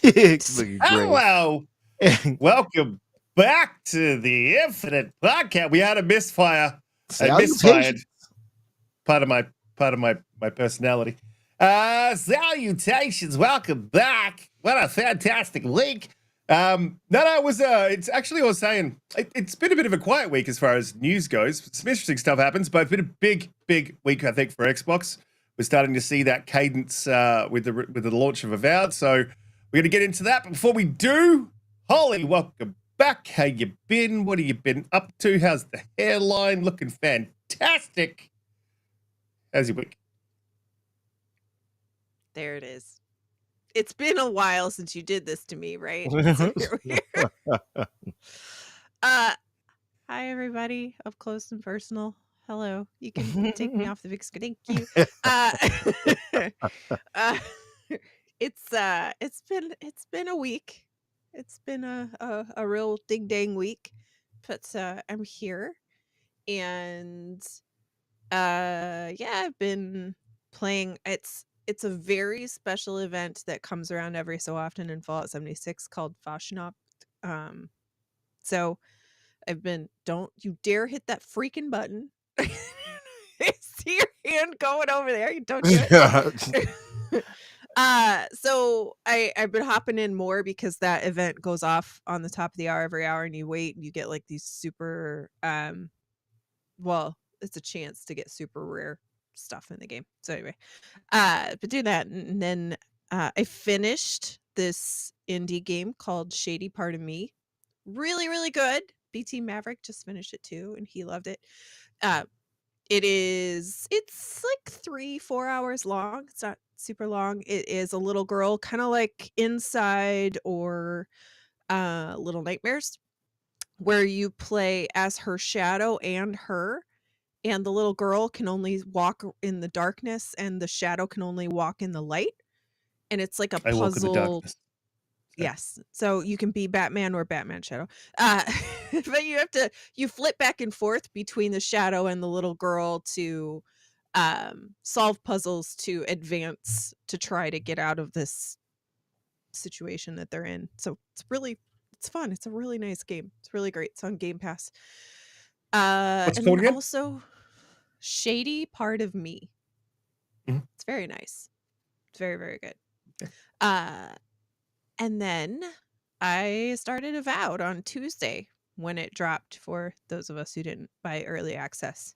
Looking great. Hello. Welcome back to the Infinite Podcast. We had a misfire. I misfired. Part of my personality. Salutations. Welcome back. What a fantastic week. It's actually, I was saying, it's been a bit of a quiet week as far as news goes. Some interesting stuff happens, but it's been a big week, I think, for Xbox. We're starting to see that cadence with the launch of Avowed. So we're going to get into that. But before we do, Holly, welcome back. How you been? What have you been up to? How's the hairline? Looking fantastic. How's your week? There it is. It's been a while since you did this to me, right? So here we are. Hi, everybody. Up close and personal. Hello. You can take me off the big screen. Thank you. It's been a week. It's been a real ding dang week, but I'm here, and I've been playing. It's a very special event that comes around every so often in Fallout 76 called Phobia. So I've been. Don't you dare hit that freaking button. I see your hand going over there. You don't do it. So I've been hopping in more because that event goes off on the top of the hour every hour, and you wait and you get like these super it's a chance to get super rare stuff in the game. So anyway, but do that, and then I finished this indie game called Shady Part of Me. Really, really good. BT Maverick just finished it too, and he loved it. It's like 3-4 hours long. It's not super long. It is a little girl, kind of like Inside or Little Nightmares, where you play as her shadow and her, and the little girl can only walk in the darkness and the shadow can only walk in the light, and it's like a puzzle. Walk in the darkness. Yes. So you can be Batman or Batman Shadow. But you flip back and forth between the shadow and the little girl to solve puzzles to advance to try to get out of this situation that they're in. So it's fun. It's a really nice game. It's really great. It's on Game Pass. What's and it called again? Also Shady Part of Me. Mm-hmm. It's very nice. It's very, very good. Okay. And then I started Avowed on Tuesday when it dropped for those of us who didn't buy early access.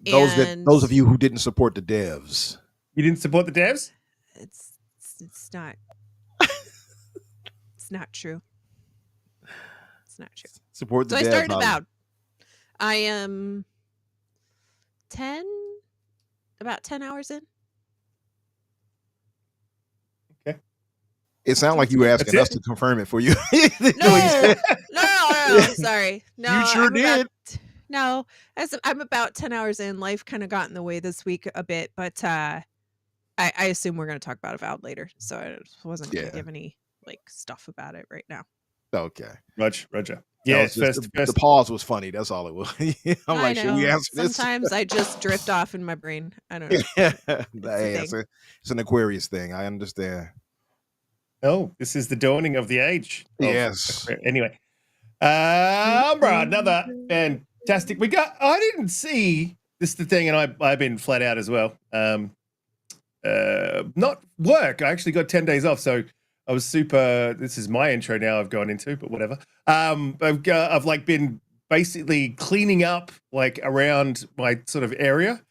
Those of you who didn't support the devs. You didn't support the devs? It's not. It's not true. It's not true. Support the devs. So I started Avowed. I am about 10 hours in. It sounded like you were asking us to confirm it for you. No, sorry. No, you sure did. I'm about 10 hours in. Life kind of got in the way this week a bit, but I assume we're going to talk about Avowed later, so I wasn't going to give any stuff about it right now. Okay. Roger. Yeah, the pause was funny. That's all it was. I'm like, should we answer this? Sometimes I just drift off in my brain. I don't know. It's an Aquarius thing. I understand. Oh, this is the dawning of the age. Yes. Anyway, Umbra, another fantastic. I didn't see this is the thing, and I've been flat out as well. Not work. I actually got 10 days off, so I was super. This is my intro now. I've gone into, but whatever. I've been basically cleaning up around my sort of area.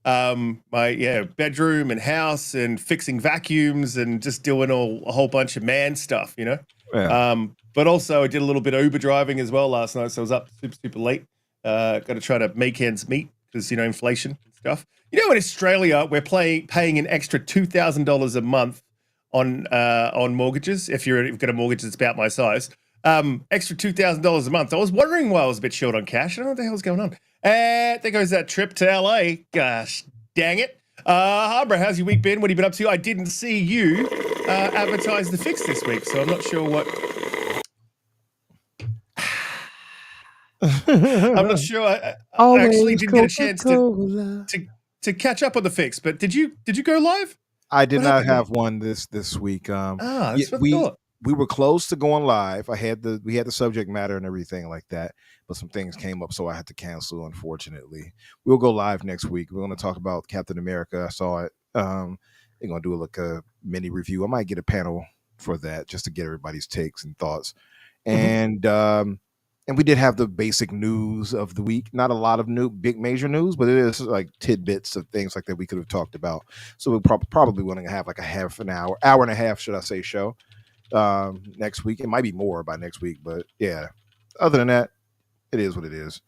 My bedroom and house, and fixing vacuums and just doing a whole bunch of man stuff, you know. Yeah. But also I did a little bit of Uber driving as well last night, so I was up super late. Got to try to make ends meet because inflation and stuff. In Australia we're paying an extra $2,000 a month on mortgages. If you've got a mortgage that's about my size, extra $2,000 a month. I was wondering why I was a bit short on cash. I don't know what the hell's going on. There goes that trip to LA. Gosh, dang it. Umbra, how's your week been? What have you been up to? I didn't see you advertise the fix this week, so I'm not sure what. I'm not sure. I actually didn't get a chance to catch up on the fix. But did you go live? I did not have one this week. That's what I thought. we were close to going live. We had the subject matter and everything like that, but some things came up, so I had to cancel. Unfortunately, we'll go live next week. We're going to talk about Captain America. I saw it. They're going to do a mini review. I might get a panel for that just to get everybody's takes and thoughts. And we did have the basic news of the week. Not a lot of big major news, but it is like tidbits of things like that we could have talked about. So we're probably going to have like a half an hour and a half, should I say, show next week. It might be more by next week, but yeah. Other than that, it is what it is.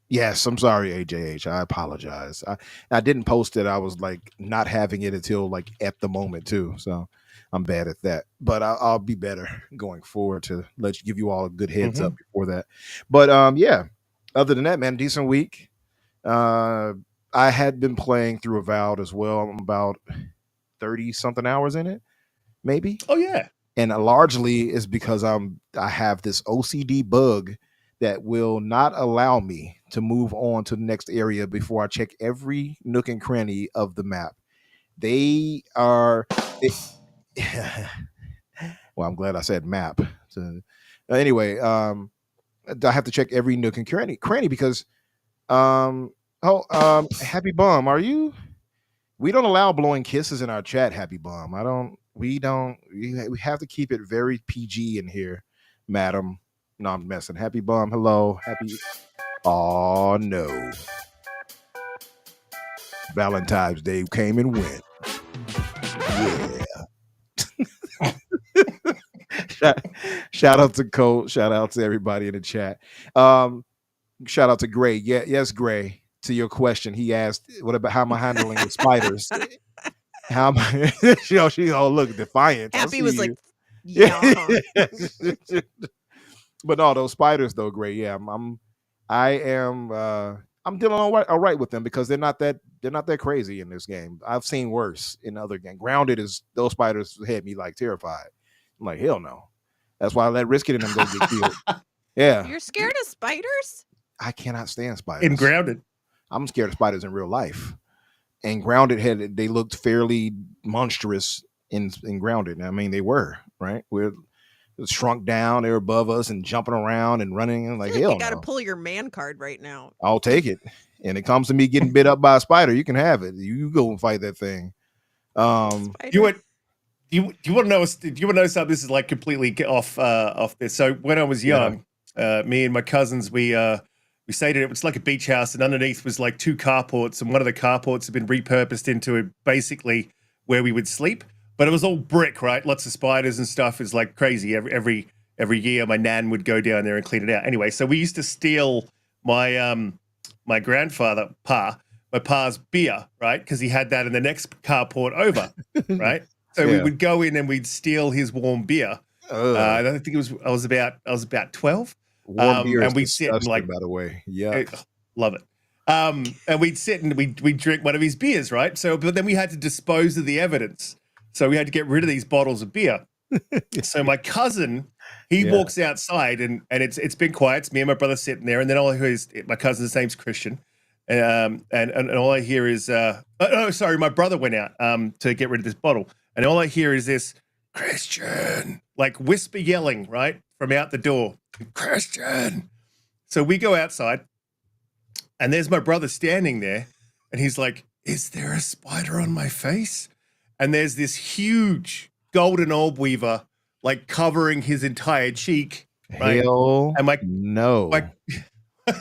Yes, I'm sorry, AJH. I apologize. I didn't post it. I was like not having it until like at the moment too. So I'm bad at that, but I'll be better going forward to give you all a good heads up before that. But yeah, other than that, man, decent week. I had been playing through Avowed as well. I'm about 30 something hours in it, maybe. Oh yeah. And largely is because I have this OCD bug that will not allow me to move on to the next area before I check every nook and cranny of the map. They are... well, I'm glad I said map. So, anyway, I have to check every nook and cranny because... Happy Bum, are you... We don't allow blowing kisses in our chat, Happy Bum. We have to keep it very PG in here, madam. No, I'm messing. Happy Bum, hello. Oh no. Valentine's Day came and went. Yeah. Shout out to Cole. Shout out to everybody in the chat. Shout out to Gray. Yeah, yes, Gray. To your question, he asked, "What about how am I handling the spiders?" How am I? She look defiant. Happy was like, yeah. But no, those spiders though, Gray. Yeah, I'm dealing all right with them because they're not that crazy in this game. I've seen worse in other games. Grounded is those spiders had me like terrified. I'm like, hell no. That's why I let Riskit and them go get killed. Yeah. You're scared of spiders? I cannot stand spiders. In Grounded. I'm scared of spiders in real life. And Grounded they looked fairly monstrous in Grounded. I mean, they were, right? We're shrunk down, they're above us and jumping around and running and like hell. You gotta pull your man card right now. I'll take it. And it comes to me getting bit up by a spider, you can have it. You go and fight that thing. Do you want to know something? This is like completely off this. So when I was young, me and my cousins, we stayed in it was like a beach house, and underneath was like two carports, and one of the carports had been repurposed into basically where we would sleep, but it was all brick, right? Lots of spiders and stuff. It's like crazy. Every year, my nan would go down there and clean it out. Anyway, so we used to steal my my grandfather, my pa's beer, right? Because he had that in the next carport over, right? So we would go in and we'd steal his warm beer. I think I was about 12. Warm beer and we'd sit and by the way. Yeah. Love it. And we'd sit and we'd drink one of his beers, right? So, but then we had to dispose of the evidence. So we had to get rid of these bottles of beer. So my cousin, he walks outside and it's been quiet. It's me and my brother sitting there. And then all I hear is my cousin's name's Christian. And all I hear is, my brother went out to get rid of this bottle. And all I hear is this, Christian, like whisper yelling, right? From out the door, Christian. So we go outside and there's my brother standing there and he's like, is there a spider on my face? And there's this huge golden orb weaver like covering his entire cheek. Right? Hell and no.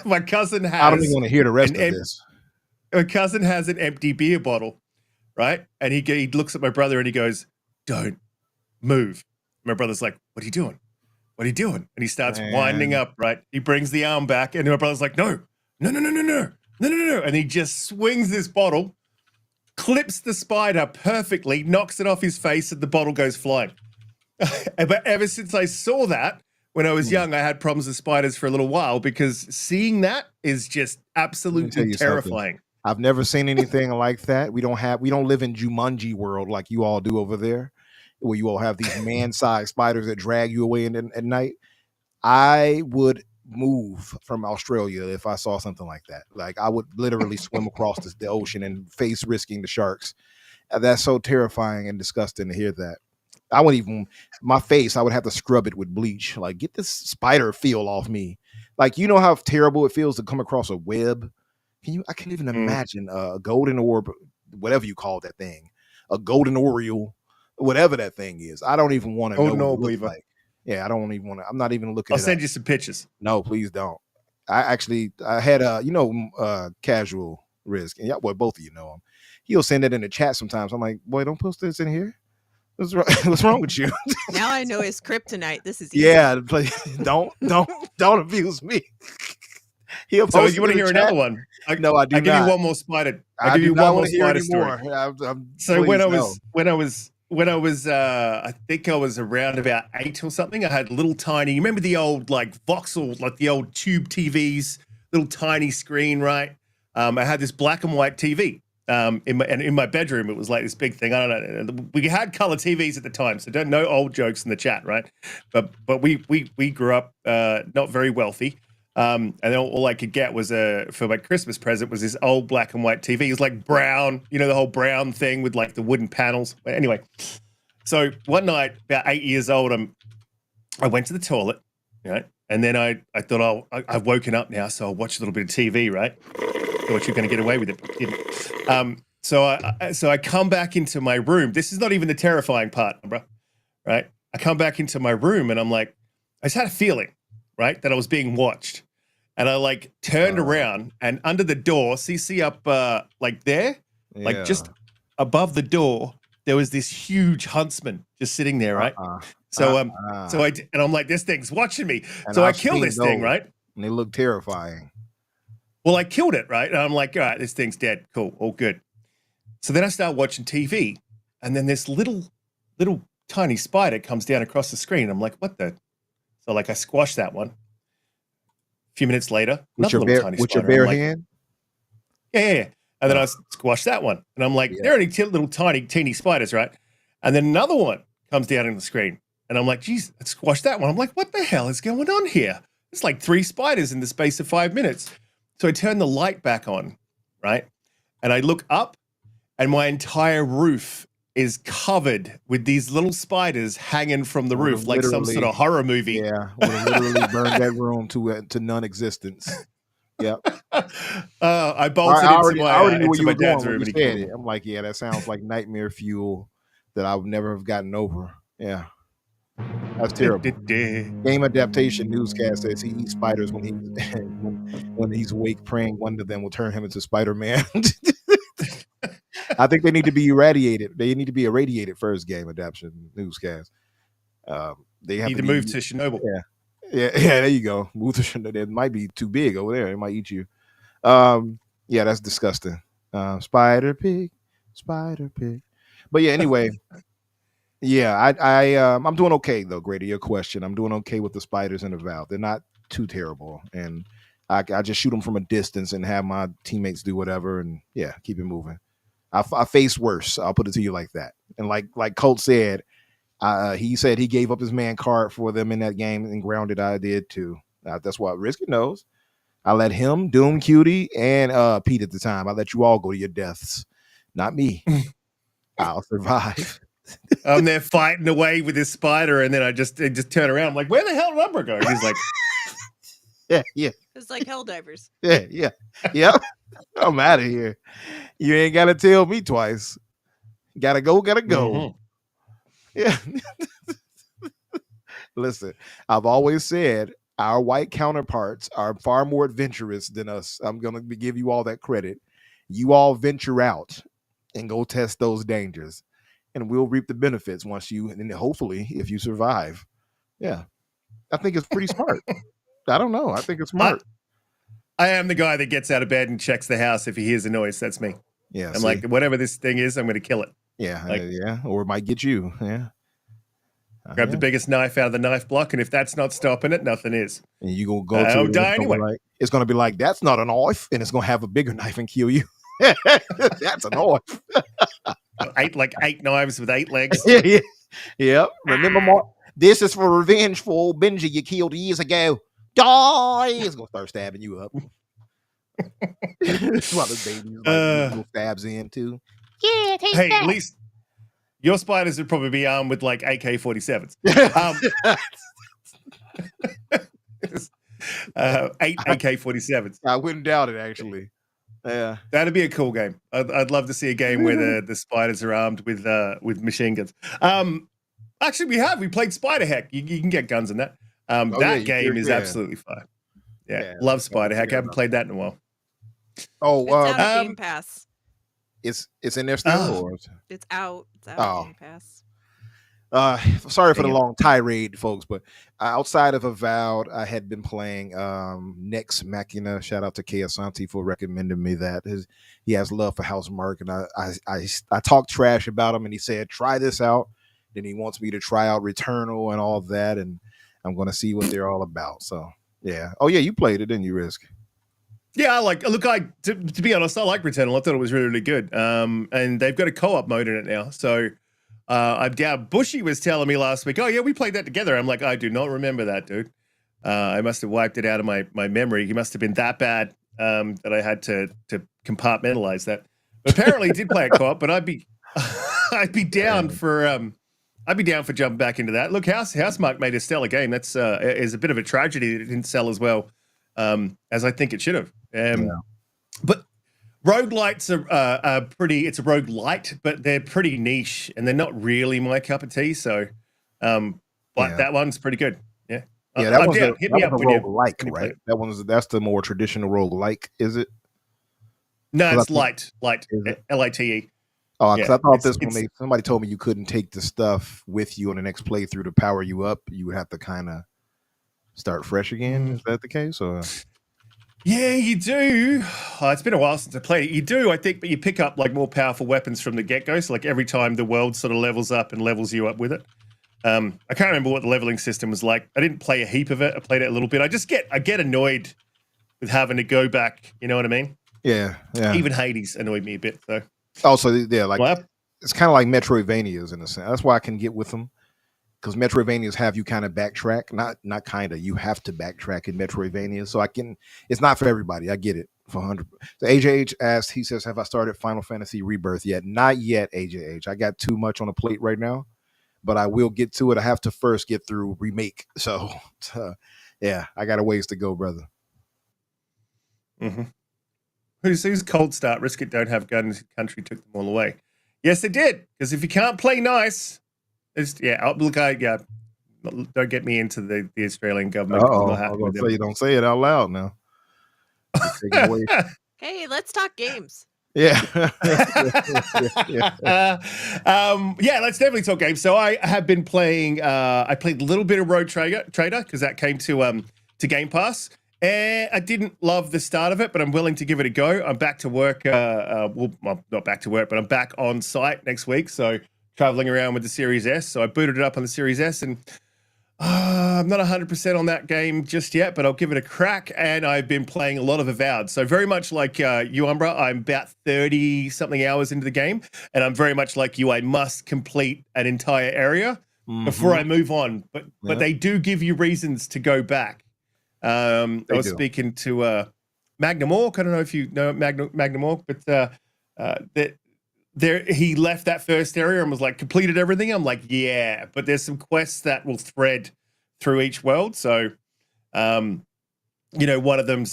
My cousin has. I don't even want to hear the rest of this. My cousin has an empty beer bottle, right? And he looks at my brother and he goes, "Don't move." My brother's like, "What are you doing? What are you doing?" And he starts winding up, right? He brings the arm back, and my brother's like, "No. And he just swings this bottle, clips the spider perfectly, knocks it off his face, and the bottle goes flying. But ever since I saw that, when I was young, I had problems with spiders for a little while because seeing that is just absolutely terrifying. I've never seen anything like that. We don't live in Jumanji world like you all do over there, where you all have these man-sized spiders that drag you away at night. I would move from Australia if I saw something like that. Like I would literally swim across the ocean and face risking the sharks. That's so terrifying and disgusting to hear that. I wouldn't even my face. I would have to scrub it with bleach. Like, get this spider feel off me. Like, you know how terrible it feels to come across a web. I can't even imagine a golden orb, whatever you call that thing, a golden oriole, whatever that thing is. I don't even want to know Golden what it orb looks weaver. like. Yeah, I don't even want to. I'm not even looking I'll it up. send you some pictures. No, please don't. I had casual risk, and both of you know him. He'll send it in the chat sometimes. I'm like, boy, don't post this in here. What's wrong with you? Now I know his kryptonite. This is easy. Yeah, don't abuse me. He'll So post you want to hear another one? No, I do I give not. you one more spider. I give do you not one want more to hear spider anymore. story. I'm, So please, when I was I think I was around about 8 or something. I had little tiny. You remember the old like Voxel, like the old tube TVs, little tiny screen, right? I had this black and white TV. In my bedroom, it was like this big thing. I don't know. We had color TVs at the time, so don't know old jokes in the chat, right? But we grew up not very wealthy. And then all I could get was for my Christmas present was this old black and white TV. It was like brown, you know, the whole brown thing with like the wooden panels. But anyway, so one night, about 8 years old, I went to the toilet, right? And then I thought, I've woken up now, so I'll watch a little bit of TV, right? Thought you're going to get away with it, but didn't. So I come back into my room. This is not even the terrifying part, bro. Right? I come back into my room and I'm like, I just had a feeling, right, that I was being watched. And I like turned around and under the door, see up like there, like just above the door, there was this huge huntsman just sitting there, right? So I'm like, this thing's watching me. And so I I've kill seen this thing, those, right? and they look terrifying. Well, I killed it, right? And I'm like, all right, this thing's dead. Cool, all good. So then I start watching TV, and then this little tiny spider comes down across the screen. I'm like, what the? So like I squashed that one. A few minutes later, With another little tiny spider. your bare like, hand? Yeah. And then I squashed that one. And I'm like, they're only little teeny spiders, right? And then another one comes down on the screen. And I'm like, geez, I squashed that one. I'm like, what the hell is going on here? It's like 3 spiders in the space of 5 minutes. So I turn the light back on, right? And I look up and my entire roof is covered with these little spiders hanging from the roof like some sort of horror movie. Yeah, would have literally burned that room to non-existence. Yeah. I bolted into my dad's room and he killed me. I'm like, yeah, that sounds like nightmare fuel that I would never have gotten over. Yeah. That's terrible. Game Adaptation Newscast says he eats spiders when he's awake, praying one of them will turn him into Spider-Man. I think they need to be irradiated. They need to be irradiated first. Game Adaptation Newscast. They have need to move to Chernobyl. Yeah. There you go. Move to Chernobyl. It might be too big over there. It might eat you. Yeah, that's disgusting. Spider pig. But yeah, anyway. Yeah, I'm doing okay though. Grady, your question. I'm doing okay with the spiders in Avowed. They're not too terrible, and I just shoot them from a distance and have my teammates do whatever, and yeah, keep it moving. I face worse. I'll put it to you like that. And like Colt said, he said he gave up his man card for them in that game, and Grounded I did too. That's what Riskit knows. I let him, Doom, Cutie, and Pete at the time. I let you all go to your deaths, not me. I'll survive. I'm there fighting away with this spider, and then I just turn around. I'm like, where the hell did Umbra go? He's like, yeah. It's like Helldivers. Yep. I'm out of here. You ain't gotta tell me twice. Gotta go. Mm-hmm. Yeah. Listen, I've always said our white counterparts are far more adventurous than us. I'm gonna give you all that credit. You all venture out and go test those dangers. And we'll reap the benefits once and hopefully if you survive. Yeah. I think it's pretty smart. I don't know. I think it's smart. I am the guy that gets out of bed and checks the house if he hears a noise. That's me. Yeah. I'm like, whatever this thing is, I'm going to kill it. Yeah. Yeah. Or it might get you. Yeah. Grab the biggest knife out of the knife block. And if that's not stopping it, nothing is. And you're going to go to I'll die anyway. It's going to be like, that's not a knife. And it's going to have a bigger knife and kill you. That's a knife. 8 knives with 8 legs. Yeah. Remember, Mark, this is for revenge for old Benji you killed years ago. Die! It's gonna start stabbing you up. While the baby's like stabs in too. Yeah, hey, at least Your spiders would probably be armed with like AK-47s. 8 AK-47s. I wouldn't doubt it, actually. Yeah, that'd be a cool game. I'd love to see a game where the spiders are armed with machine guns. Actually, we played Spider Hack. You can get guns in that. That game is absolutely fun. Yeah, love Spider Hack. I haven't played that in a while. Oh, It's out of Game Pass. It's in there still, or it's out. It's out of Game Pass. Sorry for the long tirade, folks, but outside of Avowed, I had been playing Nex Machina. Shout out to K Asante for recommending me that. He has love for Housemarque, and I talked trash about him, and he said, try this out. Then he wants me to try out Returnal and all that, and I'm going to see what they're all about. So, yeah. Oh, yeah, you played it, didn't you, Risk? Yeah, to be honest, I like Returnal. I thought it was really, really good. And they've got a co-op mode in it now, so... I'm down. Bushy was telling me last week, oh, yeah, we played that together. I'm like, I do not remember that, dude. I must have wiped it out of my memory. He must have been that bad that I had to compartmentalize that. But apparently, he did play a co-op, but I'd be down for jumping back into that. Look, Housemarque made a stellar game. That's is a bit of a tragedy that it didn't sell as well as I think it should have. But roguelites are pretty, it's a roguelite, but they're pretty niche and they're not really my cup of tea. So, but that one's pretty good. Yeah. Yeah, that one's hit me up a roguelike, right? That's the more traditional roguelike, is it? No, it's light, Lite. Oh, because I thought this one, somebody told me you couldn't take the stuff with you on the next playthrough to power you up. You would have to kind of start fresh again. Is that the case? Or? Yeah, you do. Oh, it's been a while since I played it. You do, I think, but you pick up like more powerful weapons from the get-go. So like every time the world sort of levels up and levels you up with it. I can't remember what the leveling system was like. I didn't play a heap of it. I played it a little bit. I get annoyed with having to go back. You know what I mean? Yeah. Even Hades annoyed me a bit. So. Also, it's kind of like Metroidvanias in a sense. That's why I can get with them. Because Metroidvanias have you kind of backtrack, not kind of. You have to backtrack in Metroidvania, so it's not for everybody. I get it for 100. So AJH asked, he says, "Have I started Final Fantasy Rebirth yet?" Not yet, AJH. I got too much on the plate right now, but I will get to it. I have to first get through Remake. So, yeah, I got a ways to go, brother. Mm-hmm. Who's cold start? Riskit don't have guns. Country took them all away. Yes, they did. Because if you can't play nice. Don't get me into the Australian government. Don't say it out loud now. Hey, let's talk games. Yeah. Let's definitely talk games. So I have been playing. I played a little bit of Road Trader because that came to Game Pass. I didn't love the start of it, but I'm willing to give it a go. I'm back to work. Not back to work, but I'm back on site next week. So. Traveling around with the Series S. So I booted it up on the Series S and I'm not 100% on that game just yet, but I'll give it a crack. And I've been playing a lot of Avowed. So very much like you, Umbra, I'm about 30-something hours into the game. And I'm very much like you. I must complete an entire area before I move on. But they do give you reasons to go back. I was speaking to Magnum Orc. I don't know if you know Magnum Orc, but he left that first area and was like, completed everything. I'm like, yeah, but there's some quests that will thread through each world. So, one of them's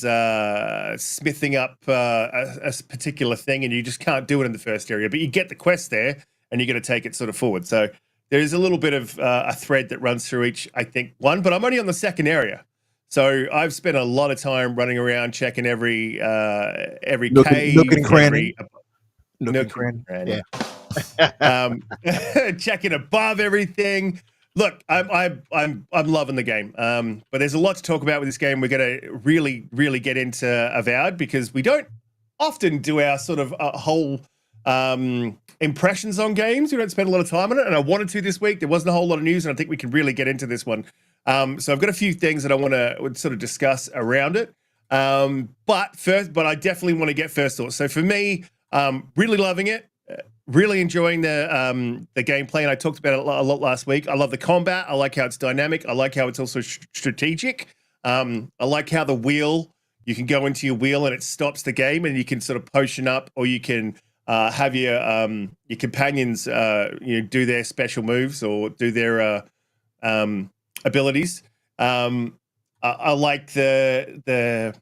smithing up a particular thing and you just can't do it in the first area, but you get the quest there and you're going to take it sort of forward. So there's a little bit of a thread that runs through each, I think, one, but I'm only on the second area. So I've spent a lot of time running around checking every cave, nook and cranny. Checking above everything. Look, I'm loving the game. But there's a lot to talk about with this game. We're going to really, really get into Avowed because we don't often do our sort of whole impressions on games. We don't spend a lot of time on it, and I wanted to this week. There wasn't a whole lot of news, and I think we can really get into this one. So I've got a few things that I want to sort of discuss around it. But I definitely want to get first thoughts. So for me. Really loving it, really enjoying the gameplay, and I talked about it a lot last week. I love the combat. I like how it's dynamic. I like how it's also strategic. I like how you can go into your wheel and it stops the game, and you can sort of potion up, or you can have your companions do their special moves or do their abilities. I like the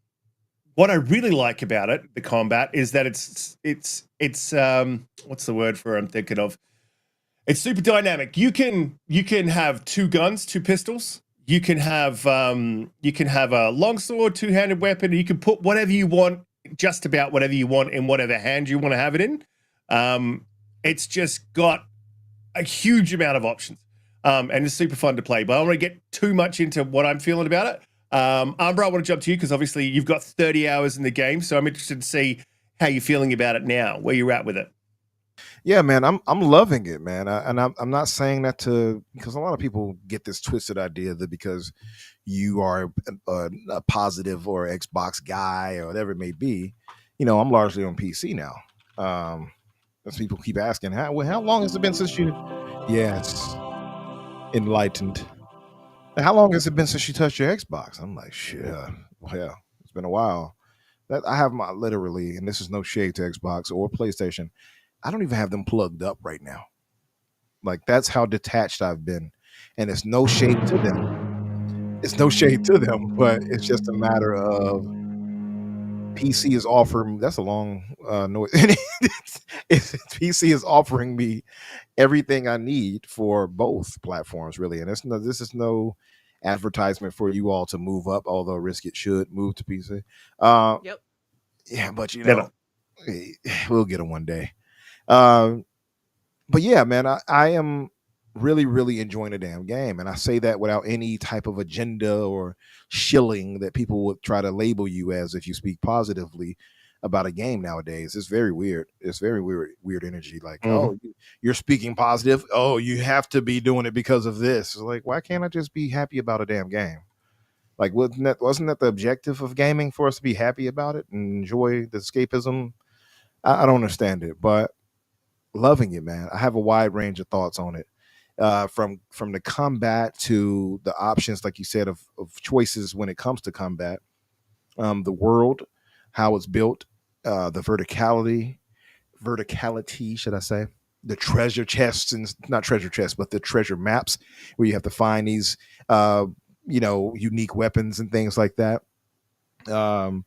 what I really like about it, the combat, is that it's what's the word for I'm thinking of? It's super dynamic. You can have two guns, two pistols. You can have a longsword, two-handed weapon. You can put whatever you want, just about whatever you want, in whatever hand you want to have it in. It's just got a huge amount of options, and it's super fun to play. But I don't want to get too much into what I'm feeling about it. Umbra, I want to jump to you because obviously you've got 30 hours in the game, so I'm interested to see how you're feeling about it now, where you're at with it. Yeah, man, I'm loving it, man. I'm not saying that because a lot of people get this twisted idea that because you are a positive or Xbox guy or whatever it may be, I'm largely on PC now. As people keep asking, how long has it been since you? Yes, enlightened. How long has it been since you touched your Xbox? I'm like, shit. Well, it's been a while. That I have my literally, and this is no shade to Xbox or PlayStation. I don't even have them plugged up right now. Like that's how detached I've been, and it's no shade to them. It's no shade to them, but it's just a matter of PC is offering. That's a long noise. PC is offering me everything I need for both platforms, really. And this is no advertisement for you all to move up, although Riskit should move to PC. Yep. Yeah, but Never. we'll get them one day. But yeah, man, I am really, really enjoying the damn game. And I say that without any type of agenda or shilling that people would try to label you as if you speak positively about a game nowadays. It's very weird. It's very weird energy. Like, oh, you're speaking positive. Oh, you have to be doing it because of this. Like, why can't I just be happy about a damn game? Like, wasn't that the objective of gaming, for us to be happy about it and enjoy the escapism? I don't understand it, but loving it, man. I have a wide range of thoughts on it. From the combat to the options, like you said, of choices when it comes to combat, the world, how it's built, the verticality, should I say, the treasure chests, and not treasure chests, but the treasure maps where you have to find these, unique weapons and things like that. The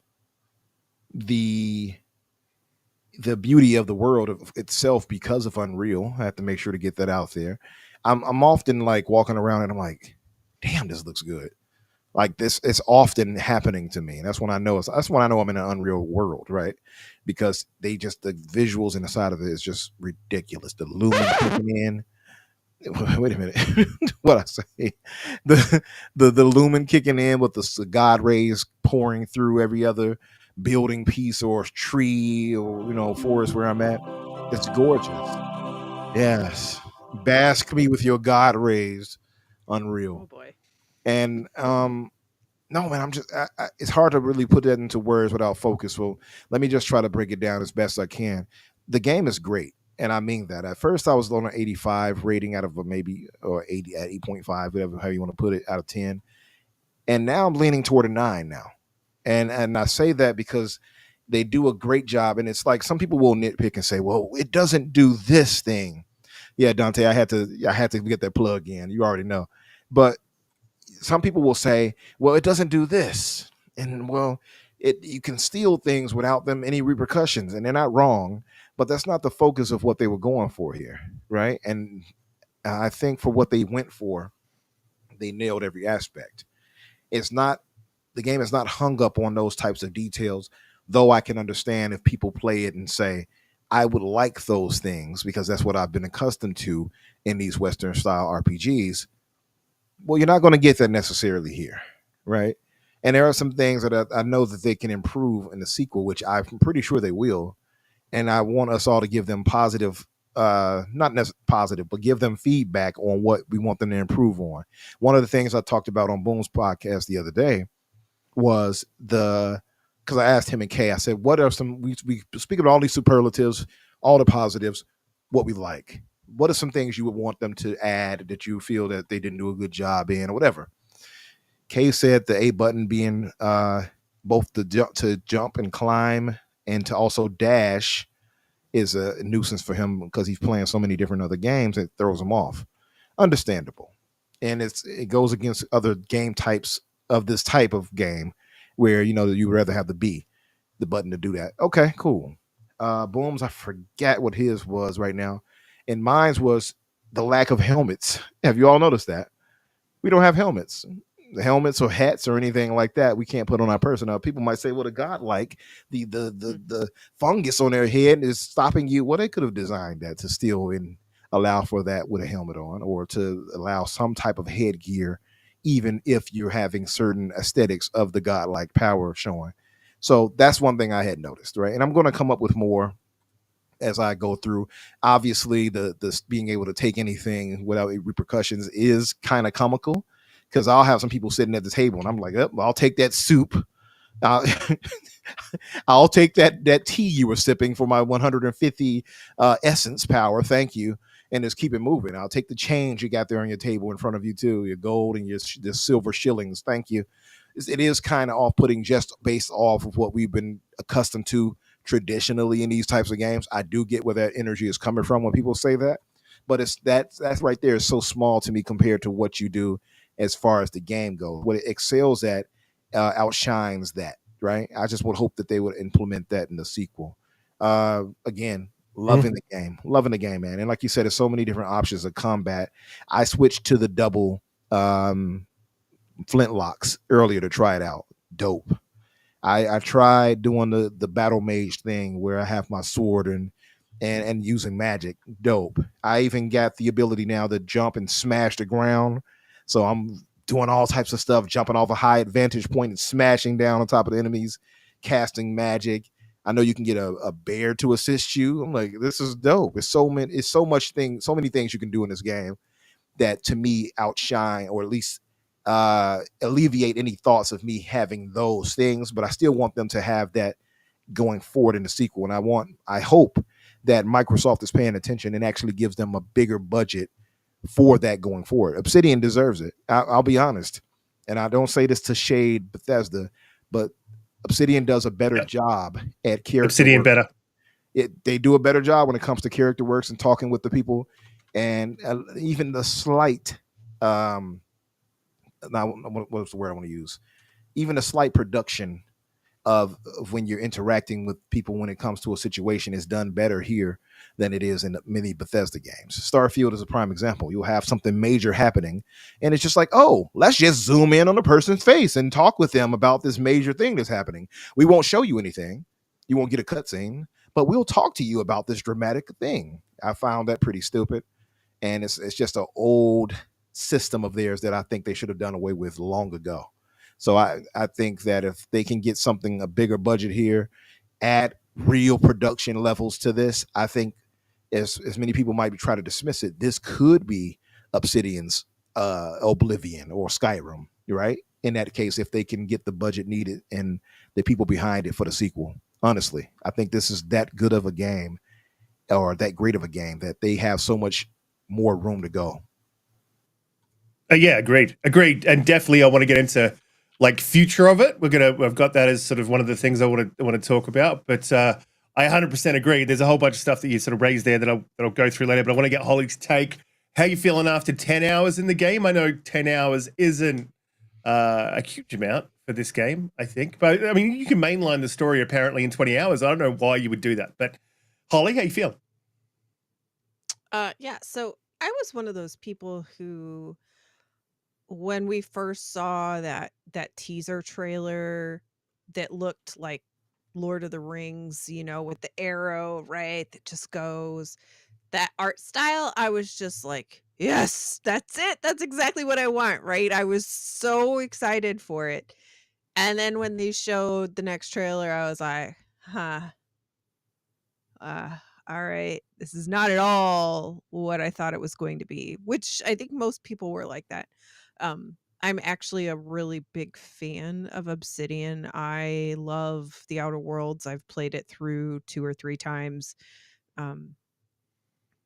beauty of the world of itself because of Unreal. I have to make sure to get that out there. I'm often like walking around and I'm like, damn, this looks good. Like this, it's often happening to me. And that's when I know I'm in an Unreal world, right? Because the visuals inside of it is just ridiculous. The lumen kicking in. Wait a minute. What I say? The lumen kicking in with the God rays pouring through every other building piece or tree or forest where I'm at. It's gorgeous. Yes. Bask me with your God rays. Oh Unreal. boy. And no, man, it's hard to really put that into words without focus. So let me just try to break it down as best I can. The game is great. And I mean that. At first, I was on an 85 rating out of a maybe, or 80 at 8.5, whatever, how you want to put it, out of 10. And now I'm leaning toward a 9 now. And I say that because they do a great job. And it's like some people will nitpick and say, well, it doesn't do this thing. Yeah, Donte, I had to get that plug in. You already know. But some people will say, well, it doesn't do this. And well, you can steal things without them any repercussions. And they're not wrong, but that's not the focus of what they were going for here. Right. And I think for what they went for, they nailed every aspect. The game is not hung up on those types of details, though I can understand if people play it and say, I would like those things because that's what I've been accustomed to in these Western style RPGs. Well, you're not going to get that necessarily here, right? And there are some things that I know that they can improve in the sequel, which I'm pretty sure they will. And I want us all to give them positive, not necessarily positive, but give them feedback on what we want them to improve on. One of the things I talked about on Boom's podcast the other day was because I asked him and Kay, I said, what are we speak of all these superlatives, all the positives, what we like. What are some things you would want them to add that you feel that they didn't do a good job in or whatever? Kay said the A button being both to jump and climb and to also dash is a nuisance for him because he's playing so many different other games. It throws him off. Understandable. And it goes against other game types of this type of game where you would rather have the button to do that. Okay, cool. Booms, I forget what his was right now. And mine's was the lack of helmets. Have you all noticed that? We don't have helmets. Helmets or hats or anything like that we can't put on our person. Now, people might say, well, the godlike, the fungus on their head is stopping you. Well, they could have designed that to still allow for that with a helmet on, or to allow some type of headgear, even if you're having certain aesthetics of the godlike power showing. So that's one thing I had noticed, right? And I'm going to come up with more as I go through. Obviously, the being able to take anything without repercussions is kind of comical, because I'll have some people sitting at the table and I'm like, oh, I'll take that soup. Uh, I'll take that tea you were sipping for my 150 essence power. Thank you. And just keep it moving. I'll take the change you got there on your table in front of you too, your gold and the silver shillings. Thank you. It is kind of off-putting just based off of what we've been accustomed to traditionally in these types of games. I do get where that energy is coming from when people say that, but that's right there is so small to me compared to what you do as far as the game goes. What it excels at outshines that, right? I just would hope that they would implement that in the sequel. Again, loving the game, man. And like you said, there's so many different options of combat. I switched to the double flintlocks earlier to try it out. Dope. I tried doing the battle mage thing where I have my sword and using magic. Dope. I even got the ability now to jump and smash the ground. So I'm doing all types of stuff, jumping off a high advantage point and smashing down on top of the enemies, casting magic. I know you can get a bear to assist you. I'm like, this is dope. It's so many things you can do in this game that to me outshine, or at least alleviate any thoughts of me having those things. But I still want them to have that going forward in the sequel. And I hope that Microsoft is paying attention and actually gives them a bigger budget for that going forward. Obsidian deserves it. I'll be honest. And I don't say this to shade Bethesda, but Obsidian does a better job at character Obsidian work. better. They do a better job when it comes to character works and talking with the people, and even the slight now what's the word I want to use? Even a slight production of when you're interacting with people when it comes to a situation is done better here than it is in many Bethesda games. Starfield is a prime example. You'll have something major happening, and it's just like, oh, let's just zoom in on the person's face and talk with them about this major thing that's happening. We won't show you anything. You won't get a cutscene, but we'll talk to you about this dramatic thing. I found that pretty stupid, and it's just an old system of theirs that I think they should have done away with long ago. So I think that if they can get a bigger budget here, add real production levels to this, I think as many people might be trying to dismiss it, this could be Obsidian's Oblivion or Skyrim, right? In that case, if they can get the budget needed and the people behind it for the sequel. Honestly, I think this is that good of a game, or that great of a game, that they have so much more room to go. Yeah, agreed. And definitely I want to get into like future of it. I've got that as sort of one of the things I want to talk about, but I 100% agree. There's a whole bunch of stuff that you sort of raised there that I'll go through later, but I want to get Holly's take. How you feeling after 10 hours in the game? I know 10 hours isn't a huge amount for this game, I think, but I mean, you can mainline the story apparently in 20 hours. I don't know why you would do that, but Holly, how you feel? Yeah, so I was one of those people who, when we first saw that teaser trailer that looked like Lord of the Rings, with the arrow, right, that just goes, that art style, I was just like, yes, that's it. That's exactly what I want, right? I was so excited for it. And then when they showed the next trailer, I was like, huh, uh, all right, this is not at all what I thought it was going to be, which I think most people were like that. I'm actually a really big fan of Obsidian. I love the Outer Worlds. I've played it through 2 or 3 times. Um,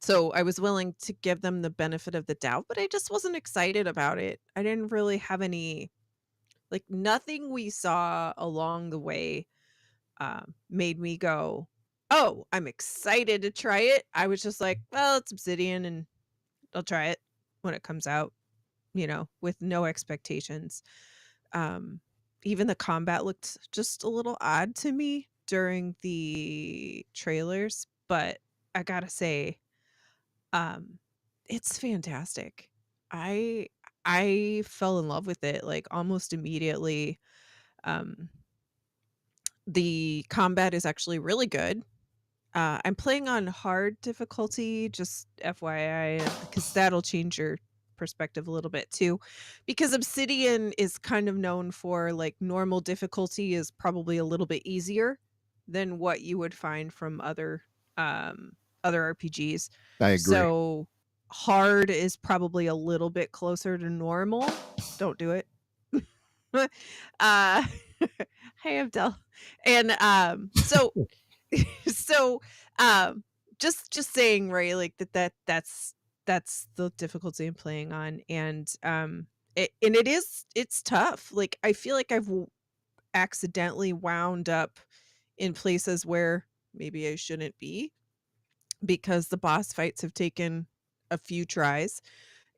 so I was willing to give them the benefit of the doubt, but I just wasn't excited about it. I didn't really have any, like, nothing we saw along the way made me go, oh, I'm excited to try it. I was just like, well, it's Obsidian and I'll try it when it comes out, with no expectations. Even the combat looked just a little odd to me during the trailers, but I gotta say, um, it's fantastic. I I fell in love with it like almost immediately. Um, the combat is actually really good. I'm playing on hard difficulty, just FYI, because that'll change your perspective a little bit too. Because Obsidian is kind of known for like normal difficulty is probably a little bit easier than what you would find from other RPGs. I agree. So hard is probably a little bit closer to normal. Don't do it. uh Hey Abdel. And so just saying, right, like that's the difficulty I'm playing on. And it's tough. Like I feel like I've accidentally wound up in places where maybe I shouldn't be, because the boss fights have taken a few tries.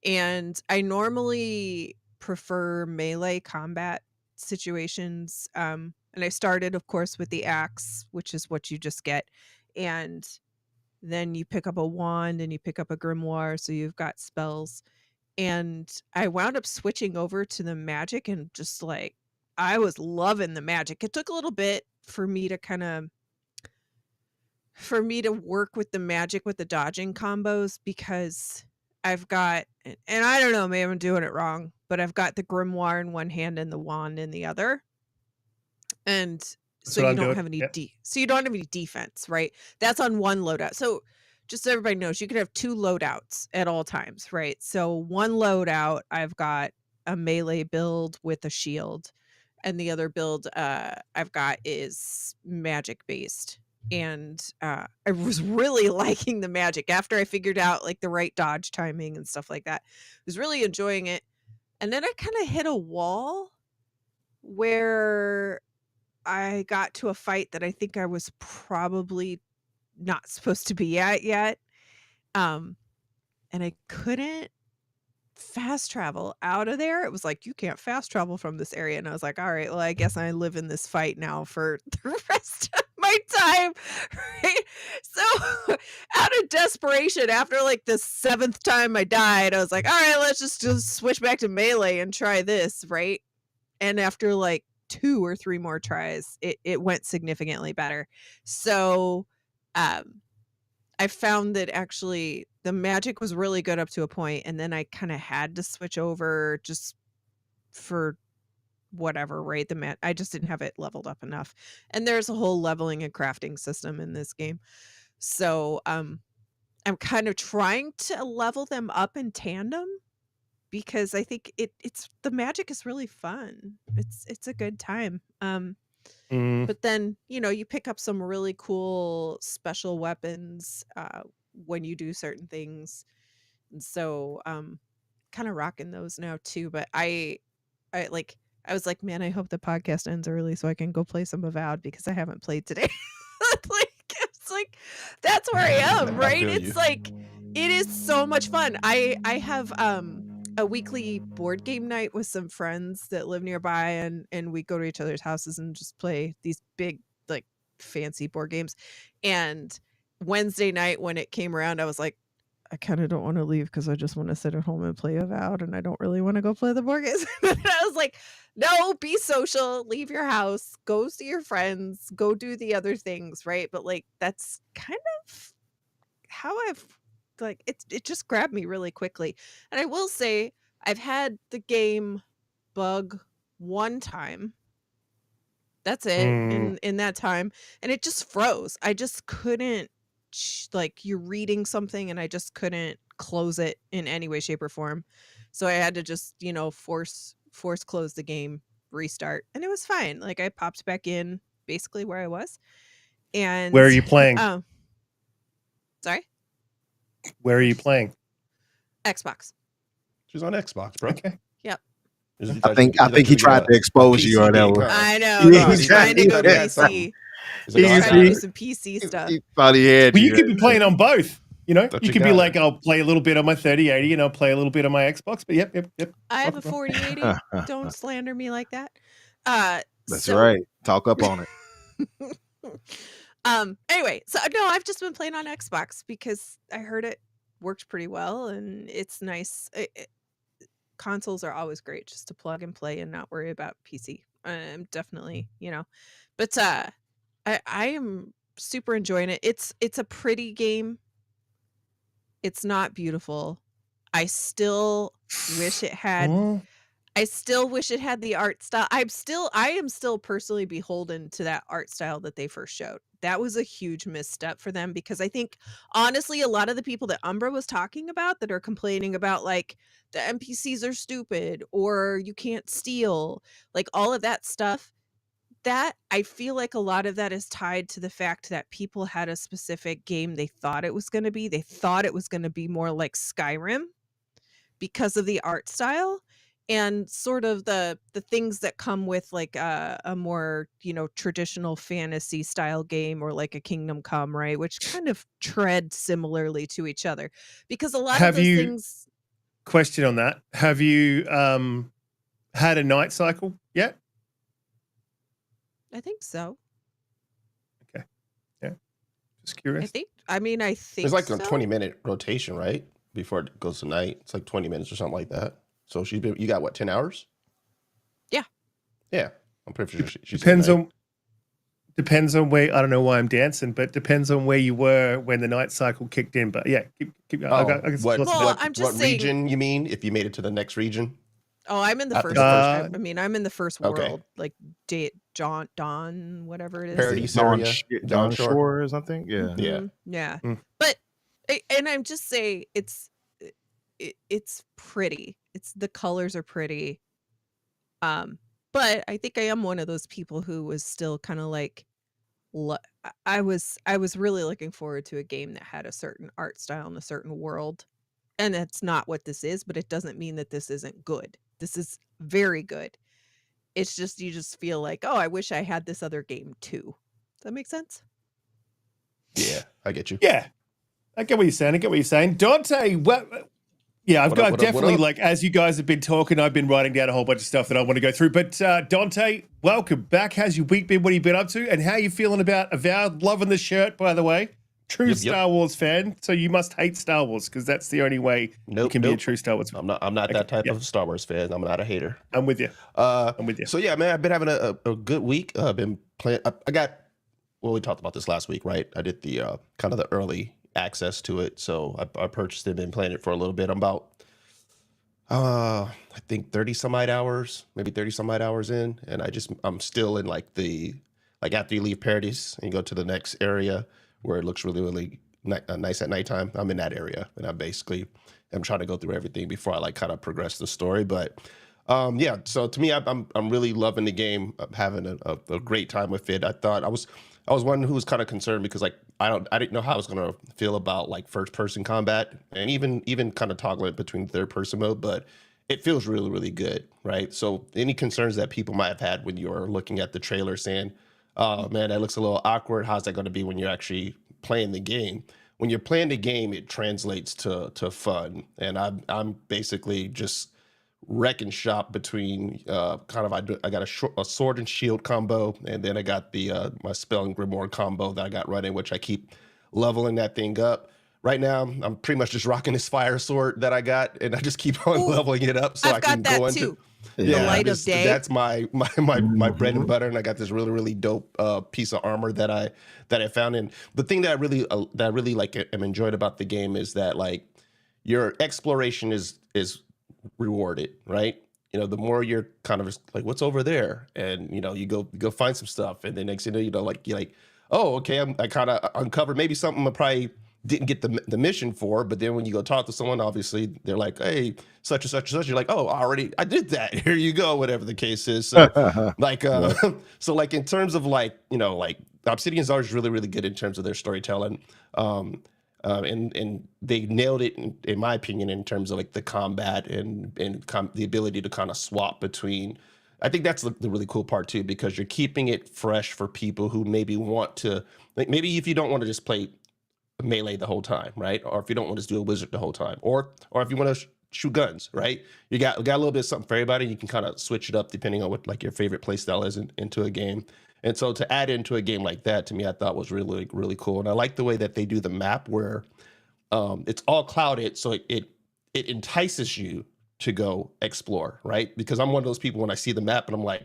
And I normally prefer melee combat situations. And I started, of course, with the axe, which is what you just get. And then you pick up a wand and you pick up a grimoire, so you've got spells. And I wound up switching over to the magic, and just like I was loving the magic. It took a little bit for me to work with the magic with the dodging combos, because I've got, and I don't know, maybe I'm doing it wrong, but I've got the grimoire in one hand and the wand in the other. And so you don't have any defense, right? That's on one loadout. So just so everybody knows, you can have two loadouts at all times, right? So one loadout, I've got a melee build with a shield, and the other build I've got is magic based. And I was really liking the magic after I figured out like the right dodge timing and stuff like that. I was really enjoying it. And then I kind of hit a wall where I got to a fight that I think I was probably not supposed to be at yet. And I couldn't fast travel out of there. It was like, you can't fast travel from this area. And I was like, all right, well, I guess I live in this fight now for the rest of my time. Right? So out of desperation, after like the 7th time I died, I was like, all right, let's just switch back to melee and try this. Right. And after like 2 or 3 more tries, it went significantly better. So I found that actually the magic was really good up to a point, and then I kind of had to switch over just for whatever, right? I just didn't have it leveled up enough. And there's a whole leveling and crafting system in this game. So I'm kind of trying to level them up in tandem, because I think it's the magic is really fun. It's a good time. But then, you pick up some really cool special weapons when you do certain things. And so kind of rocking those now too. But I was like, man, I hope the podcast ends early so I can go play some Avowed, because I haven't played today. It's like that's where I am, right? It's like it is so much fun. I have a weekly board game night with some friends that live nearby, and we go to each other's houses and just play these big, like, fancy board games. And Wednesday night when it came around, I was like, I kind of don't want to leave because I just want to sit at home and play Avowed, and I don't really want to go play the board games. I was like, no, be social, leave your house, go see your friends, go do the other things, right? But like that's kind of how I've like it just grabbed me really quickly. And I will say I've had the game bug one time. That's it in that time, and it just froze. I just couldn't, like, you're reading something and I just couldn't close it in any way, shape, or form. So I had to just, force close the game, restart, and it was fine. Like I popped back in basically where I was. And where are you playing? Sorry? Where are you playing? Xbox. She's on Xbox, bro. Okay. Yep. I think he tried to expose you on that one. I know. He's trying to go PC. He's like, oh, I Trying got to do it. some PC stuff. He thought he had Well, you. you could be playing on both. You know, Thought you you could be got like, it. I'll play a little bit on my 3080 and I'll play a little bit on my Xbox. But yep. I have a Welcome. 4080. Don't slander me like that. That's So right. Talk up on it. anyway, so no, I've just been playing on Xbox because I heard it worked pretty well and it's nice. Consoles are always great just to plug and play and not worry about PC. I'm definitely, but I am super enjoying it. It's a pretty game. It's not beautiful. I still wish it had Oh, I still wish it had the art style. I am still personally beholden to that art style that they first showed. That was a huge misstep for them because I think honestly a lot of the people that Umbra was talking about that are complaining about like the NPCs are stupid or you can't steal, like all of that stuff, that I feel like a lot of that is tied to the fact that people had a specific game they thought it was going to be. They thought it was going to be more like Skyrim because of the art style and sort of the things that come with like a more traditional fantasy style game or like a Kingdom Come, right, which kind of tread similarly to each other because a lot of have those you, things. question on that. Have you had a night cycle yet? I think so. Okay. Yeah. Just I curious. think I think There's like so. a 20-minute rotation, right? Before it goes to night. It's like 20 minutes or something like that. So you got what, 10 hours? Yeah. Yeah. I'm pretty sure she's Depends on where, I don't know why I'm dancing, but depends on where you were when the night cycle kicked in. But yeah, keep going. Oh, I can what, Well, what, I'm just what saying. region you mean? If you made it to the next region? Oh, I'm in the After first. the first I one? mean, I'm in the first Okay. world, like Dawn, whatever it is. Paradise Dawn, area? Dawn Shore? Shore or something. Yeah. Yeah. Yeah. Mm. But and I'm just saying it's pretty. It's the colors are pretty. But I think I am one of those people who was still kind of like I was really looking forward to a game that had a certain art style and a certain world. And that's not what this is, but it doesn't mean that this isn't good. This is very good. It's just you just feel like, "Oh, I wish I had this other game too." Does that make sense? Yeah, I get you. Yeah. I get what you're saying. Donte, yeah, I've What up, got what up, what definitely, up? like, as you guys have been talking, I've been writing down a whole bunch of stuff that I want to go through. But Donte, welcome back. How's your week been? What have you been up to? And how are you feeling about Avowed? Loving the shirt, by the way. True Yep. Star Wars fan. So you must hate Star Wars because that's the only way you can be a true Star Wars fan. I'm not that type yeah. of Star Wars fan. I'm not a hater. I'm with you. I'm with you. So yeah, man, I've been having a good week. I've been playing. I got. Well, we talked about this last week, right? I did the kind of the early access to it, so I purchased it, been playing it for a little bit. I'm about I think 30 some odd hours, maybe 30 some odd hours in, and I'm still in like after you leave Paradise and you go to the next area where it looks really nice at nighttime. I'm in that area, and I'm trying to go through everything before I like kind of progress the story. But yeah, so to me, I'm really loving the game. I'm having a great time with it. I was one who was kind of concerned because like I didn't know how I was gonna feel about like first person combat and even kind of toggling it between third person mode, but it feels really good, right? So any concerns that people might have had when you're looking at the trailer saying, "Oh man, that looks a little awkward. How's that going to be when you're actually playing the game?" When you're playing the game, it translates to fun, and I'm basically just wrecking shop between I got a sword and shield combo, and then I got the my spell and grimoire combo that I got running, which I keep leveling that thing up. Right now, I'm pretty much just rocking this fire sword that I got, and I just keep on leveling it up so I've I can got go that into too. Yeah. The light of day. That's my bread and Mhm. butter, and I got this really dope piece of armor that I found. And the thing that I really like am enjoyed about the game is that like your exploration is rewarded, right? You know, the more you're kind of just like, what's over there, and you know, you go find some stuff, and then next thing you know, like you're like, oh, okay, I kind of uncovered maybe something I probably didn't get the mission for, but then when you go talk to someone, obviously they're like, hey, such and such and such. You're like, oh, I did that. Here you go, whatever the case is. So like, so like in terms of like, you know, like Obsidian's always really good in terms of their storytelling. And they nailed it in my opinion in terms of like the combat and the ability to kind of swap between I think that's the really cool part too, because you're keeping it fresh for people who maybe want to, like maybe if you don't want to just play melee the whole time, right? Or if you don't want to just do a wizard the whole time, or if you want to shoot guns, right? You got a little bit of something for everybody. You can kind of switch it up depending on what like your favorite play style is into a game. And so to add into a game like that, to me, I thought was really, really cool. And I like the way that they do the map where it's all clouded, so it entices you to go explore, right? Because I'm one of those people when I see the map and I'm like,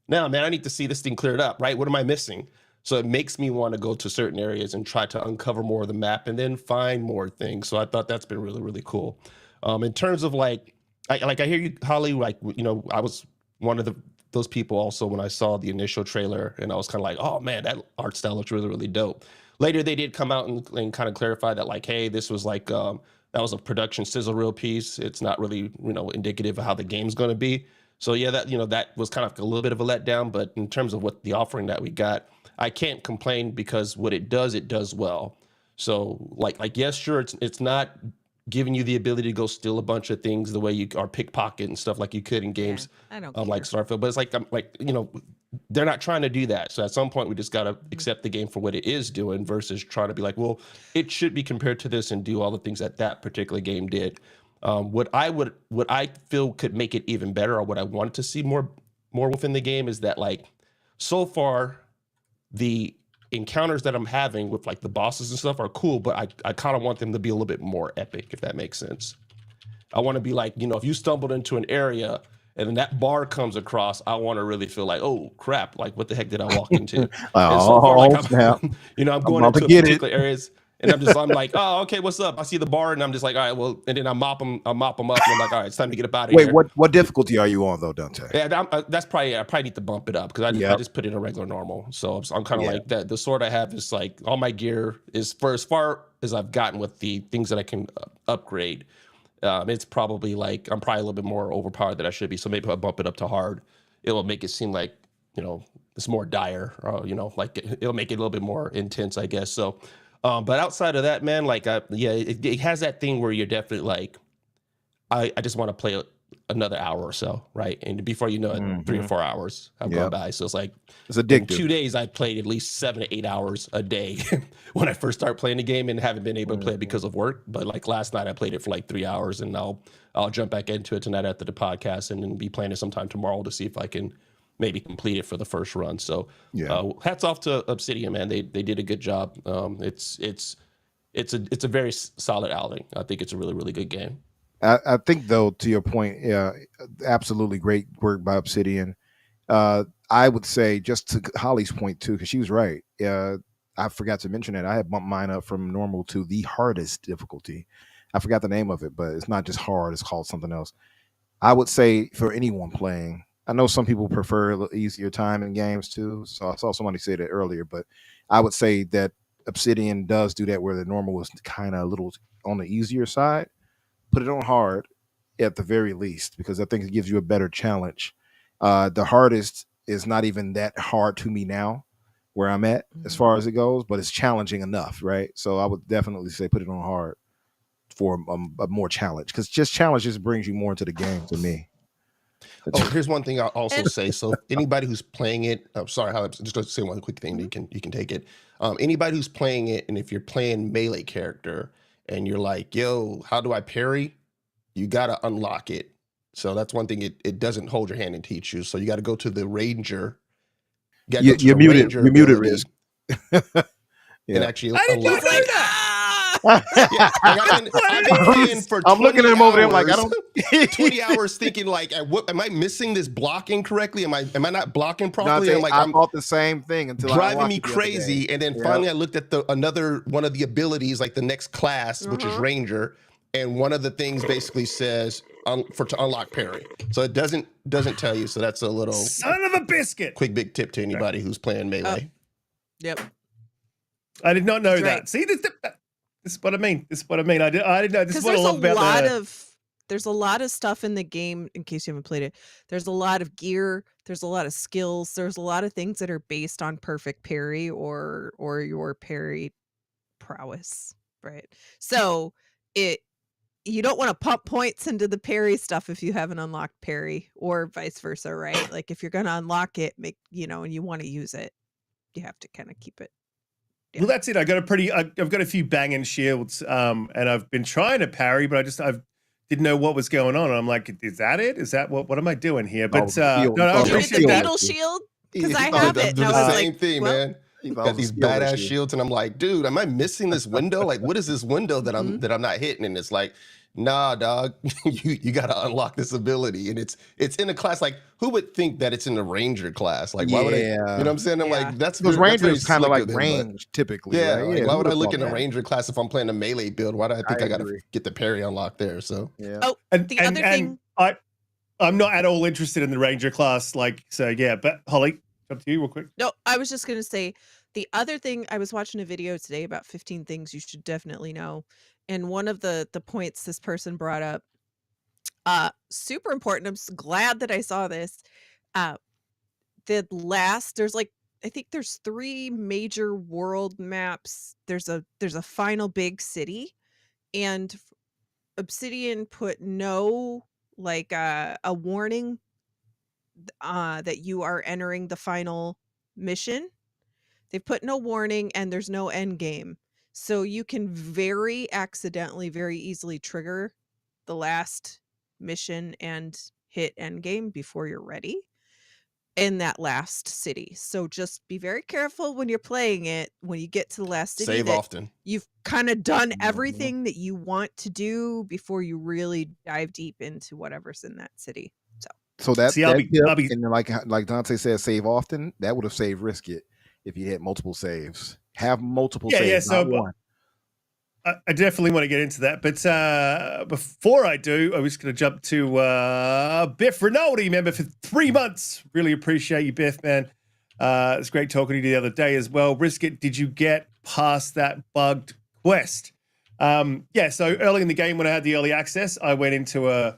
no, man, I need to see this thing cleared up, right? What am I missing? So it makes me want to go to certain areas and try to uncover more of the map and then find more things. So I thought that's been really, really cool. In terms of like I hear you, Holly, like, you know, I was one of those people also when I saw the initial trailer and I was kind of like, oh man, that art style looks really, really dope. Later, they did come out and kind of clarify that like, hey, this was like, that was a production sizzle reel piece. It's not really, you know, indicative of how the game's going to be. So yeah, that, you know, that was kind of a little bit of a letdown, but in terms of what the offering that we got, I can't complain because what it does well. So like yes, sure, it's not giving you the ability to go steal a bunch of things the way you are pickpocket and stuff like you could in games I don't like Starfield, but it's like you know, they're not trying to do that. So at some point we just got to accept the game for what it is doing versus trying to be like, well, it should be compared to this and do all the things that particular game did. What I feel could make it even better, or what I wanted to see more within the game, is that like so far the encounters that I'm having with like the bosses and stuff are cool, but I kind of want them to be a little bit more epic, if that makes sense. I want to be like, you know, if you stumbled into an area and then that bar comes across, I want to really feel like, oh crap, like what the heck did I walk into? And so far, like snap. you know, I'm I'm going about to into get particular areas and I'm like, oh, okay, what's up? I see the bar and I'm just like, all right, well, and then I mop them up and I'm like, all right, it's time to get up out of Wait, here. what difficulty are you on though, Donte? Yeah, that's probably, I probably need to bump it up because I just put it in a regular normal. So I'm kind of like that. The sword I have is like all my gear is for as far as I've gotten with the things that I can upgrade. It's probably like I'm probably a little bit more overpowered than I should be. So maybe if I bump it up to hard, it will make it seem like, you know, it's more dire, or, you know, like it'll make it a little bit more intense, I guess. So, but outside of that, man, like, it has that thing where you're definitely like, I just want to play another hour or so, right? And before you know it, 3 or 4 hours have gone by. So it's like, it's in addictive. 2 days, I played at least 7 to 8 hours a day when I first started playing the game, and haven't been able to play it because of work. But like last night, I played it for like 3 hours, and I'll jump back into it tonight after the podcast, and then be playing it sometime tomorrow to see if I can maybe complete it for the first run. So hats off to Obsidian, man. They did a good job. It's a very solid outing. I think it's a really, really good game. I think though, to your point, absolutely great work by Obsidian. I would say, just to Holly's point too, because she was right. I forgot to mention it. I had bumped mine up from normal to the hardest difficulty. I forgot the name of it, but it's not just hard. It's called something else. I would say for anyone playing, I know some people prefer a little easier time in games too. So I saw somebody say that earlier, but I would say that Obsidian does do that, where the normal was kind of a little on the easier side. Put it on hard at the very least, because I think it gives you a better challenge. The hardest is not even that hard to me now, where I'm at as far as it goes, but it's challenging enough, right? So I would definitely say put it on hard for a more challenge, because just challenge just brings you more into the game to me. Oh, here's one thing I'll also say. So anybody who's playing it, I'm sorry, just to say one quick thing, you can take it. Anybody who's playing it, and if you're playing melee character and you're like, yo, how do I parry? You got to unlock it. So that's one thing. It doesn't hold your hand and teach you. So you got to go to the ranger. You're muted, Risk. And actually I did not unlock know it. that. I've been playing for 20 I'm looking at him over there hours, like, I don't 20 hours thinking like, what am I missing this blocking correctly? Am I not blocking properly? Dante, I'm like, I thought the same thing until driving I me crazy. And then finally I looked at another one of the abilities, like the next class, which is Ranger, and one of the things basically says to unlock parry. So it doesn't tell you. So that's a little son of a biscuit. Quick big tip to anybody who's playing melee. Yep. I did not know That's that. right. See, this is what I mean. This is what I mean. I didn't know. This is what I There's love about there's a lot of stuff in the game, in case you haven't played it. There's a lot of gear, there's a lot of skills, there's a lot of things that are based on perfect parry or your parry prowess, right? So you don't want to pump points into the parry stuff if you haven't unlocked parry, or vice versa, right? Like if you're going to unlock it, and you want to use it, you have to kind of keep it. Well, that's it. I've got a few banging shields, and I've been trying to parry, but I didn't know what was going on. I'm like, is that it? Is that what am I doing here? But shield. no, I You did the appreciate that. beetle shield? Because I Oh, have I it. do And I the was same like, thing, well, man. Got these badass shields, and I'm like, dude, am I missing this window? Like, what is this window that I'm not hitting? And it's like, nah, dog, you got to unlock this ability, and it's in a class. Like, who would think that it's in the ranger class? Like, why would I? You know what I'm saying? I'm Yeah. like, that's Because very Rangers kind of slick like of them, but- range typically, Yeah, right? like, why who would I would've look thought in a that? ranger class if I'm playing a melee build? Why do I think I got to agree. get the parry unlocked there? So Yeah. oh, the other thing. I'm not at all interested in the ranger class. Like, so yeah. But Holly, up to you, real quick. No, I was just going to say the other thing. I was watching a video today about 15 things you should definitely know, and one of the points this person brought up, super important. I'm glad that I saw this. There's like, I think there's 3 major world maps. There's a final big city, and Obsidian put no like a warning that you are entering the final mission. They've put no warning, and there's no end game. So you can very easily trigger the last mission and hit end game before you're ready in that last city. So just be very careful when you're playing it. When you get to the last city, save that often. you've kind of done Mhm. everything that you want to do before you really dive deep into whatever's in that city. So that See, I'll be- and then like Donte said, save often. That would have saved Riskit if you had multiple saves. Have multiple saves, So not one. I definitely want to get into that. But before I do, I was going to jump to Biff Rinaldi, member for 3 months. Really appreciate you, Biff, man. It's great talking to you the other day as well. Riskit, did you get past that bugged quest? So early in the game when I had the early access, I went into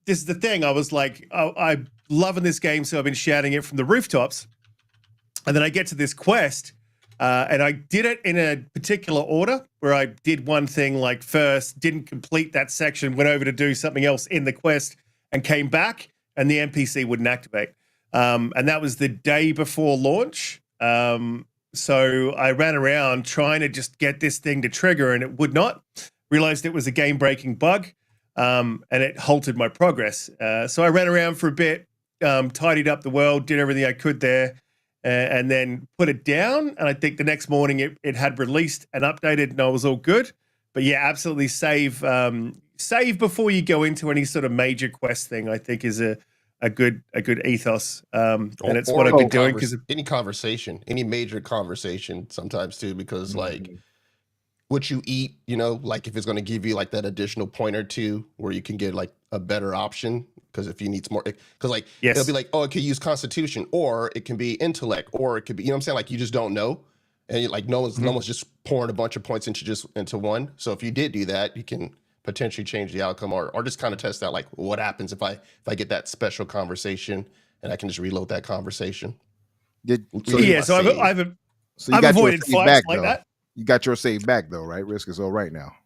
this is the thing. I was like, I'm loving this game, so I've been shouting it from the rooftops. And then I get to this quest, and I did it in a particular order where I did one thing like first, didn't complete that section, went over to do something else in the quest, and came back, and the NPC wouldn't activate. And that was the day before launch. So I ran around trying to just get this thing to trigger, and it would not. Realized it was a game-breaking bug, and it halted my progress. So I ran around for a bit, tidied up the world, did everything I could there, and then put it down. And I think the next morning it had released and updated, and I was all good. But yeah, absolutely save before you go into any sort of major quest thing, I think is a good ethos. And it's what I've been doing because any conversation, any major conversation sometimes too, because like what you eat, like if it's going to give you like that additional point or two where you can get like a better option. Because if you need more, because like it'll be like, oh, it could use Constitution, or it can be intellect, or it could be, you know what I'm saying? Like you just don't know, and like no one's just pouring a bunch of points into one. So if you did do that, you can potentially change the outcome, or just kind of test out like what happens if I get that special conversation and I can just reload that conversation. So I've avoided fights like that. You got your save back though, right? Risk is all right now.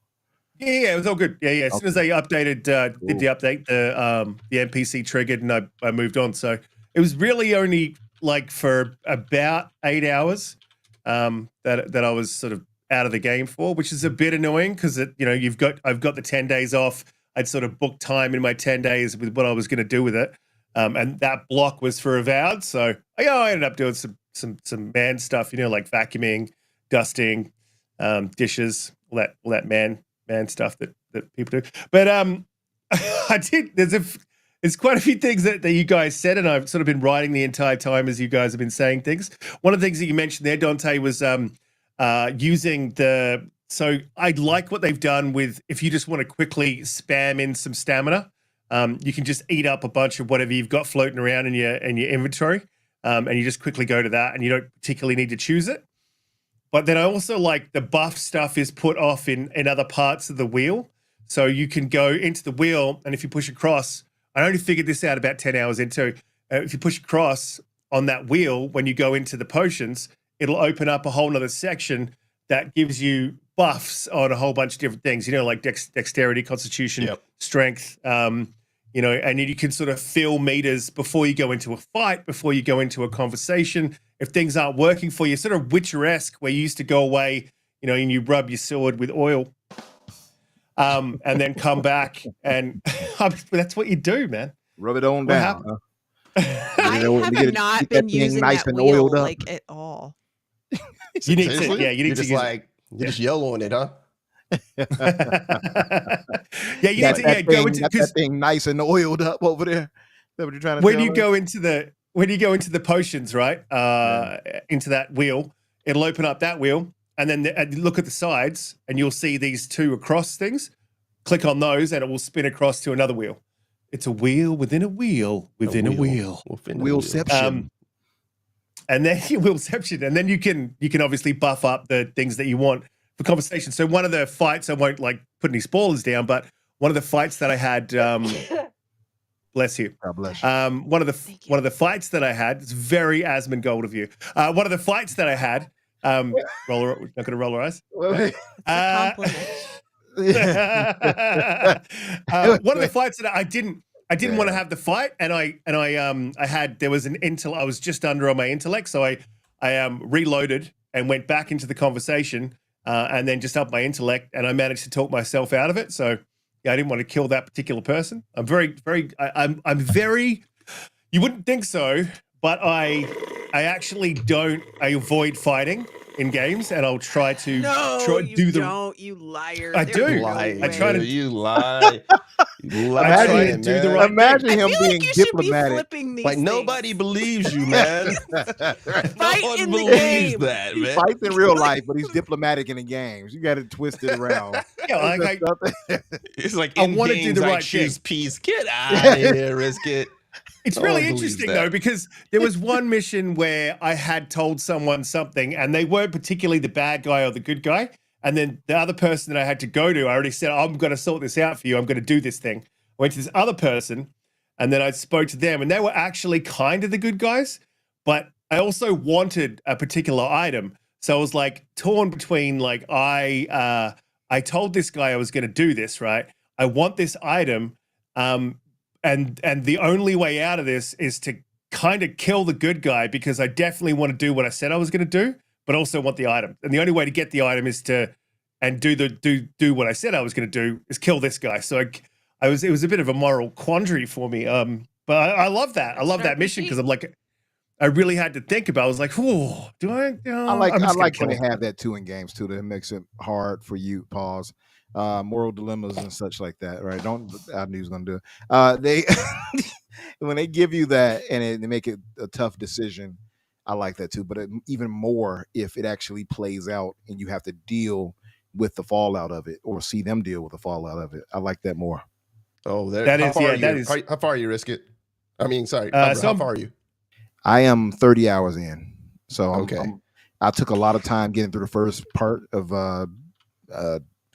Yeah, it was all good. Yeah. As soon as they updated, did the update, the NPC triggered, and I moved on. So it was really only like for about 8 hours that I was sort of out of the game for, which is a bit annoying because I've got the 10 days off. I'd sort of booked time in my 10 days with what I was going to do with it, and that block was for Avowed. So I ended up doing some man stuff, like vacuuming, dusting, dishes, all that man stuff that people do. But I did. There's quite a few things that you guys said, and I've sort of been writing the entire time as you guys have been saying things. One of the things that you mentioned there, Donte, was using the. So I like what they've done with if you just want to quickly spam in some stamina, you can just eat up a bunch of whatever you've got floating around in your inventory, and you just quickly go to that, and you don't particularly need to choose it. But then I also like the buff stuff is put off in other parts of the wheel. So you can go into the wheel, and if you push across, I only figured this out about 10 hours into, if you push across on that wheel, when you go into the potions, it'll open up a whole nother section that gives you buffs on a whole bunch of different things, like dexterity, constitution, strength, you know, and you can sort of fill meters before you go into a fight, before you go into a conversation. If things aren't working for you, sort of Witcher-esque, where you used to go away, you know, and you rub your sword with oil, and then come back, and that's what you do, man. Rub it on down. Huh? I have not been using that wheel like at all. You need to, yeah, you need to just use like you just yell on it, huh? Yeah, you need to go into that thing nice and oiled up over there. Is that what you're trying to when you go into the potions, right? Into that wheel, it'll open up that wheel, and then look at the sides, and you'll see these two across things. Click on those, and it will spin across to another wheel. It's a wheel within a wheel within a wheel. Wheelception. And then wheelception, and then you can obviously buff up the things that you want for conversation. So one of the fights, I won't like put any spoilers down, but one of the fights that I had, bless you. God bless you. One of the fights that I had, it's very Asmongold of you. One of the fights that I had, not going to roll our eyes. Compliment. One of the fights that I didn't want to have the fight, and I had, there was an intel, I was just under on my intellect, so I reloaded and went back into the conversation, and then just upped my intellect, and I managed to talk myself out of it. So yeah, I didn't want to kill that particular person. I'm very, you wouldn't think so, but I actually don't. I avoid fighting in games, and I'll try to don't, you liar. I do. I try to. You lie. Imagine him being diplomatic. Like nobody believes you, man. Fight no one in the believes game. that, man. He fights in real life, but he's diplomatic in the games. You got to twist it around. Yeah, It's like I want to do the right choose peace. Get out of here, Riskit. It's really interesting though, because there was one mission where I had told someone something, and they weren't particularly the bad guy or the good guy. And then the other person that I had to go to, I already said, I'm going to sort this out for you. I'm going to do this thing. I went to this other person, and then I spoke to them, and they were actually kind of the good guys, but I also wanted a particular item. So I was like torn between like, I told this guy I was going to do this, right? I want this item. And the only way out of this is to kind of kill the good guy, because I definitely want to do what I said I was going to do, but also want the item. And the only way to get the item is to do what I said I was going to do, is kill this guy. So it was a bit of a moral quandary for me. But I love that. I love that mission, because I'm like, I really had to think about it. I was like, oh, do I? I like when they have that too in games too. That makes it hard for you. Pause. Moral dilemmas and such like that, right? I knew he was gonna do it. They when they give you that and they make it a tough decision, I like that too. But even more if it actually plays out and you have to deal with the fallout of it, or see them deal with the fallout of it. I like that more. Oh, that is. How far are you, Riskit? I mean, sorry. How far are you? I am 30 hours in, so okay. I took a lot of time getting through the first part of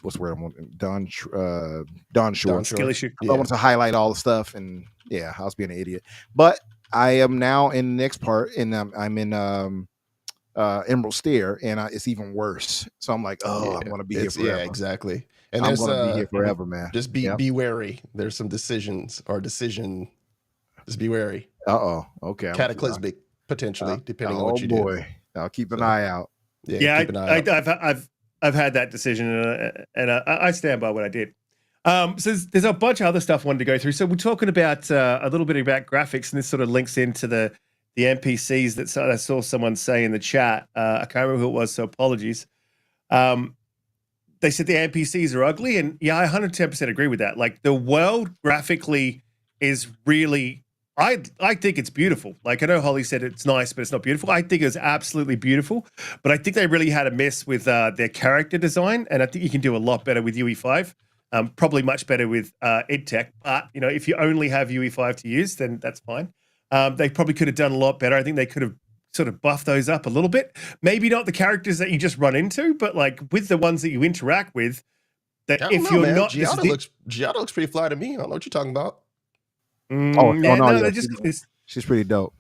what's the word I'm wanting? Dawn Shore. Skill issue. I want to highlight all the stuff, and yeah, I was being an idiot. But I am now in the next part, and I'm in Emerald Stair, and it's even worse. So I'm like, I want to be here forever. Yeah, exactly. And I'm going to be here forever, man. Just be wary. There's some decision. Just be wary. Okay. Cataclysmic potentially, depending on what you do. Oh boy, I'll keep an eye out. Yeah, keep an eye out. I've had that decision, and I stand by what I did. So there's a bunch of other stuff I wanted to go through. So we're talking about a little bit about graphics, and this sort of links into the NPCs that I saw someone say in the chat. I can't remember who it was, so apologies. They said the NPCs are ugly, and yeah, I 110% agree with that. Like, the world graphically is really, I think it's beautiful. Like, I know Holly said it's nice, but it's not beautiful. I think it's absolutely beautiful, but I think they really had a miss with their character design, and I think you can do a lot better with UE5. Probably much better with EdTech, but you know, if you only have UE5 to use, then that's fine. They probably could have done a lot better. I think they could have sort of buffed those up a little bit. Maybe not the characters that you just run into, but like with the ones that you interact with. That if you're not, Giada looks pretty fly to me. I don't know what you're talking about. She's pretty dope.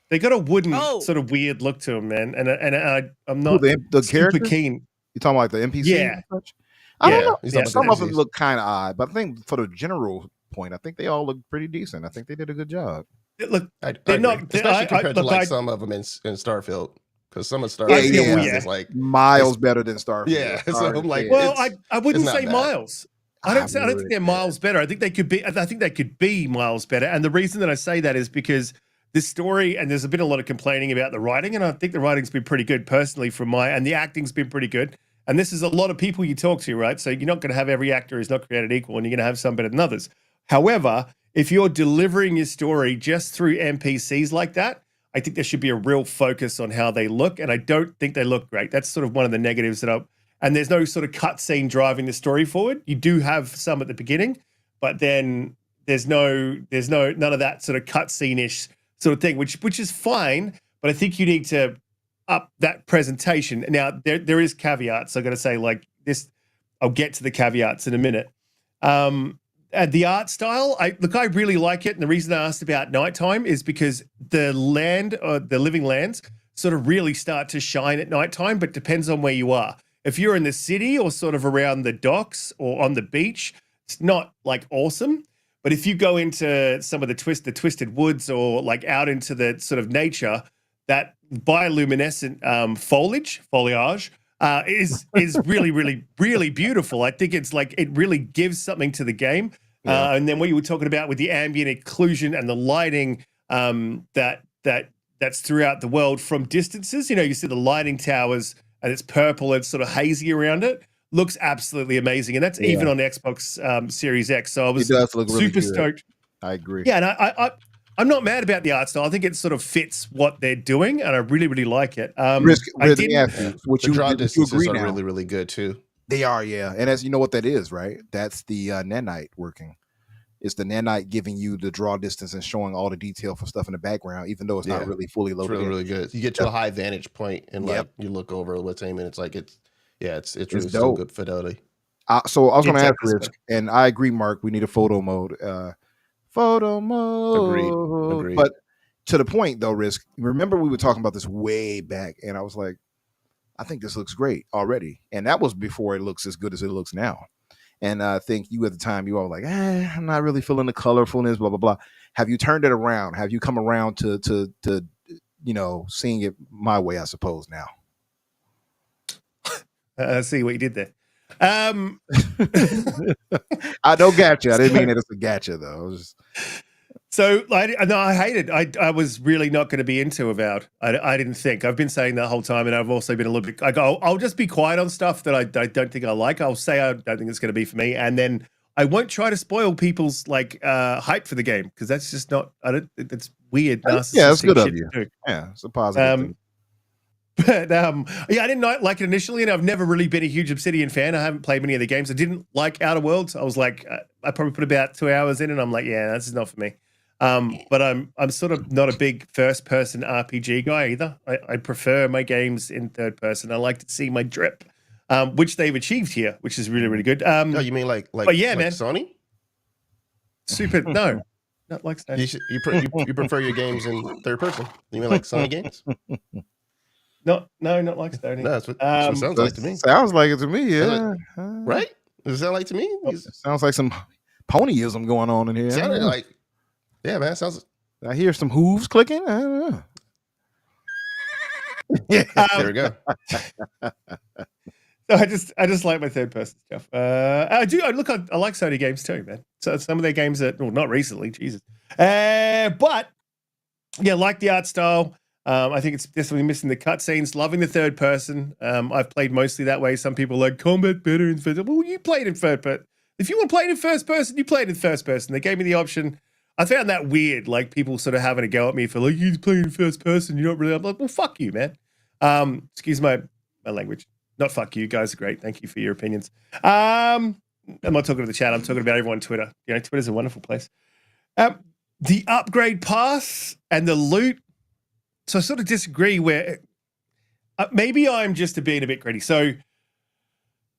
They got a wooden sort of weird look to them, man, and I'm not the super character? keen. You talking about like the NPC Yeah. and such? I don't know. He's talking Some about of the them NPCs. look kind of odd, but I think for the general point, I think they all look pretty decent. I think they did a good job. Look, I they're agree. not. Especially compared to like I, some of them in Starfield, because some of Yeah, Starfield yeah. is like Miles better than Starfield. yeah. So I'm like, yeah. well, it's I wouldn't not say bad. miles. I don't think they're miles better. I think they could be. I think they could be miles better. And the reason that I say that is because this story, and there's been a lot of complaining about the writing, and I think the writing's been pretty good personally and the acting's been pretty good. And this is a lot of people you talk to, right? So you're not going to have every actor is not created equal, and you're going to have some better than others. However, if you're delivering your story just through NPCs like that, I think there should be a real focus on how they look, and I don't think they look great. That's sort of one of the negatives and there's no sort of cutscene driving the story forward. You do have some at the beginning, but then there's none of that sort of cutscene-ish sort of thing, which is fine, but I think you need to up that presentation. Now, there is caveats. I got to say, like this, I'll get to the caveats in a minute. The art style, I really like it. And the reason I asked about nighttime is because the living lands sort of really start to shine at nighttime, but depends on where you are. If you're in the city or sort of around the docks or on the beach, it's not like awesome. But if you go into some of the twisted woods or like out into the sort of nature, that bioluminescent foliage is really, really, really beautiful. I think it's like it really gives something to the game. Yeah. And then what you were talking about with the ambient occlusion and the lighting that's throughout the world from distances. You see the lighting towers and it's purple and sort of hazy around it. Looks absolutely amazing. And that's even on Xbox Series X. So I was It does look really super good. stoked. I agree. Yeah, and I'm not mad about the art style. I think it sort of fits what they're doing, and I really, really like it. Let me ask you, the draw distances agree are now? really, really good too. They are, yeah. And as you know what that is, right? That's the nanite working. It's the nanite giving you the draw distance and showing all the detail for stuff in the background, even though it's not really fully loaded. It's really, really good. You get to a high vantage point and like you look over what's aiming. It's like it's really still good fidelity. So I was going to ask Risk, and I agree, Mark. We need a photo mode. Agreed. But to the point, though, Risk. Remember, we were talking about this way back, and I was like, I think this looks great already, and that was before it looks as good as it looks now. And I think you at the time, you all were like, I'm not really feeling the colorfulness, blah blah blah. Have you turned it around? Have you come around to seeing it my way? I suppose now. See what you did there. I don't gotcha. I didn't mean it as a gotcha though. So I hated. I was really not going to be into Avowed. I didn't think. I've been saying that whole time, and I've also been a little bit. I'll just be quiet on stuff that I don't think I like. I'll say I don't think it's going to be for me, and then I won't try to spoil people's hype for the game because that's just not. It's weird. Yeah, it's good of you. Yeah, it's a positive thing. But I didn't like it initially, and I've never really been a huge Obsidian fan. I haven't played many of the games. I didn't like Outer Worlds. I was like, I probably put about 2 hours in, and I'm like, yeah, this is not for me. But I'm sort of not a big first-person RPG guy either. I prefer my games in third person. I like to see my drip, which they've achieved here, which is really, really good. No, you mean like man, Sony? Super. No, not like Sony. You prefer your games in third person. You mean like Sony games? No, not like Sony. No, that's what it sounds like to me. Sounds like it to me, yeah. Right? Does it sound like to me? Sounds like some ponyism going on in here. Sounded like, yeah, man. Sounds. I hear some hooves clicking. I don't know. There we go. So I just like my third person stuff. I like Sony games too, man. So some of their games not recently, Jesus. But yeah, like the art style. I think it's definitely missing the cutscenes. Loving the third person. I've played mostly that way. Some people like combat better in first. Well, you played in third person. If you want to play it in first person, you played in first person. They gave me the option. I found that weird. Like people sort of having a go at me for like, you playing in first person. You're not really. I'm like, well, fuck you, man. Excuse my language. Not fuck you. Guys are great. Thank you for your opinions. I'm not talking to the chat. I'm talking about everyone on Twitter. Twitter's a wonderful place. The upgrade pass and the loot. So I sort of disagree where maybe I'm just being a bit greedy. So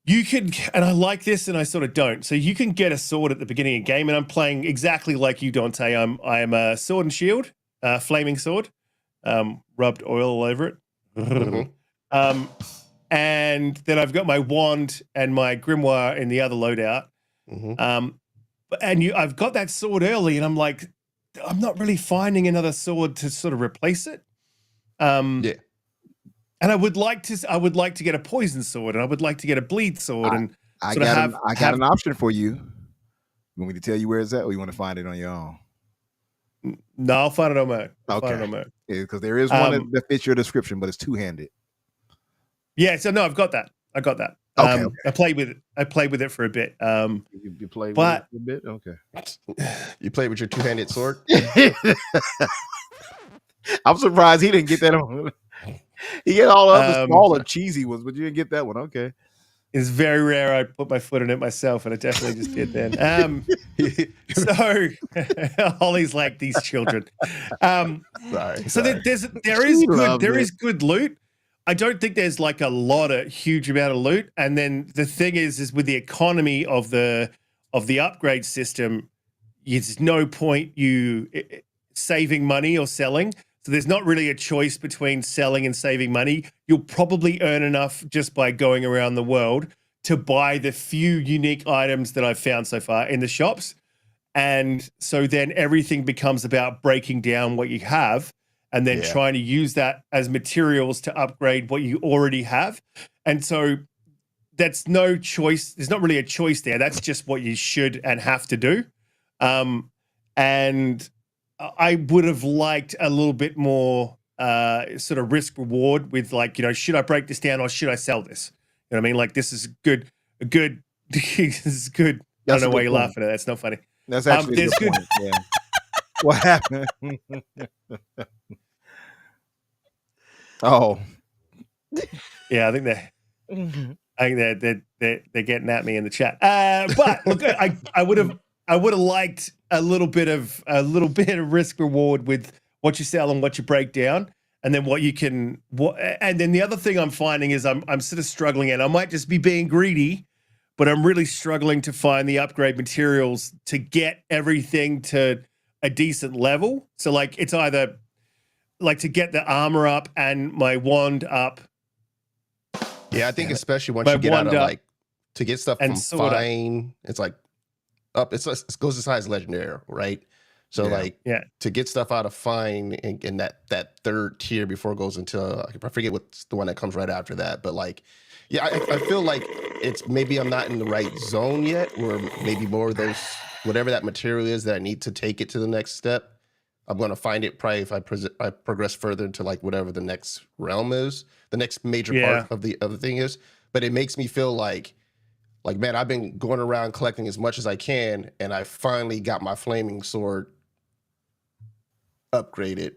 you can, and I like this and I sort of don't. So you can get a sword at the beginning of the game, and I'm playing exactly like you, Donte. I'm a sword and shield, flaming sword, rubbed oil all over it. Mm-hmm. and then I've got my wand and my grimoire in the other loadout. Mhm. I've got that sword early, and I'm like, I'm not really finding another sword to sort of replace it. Yeah. And I would like to get a poison sword, and I would like to get a bleed sword, and I sort of got an option for you. You want me to tell you where it's at, or you want to find it on your own? No, I'll find it on my. Okay. Because there is one that fits your description, but it's two-handed. Yeah, so no, I've got that. I got that. Okay. I played with it for a bit. You played with it for a bit? Okay. You played with your two-handed sword? I'm surprised he didn't get that on. He get all the other smaller, cheesy ones, but you didn't get that one. Okay. It's very rare I put my foot in it myself, and I definitely just did then. So Holly's like these children. Sorry. So there is good loot. I don't think there's like a huge amount of loot. And then the thing is with the economy of the upgrade system, there's no point you saving money or selling. So there's not really a choice between selling and saving money. You'll probably earn enough just by going around the world to buy the few unique items that I've found so far in the shops. And so then everything becomes about breaking down what you have and then trying to use that as materials to upgrade what you already have. And so that's no choice. There's not really a choice there. That's just what you should and have to do. And I would have liked a little bit more sort of risk reward with like, should I break this down or should I sell this? You know what I mean? Like, this is good. This is good. I don't know why you're laughing at that. That's not funny. That's actually a good point. Yeah. What happened? Oh. Yeah, I think they're getting at me in the chat. But look, I would have liked a little bit of risk reward with what you sell and what you break down, and then and then the other thing I'm finding is I'm sort of struggling, and I might just be being greedy, but I'm really struggling to find the upgrade materials to get everything to a decent level. So like it's either like to get the armor up and my wand up. Yeah, I think especially once you get out of like to get stuff from fine, it's like up. It goes as high as legendary, right? So to get stuff out of fine in that third tier before it goes into I forget what's the one that comes right after that, but like I feel like it's maybe I'm not in the right zone yet, or maybe more of those whatever that material is that I need to take it to the next step. I'm going to find it probably if I progress further into like whatever the next realm is, the next major part of the thing is. But it makes me feel like man, I've been going around collecting as much as I can, and I finally got my flaming sword upgraded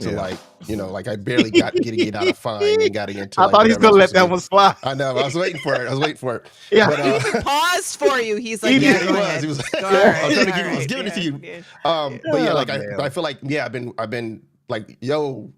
to like I barely got getting it out of fine and got it into. I thought he was gonna let that one slide. I know. I was waiting for it. Yeah, but, he even paused for you. He's like, he was like, I was giving it to you. But yeah, like I feel like I've been like, yo,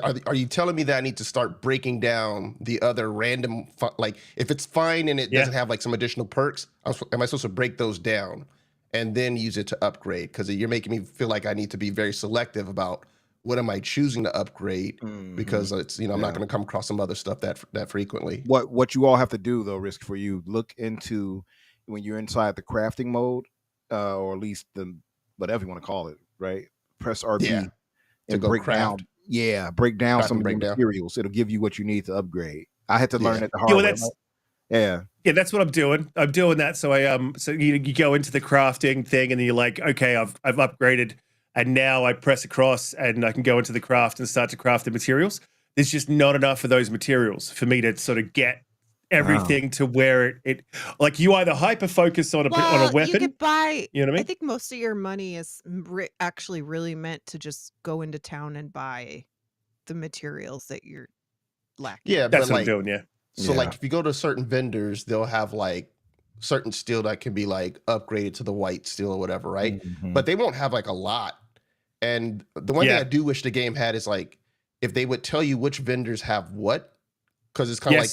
are you telling me that I need to start breaking down the other random like if it's fine and it doesn't have like some additional perks, am I supposed to break those down and then use it to upgrade? Because you're making me feel like I need to be very selective about what am I choosing to upgrade, because it's I'm not going to come across some other stuff that frequently. What you all have to do though, Risk, for you, look into when you're inside the crafting mode, or at least the whatever you want to call it, right? Press RB and break craft. down. Yeah, break down some of the materials. It'll give you what you need to upgrade. I had to learn it the hard way. Yeah, that's what I'm doing. I'm doing that. So so you go into the crafting thing, and then you're like, okay, I've upgraded. And now I press across and I can go into the craft and start to craft the materials. There's just not enough of those materials for me to sort of get everything to where it like you either hyper focus on a weapon. You could buy, you know what I mean? I think most of your money is actually really meant to just go into town and buy the materials that you're lacking. Yeah, that's what I'm doing. Yeah. So like if you go to certain vendors, they'll have like certain steel that can be like upgraded to the white steel or whatever, right? But they won't have like a lot. And the one thing I do wish the game had is like if they would tell you which vendors have what, because it's kind of like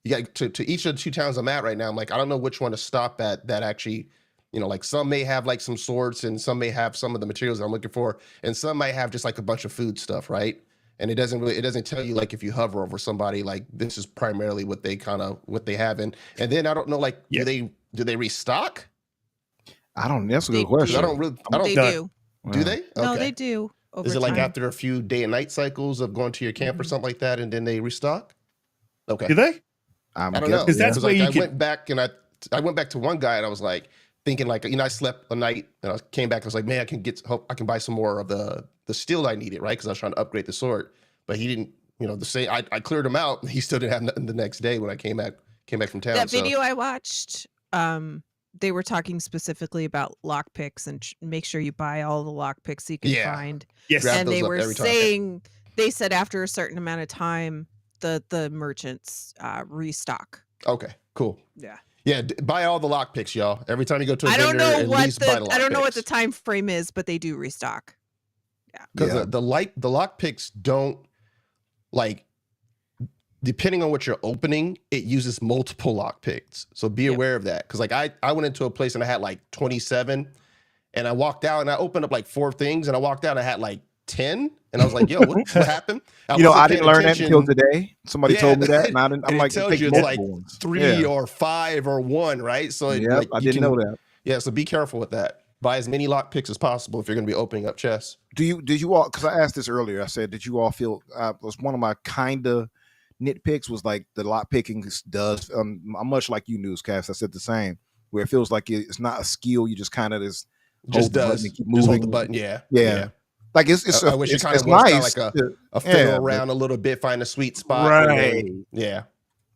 you got to each of the two towns I'm at right now. I'm like, I don't know which one to stop at that actually, like some may have like some swords and some may have some of the materials that I'm looking for, and some might have just like a bunch of food stuff, right? and it doesn't tell you like if you hover over somebody, like this is primarily what they have. And then I don't know, like do they restock? I don't. That's a They good question. I don't They do. do they? No, Okay. they do. Over Is it like time. after a few day and night cycles of going to your camp or something like that, and then they restock? Okay. Do they? I don't know. Because that's where like you I went back and I went back to one guy and I was like thinking like, I slept a night and I came back. I was like, man, I can buy some more of the steel I needed, right? Because I was trying to upgrade the sword, but he didn't. I cleared him out. He still didn't have nothing the next day when I came back from town. That video I watched, they were talking specifically about lockpicks and make sure you buy all the lockpicks you can find. Yes, and they were saying they said after a certain amount of time, the merchants restock. Okay, cool. Yeah. Yeah, buy all the lockpicks, y'all. Every time you go to a I don't vendor, know at what least buy the I don't know what lockpicks. the time frame is, but they do restock. Yeah. Because the lockpicks don't, like, depending on what you're opening, it uses multiple lockpicks. So be aware of that. Because like I went into a place and I had like 27, and I walked out and I opened up like 4 things, and I walked out and I had like 10, and I was like, yo, what happened? I didn't learn that until today. Somebody told me that, and I'm like, it tells you it's like 3 or 5 or 1, right? So yeah, I didn't know that. Yeah, so be careful with that. Buy as many lockpicks as possible if you're going to be opening up chests. Did you all? Because I asked this earlier. I said, did you all feel? Was one of my kind of nitpicks was like the lock picking does. I'm much like you, Newscast. I said the same. Where it feels like it's not a skill. You just kind of just does. Keep just hold moving. the button. Yeah. Like it's. I wish it kind of nice. Like a fiddle around a little bit, find a sweet spot. Right. Yeah.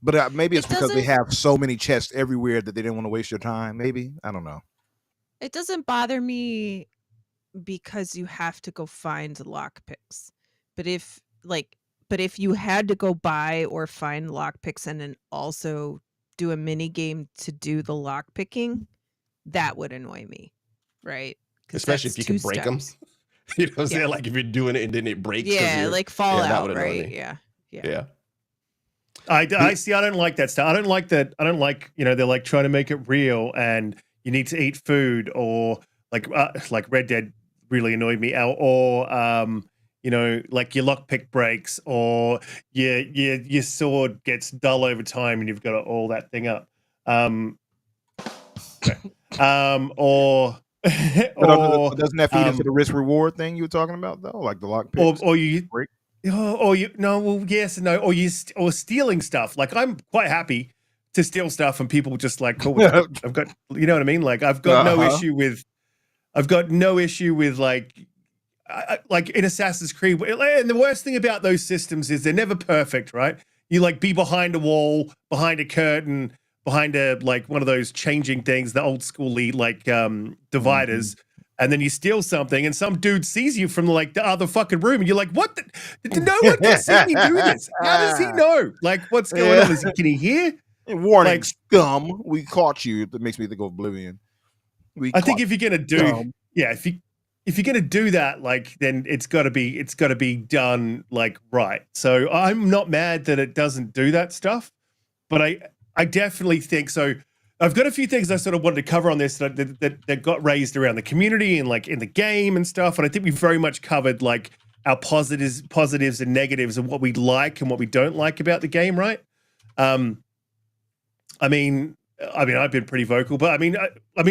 But maybe it's because they have so many chests everywhere that they didn't want to waste your time. Maybe, I don't know. It doesn't bother me because you have to go find lockpicks. But if you had to go buy or find lockpicks and then also do a mini game to do the lockpicking, that would annoy me, right? Especially if you can break them. You know what I'm saying? Like if you're doing it and then it breaks. Yeah, like Fallout, right? Yeah. I see. I don't like that stuff. I don't like that. I don't like, they're like trying to make it real and you need to eat food, or like Red Dead really annoyed me, or like your lockpick breaks, or your sword gets dull over time and you've got all that thing up. Or doesn't that feed into the risk reward thing you were talking about though, like the lockpicks? Or you break. Yes and no, or stealing stuff. Like I'm quite happy to steal stuff and people just like, cool. I've got, you know what I mean? Like I've got no issue with like in Assassin's Creed. And the worst thing about those systems is they're never perfect, right? You like be behind a wall, behind a curtain, behind a like one of those changing things, the old schooly like dividers. And then you steal something, and some dude sees you from like the other fucking room, and you're like, "What? No one can see me do this. How does he know? Like, what's going on? Can he hear?" Warning, scum! We caught you. That makes me think of Oblivion. I think if you're gonna do, if you're gonna do that, like, then it's got to be done like right. So I'm not mad that it doesn't do that stuff, but I definitely think so. I've got a few things I sort of wanted to cover on this that got raised around the community and like in the game and stuff. And I think we've very much covered like our positives and negatives and what we like and what we don't like about the game, right? I mean, I've been pretty vocal, but I mean,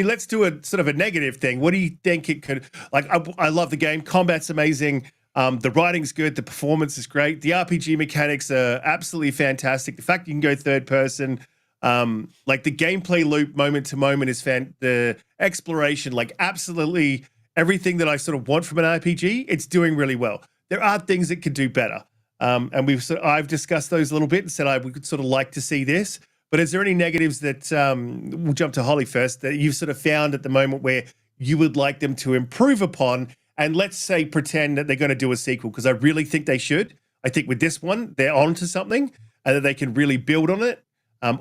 let's do a sort of a negative thing. What do you think it could like? I love the game. Combat's amazing. The writing's good. The performance is great. The RPG mechanics are absolutely fantastic. The fact you can go third person. Like the gameplay loop moment to moment is the exploration, like absolutely everything that I sort of want from an RPG, it's doing really well. There are things that could do better. And I've discussed those a little bit and said we could sort of like to see this, but is there any negatives that, we'll jump to Holly first, that you've sort of found at the moment where you would like them to improve upon? And let's say pretend that they're going to do a sequel, because I really think they should. I think with this one, they're onto something and that they can really build on it.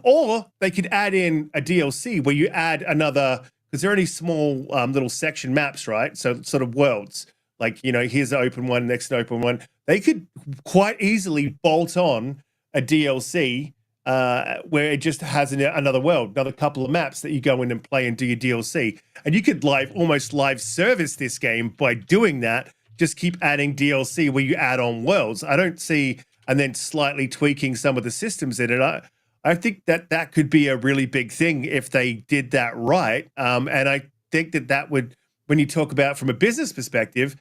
Or they could add in a DLC where you add another, because they're only small little section maps, right? So sort of worlds, like, here's an open one, next an open one. They could quite easily bolt on a DLC where it just has another world, another couple of maps that you go in and play and do your DLC. And you could almost live service this game by doing that, just keep adding DLC where you add on worlds. I don't see, and then slightly tweaking some of the systems in it. I think that could be a really big thing if they did that right. And I think that would, when you talk about from a business perspective,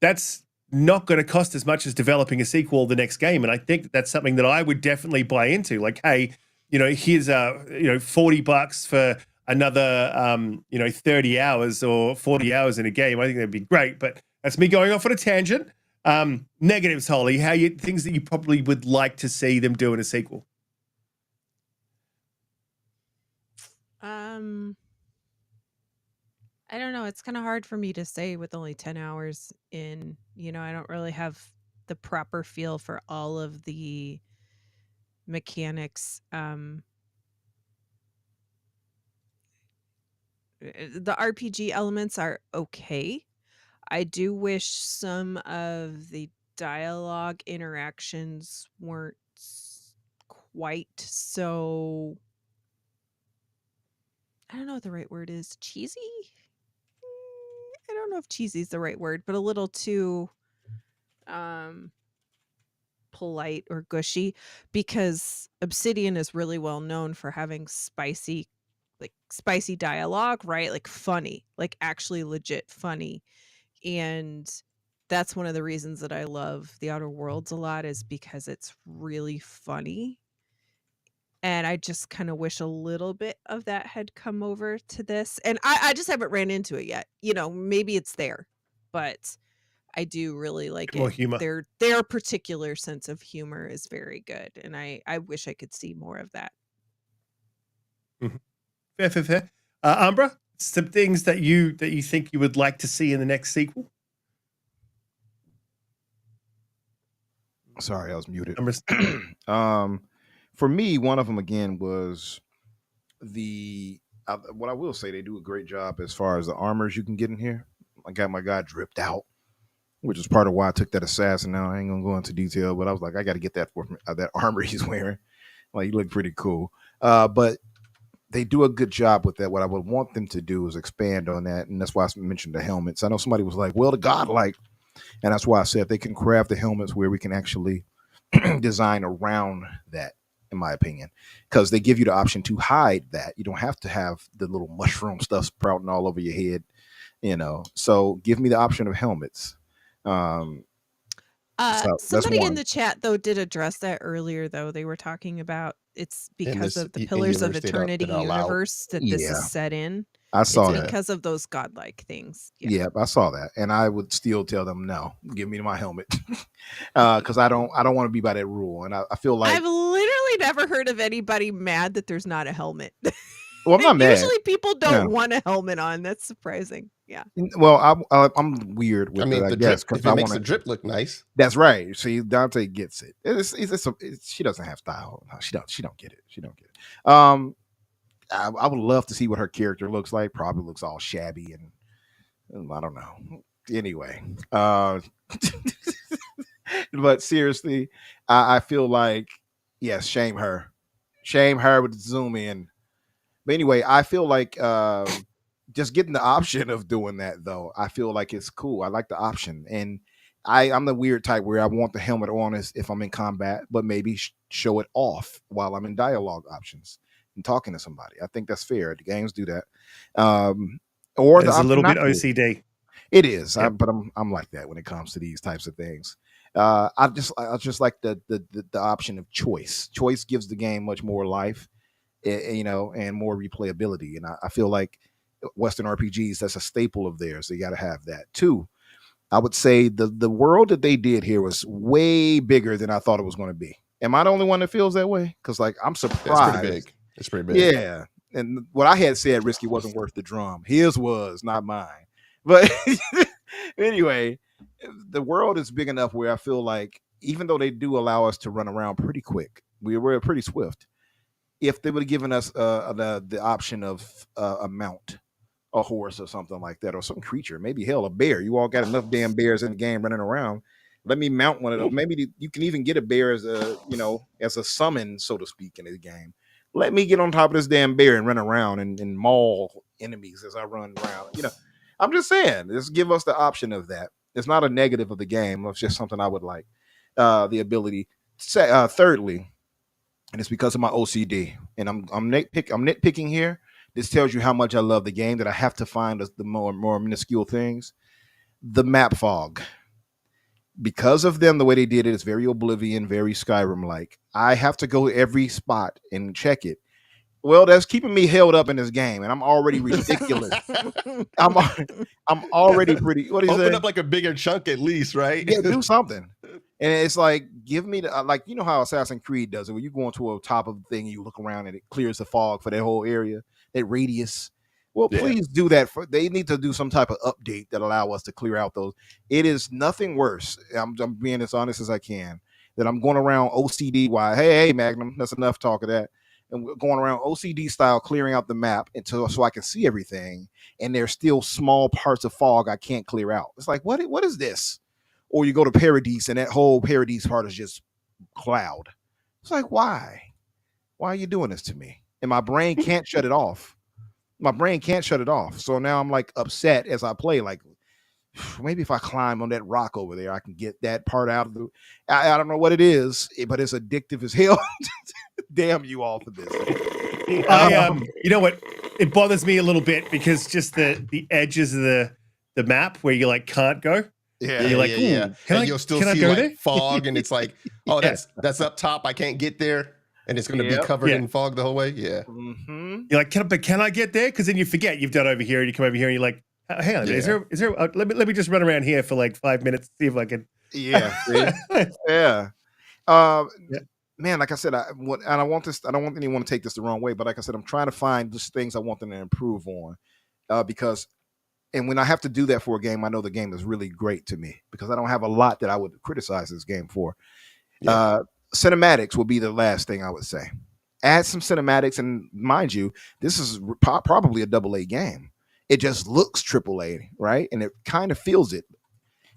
that's not going to cost as much as developing a sequel the next game. And I think that's something that I would definitely buy into. Like, hey, here's $40 for another 30 hours or 40 hours in a game. I think that'd be great. But that's me going off on a tangent. Negatives, Holly, things that you probably would like to see them do in a sequel. I don't know. It's kind of hard for me to say with only 10 hours in. I don't really have the proper feel for all of the mechanics. The RPG elements are okay. I do wish some of the dialogue interactions weren't quite so, I don't know what the right word is. Cheesy? I don't know if cheesy is the right word, but a little too polite or gushy, because Obsidian is really well known for having spicy dialogue, right? Like funny, like actually legit funny. And that's one of the reasons that I love The Outer Worlds a lot, is because it's really funny. And I just kind of wish a little bit of that had come over to this. And I just haven't ran into it yet. Maybe it's there, but I do really like More it. humor. Their particular sense of humor is very good. And I wish I could see more of that. Mm-hmm. Fair. Umbra, some things that you think you would like to see in the next sequel? Sorry, I was muted. Umbra. For me, one of them again was what I will say, they do a great job as far as the armors you can get in here. I got my guy dripped out, which is part of why I took that assassin. Now I ain't gonna go into detail, but I was like, I got to get that for that armor he's wearing. Like, he looked pretty cool. But they do a good job with that. What I would want them to do is expand on that, and that's why I mentioned the helmets. I know somebody was like, "Well, the godlike," and that's why I said they can craft the helmets where we can actually design around that. In my opinion, because they give you the option to hide that. You don't have to have the little mushroom stuff sprouting all over your head, So give me the option of helmets. So somebody in the chat though did address that earlier, though. They were talking about it's because of the Pillars of Eternity universe that this is set in. I saw that because of those godlike things. Yeah, I saw that, and I would still tell them no. Give me my helmet, because I don't want to be by that rule, and I feel like I've literally never heard of anybody mad that there's not a helmet. Well, I'm not mad. Usually people don't want a helmet on. That's surprising. Yeah. Well, I'm weird with it, I guess, because it makes the drip look nice. That's right. See, Donte gets it. She doesn't have style. She don't get it. She don't get it. I would love to see what her character looks like. Probably looks all shabby and I don't know. Anyway, but seriously, I feel like, yes, shame her with the zoom in. But anyway, I feel like just getting the option of doing that, though, I feel like it's cool. I like the option, and I'm the weird type where I want the helmet on if I'm in combat, but maybe show it off while I'm in dialogue options and talking to somebody. I think that's fair. The games do that. Or it's a little bit OCD. It is, but I'm like that when it comes to these types of things. I just like the option of choice. Choice gives the game much more life, and more replayability. And I feel like Western RPGs, that's a staple of theirs. So you got to have that too. I would say the world that they did here was way bigger than I thought it was going to be. Am I the only one that feels that way? Because I'm surprised. It's pretty big. Yeah. And what I had said, Riskit wasn't worth the drum. His was, not mine. But anyway, the world is big enough where I feel like, even though they do allow us to run around pretty quick, we're pretty swift. If they would have given us the option of a mount, a horse or something like that, or some creature, maybe hell, a bear. You all got enough damn bears in the game running around. Let me mount one of those. Maybe you can even get a bear as a summon, so to speak, in the game. Let me get on top of this damn bear and run around and maul enemies as I run around. I'm just saying, just give us the option of that. It's not a negative of the game. It's just something I would like. The ability. Thirdly, and it's because of my OCD. And I'm nitpicking here. This tells you how much I love the game, that I have to find the more minuscule things. The map fog. Because of them, the way they did it is very Oblivion, very Skyrim like. I have to go every spot and check it. Well, that's keeping me held up in this game, and I'm already ridiculous. I'm already pretty. What do you say? Open up like a bigger chunk at least, right? Yeah, do something. And it's like, give me the like, you know how Assassin's Creed does it, where you go onto a top of the thing and you look around and it clears the fog for that whole area, that radius. Well, Yeah. please do that. They need to do some type of update that allow us to clear out those. It is nothing worse. I'm being as honest as I can. That I'm going around OCD. Why? Hey, Magnum, that's enough talk of that. And we're going around OCD style, clearing out the map until so I can see everything. And there's still small parts of fog I can't clear out. It's like, what is this? Or you go to Paradise and that whole Paradise part is just cloud. It's like, why? Why are you doing this to me? And my brain can't shut it off. My brain can't shut it off. So now I'm like upset as I play. Like, maybe if I climb on that rock over there, I can get that part out of the. I don't know what it is, but it's addictive as hell. Damn you all for this. You know what? It bothers me a little bit because just the edges of the map where you like can't go. Yeah, you're like, yeah. Can you'll still can I see go like there? fog, and it's like, oh, Yeah. that's up top. I can't get there, and it's going to be covered in fog the whole way. Yeah. Mm-hmm. You're like, can I get there? Because then you forget you've done over here, and you come over here, and you're like, hang on, is there? Let me just run around here for like 5 minutes, see if I can. Yeah, yeah. Man, like I said, I want this. I don't want anyone to take this the wrong way, but like I said, I'm trying to find just things I want them to improve on, because. And when I have to do that for a game, I know the game is really great to me because I don't have a lot that I would criticize this game for. Yeah. Cinematics will be the last thing I would say. Add some cinematics, and mind you, this is probably a AA game. It just looks AAA, right? And it kind of feels it,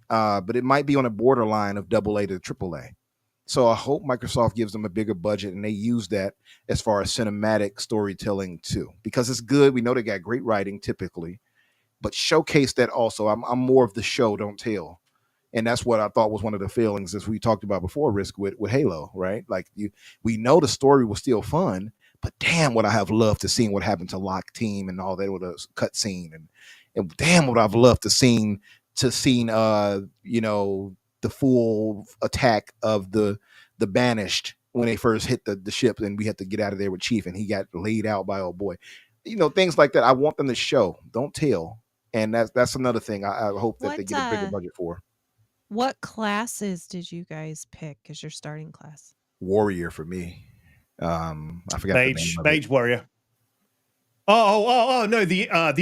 but it might be on a borderline of AA to AAA. So I hope Microsoft gives them a bigger budget and they use that as far as cinematic storytelling too, because it's good. We know they got great writing typically. But showcase that also. I'm more of the show, don't tell. And that's what I thought was one of the failings, as we talked about before, Risk with Halo, right? Like we know the story was still fun, but damn, would I have loved to see what happened to Lock Team and all that with a cut scene, and damn, would I've loved to seen the full attack of the Banished when they first hit the ship and we had to get out of there with Chief and he got laid out by old boy. Things like that. I want them to show, don't tell. And that's another thing I hope that they get a bigger budget for. What classes did you guys pick as your starting class? Warrior for me. I forgot the name of Mage Warrior. Oh no, the I'm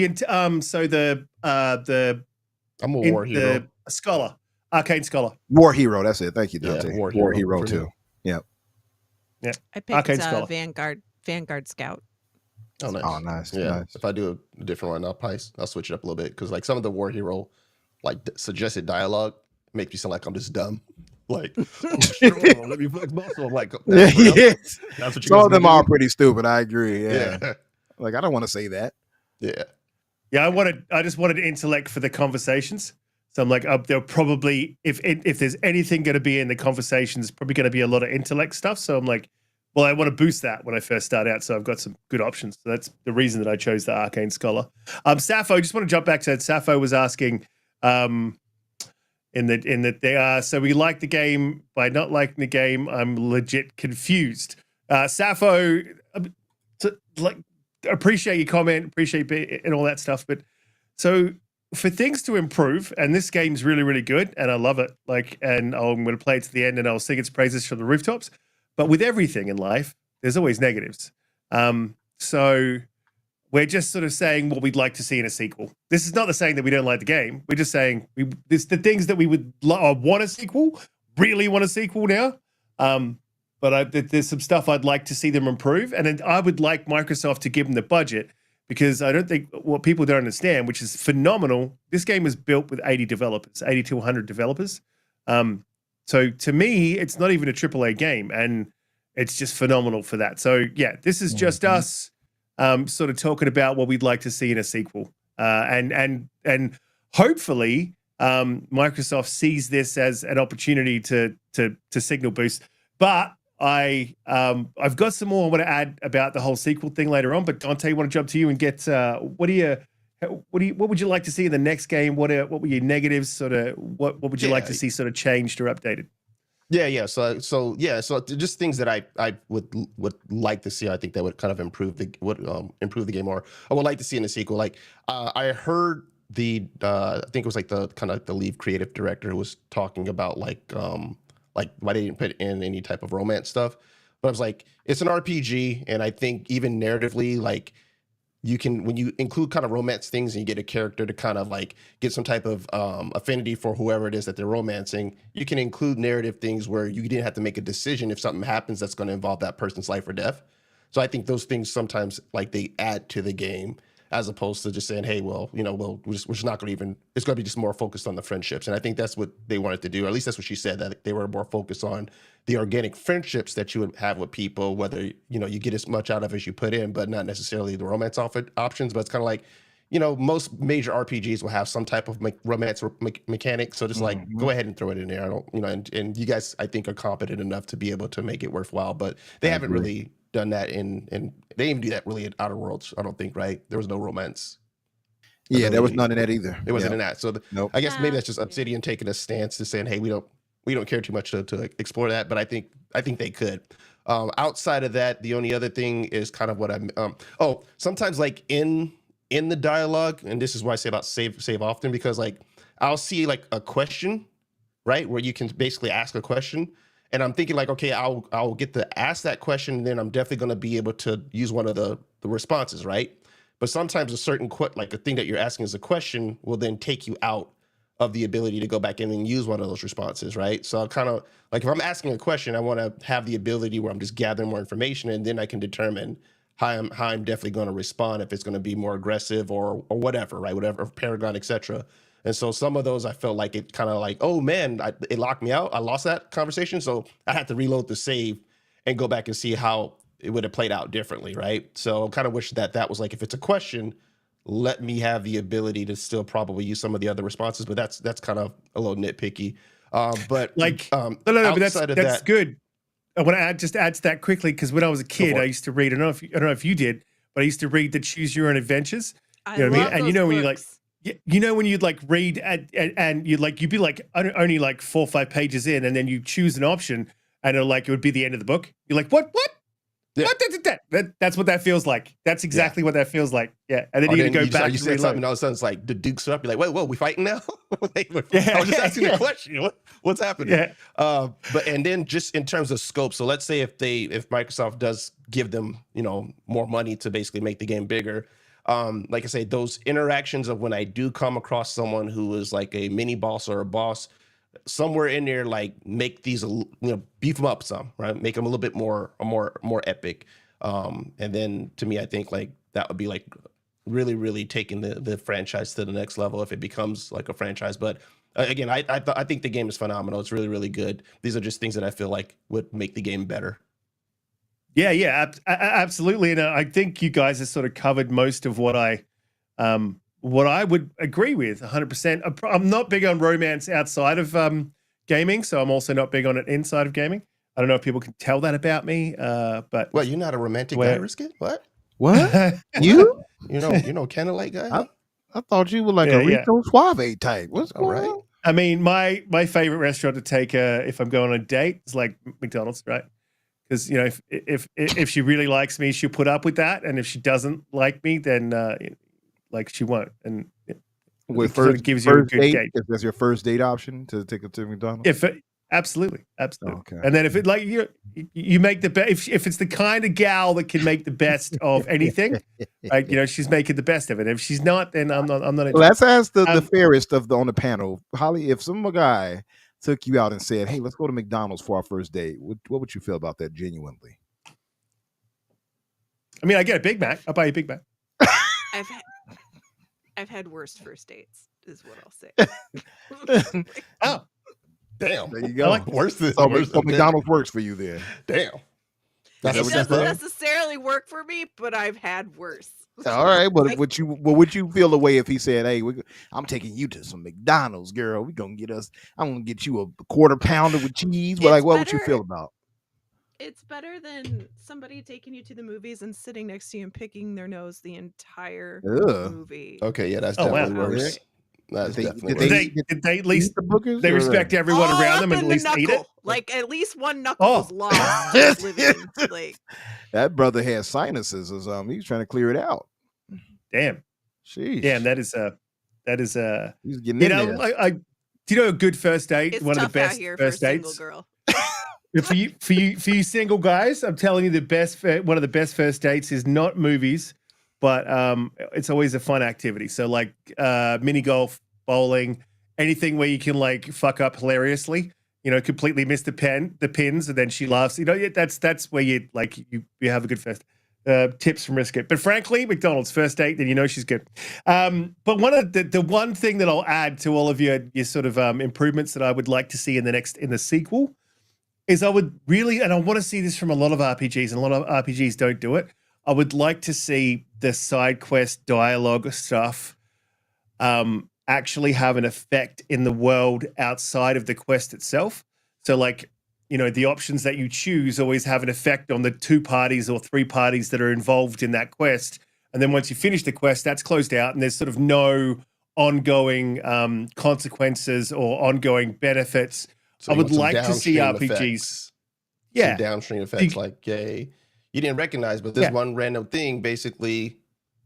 a war hero. The Scholar. Arcane Scholar. War Hero, that's it. Thank you, Donte. Yeah, War Hero for too. me. Yeah. I picked Arcane Scholar. Vanguard Scout. Oh, nice. Oh, nice. Yeah. Nice. If I do a different one, I'll switch it up a little bit because like some of the war hero like suggested dialogue makes me sound like I'm just dumb. Like, let me flex muscle. I'm like, that's what you some of them do? are pretty stupid. I agree. Yeah. Yeah. Like I don't want to say that. Yeah. Yeah, I just wanted intellect for the conversations. So I'm like, they'll probably, if there's anything going to be in the conversations, probably going to be a lot of intellect stuff. So I'm like, well, I want to boost that when I first start out. So I've got some good options. So that's the reason that I chose the Arcane Scholar. Sappho, just want to jump back to that. Sappho was asking, so we like the game. By not liking the game, I'm legit confused. Sappho, appreciate your comment, appreciate and all that stuff. But so for things to improve, and this game's really, really good, and I love it. And I'm going to play it to the end, and I'll sing its praises from the rooftops. But with everything in life, there's always negatives. So we're just sort of saying what we'd like to see in a sequel. This is not the saying that we don't like the game. We're just saying the things that we would want a sequel, really want a sequel now. But there's some stuff I'd like to see them improve. And then I would like Microsoft to give them the budget because I don't think what people don't understand, which is phenomenal. This game was built with 80 to 100 developers. So to me, it's not even a AAA game, and it's just phenomenal for that. So yeah, this is just us sort of talking about what we'd like to see in a sequel, and hopefully Microsoft sees this as an opportunity to signal boost. But I've got some more I want to add about the whole sequel thing later on. But Donte, I want to jump to you and get what would you like to see in the next game? What were your negatives? Sort of what would you like to see sort of changed or updated? Yeah. So just things that I would like to see. I think that would kind of improve the game more. I would like to see in the sequel. Like I heard I think it was like the kind of the lead creative director who was talking about like why they didn't put in any type of romance stuff. But I was like, it's an RPG, and I think even narratively, like you can, when you include kind of romance things and you get a character to kind of like get some type of affinity for whoever it is that they're romancing, you can include narrative things where you didn't have to make a decision if something happens that's going to involve that person's life or death. So I think those things sometimes like they add to the game as opposed to just saying, hey, well, we're just not going to even, it's going to be just more focused on the friendships. And I think that's what they wanted to do. Or at least that's what she said, that they were more focused on the organic friendships that you would have with people, whether, you get as much out of as you put in, but not necessarily the romance options. But it's kind of like, most major RPGs will have some type of romance mechanic. So just like, go ahead and throw it in there. I don't, and you guys, I think, are competent enough to be able to make it worthwhile, but they haven't really done that and they didn't even do that really in Outer Worlds, I don't think, right? There was no romance. Yeah, there was none in that either. It wasn't in that. So nope. I guess maybe that's just Obsidian taking a stance to saying, hey, we don't care too much to explore that, but I think they could. Outside of that, the only other thing is kind of what I'm sometimes like in the dialogue, and this is why I say about save often, because like I'll see like a question, right, where you can basically ask a question. And I'm thinking like, okay, I'll get to ask that question, and then I'm definitely going to be able to use one of the responses, right? But sometimes a certain like a thing that you're asking as a question will then take you out of the ability to go back in and use one of those responses, right? So kind of like if I'm asking a question, I want to have the ability where I'm just gathering more information, and then I can determine how I'm definitely going to respond, if it's going to be more aggressive or whatever, right? Whatever, Paragon, etc. And so some of those I felt like it kind of like, oh man, it locked me out. I lost that conversation. So I had to reload the save and go back and see how it would have played out differently, right? So I kind of wish that was like, if it's a question, let me have the ability to still probably use some of the other responses, but that's kind of a little nitpicky. But like, no, but that's good. I want to add to that quickly, because when I was a kid, I used to read. I don't know if you did, but I used to read the Choose Your Own Adventures. I love those And when you like, books. when you'd like read and you'd be like only like 4 or 5 pages in, and then you choose an option, and it would be the end of the book. You're like, what? Yeah. That's what that feels like. That's exactly what that feels like. Yeah. And then you go back. You said something, and all of a sudden it's like the Dukes are up. You're like, whoa, we fighting now? I was just asking a question. What's happening? Yeah. But and then just in terms of scope, so let's say if Microsoft does give them, more money to basically make the game bigger. Like I say, those interactions of when I do come across someone who is like a mini boss or a boss, somewhere in there, like make these, beef them up some, right? Make them a little bit more epic. And then to me, I think like that would be like really, really taking the franchise to the next level if it becomes like a franchise. But again, I think the game is phenomenal. It's really, really good. These are just things that I feel like would make the game better. Yeah, absolutely. And I think you guys have sort of covered most of what I would agree with 100%. I'm not big on romance outside of gaming, so I'm also not big on it inside of gaming. I don't know if people can tell that about me, but well, you're not a romantic guy, Riskit? What? You? Candlelight guy? I thought you were like a Rico Suave type. What's going on? I mean, my favorite restaurant to take if I'm going on a date is like McDonald's, right? Because if she really likes me, she'll put up with that, and if she doesn't like me, then like she won't. And it sort of gives you a good gauge. If that's your first date option to take it to McDonald's. Absolutely. Okay. And then if it like you make the best, if it's the kind of gal that can make the best of anything, like she's making the best of it. If she's not, then I'm not. Let's ask the fairest on the panel, Holly. If some guy took you out and said, "Hey, let's go to McDonald's for our first date," what would you feel about that genuinely? I mean, I get a Big Mac. I'll buy you a Big Mac. I've had worse first dates, is what I'll say. Oh. Damn. There you go. Worse than McDonald's works for you then. Damn. It doesn't necessarily work for me, but I've had worse. All right, but Like, would you feel the way if he said, "Hey, I'm taking you to some McDonald's, girl. I'm gonna get you a quarter pounder with cheese." Well, like, it's what would you better. feel about? It's better than somebody taking you to the movies and sitting next to you and picking their nose the entire Ugh. movie. Okay, yeah, that's Oh, wow. definitely worse. That's definitely Did Did they worse. they, did they at least eat the boogers? they Or, respect everyone All around up them and in at the least eat it? knuckle. Like at least one knuckle was Oh, lost to oblivion. Like that brother had sinuses or something. He was trying to clear it out. damn. Sheesh. Damn, that is He's getting you in know, there. do you know a good first date? it's One of the tough out best here for a first single dates. girl. For you single guys, I'm telling you, one of the best first dates is not movies, but it's always a fun activity. So like mini golf, bowling, anything where you can like fuck up hilariously. You know, completely miss the pins, and then she laughs. You know, yeah, that's where you like you have a good first. Tips from Riskit, but frankly, McDonald's first date, then you know she's good. But one of the one thing that I'll add to all of your sort of improvements that I would like to see in the sequel is I would really, and I want to see this from a lot of RPGs, and a lot of RPGs don't do it. I would like to see the side quest dialogue stuff actually have an effect in the world outside of the quest itself. So, like, you know, the options that you choose always have an effect on the 2 parties or 3 parties that are involved in that quest. And then once you finish the quest, that's closed out, and there's sort of no ongoing consequences or ongoing benefits. So I you would want some like to see downstream RPGs. effects. Yeah. Some downstream effects, like, yay, you didn't recognize, but this one random thing basically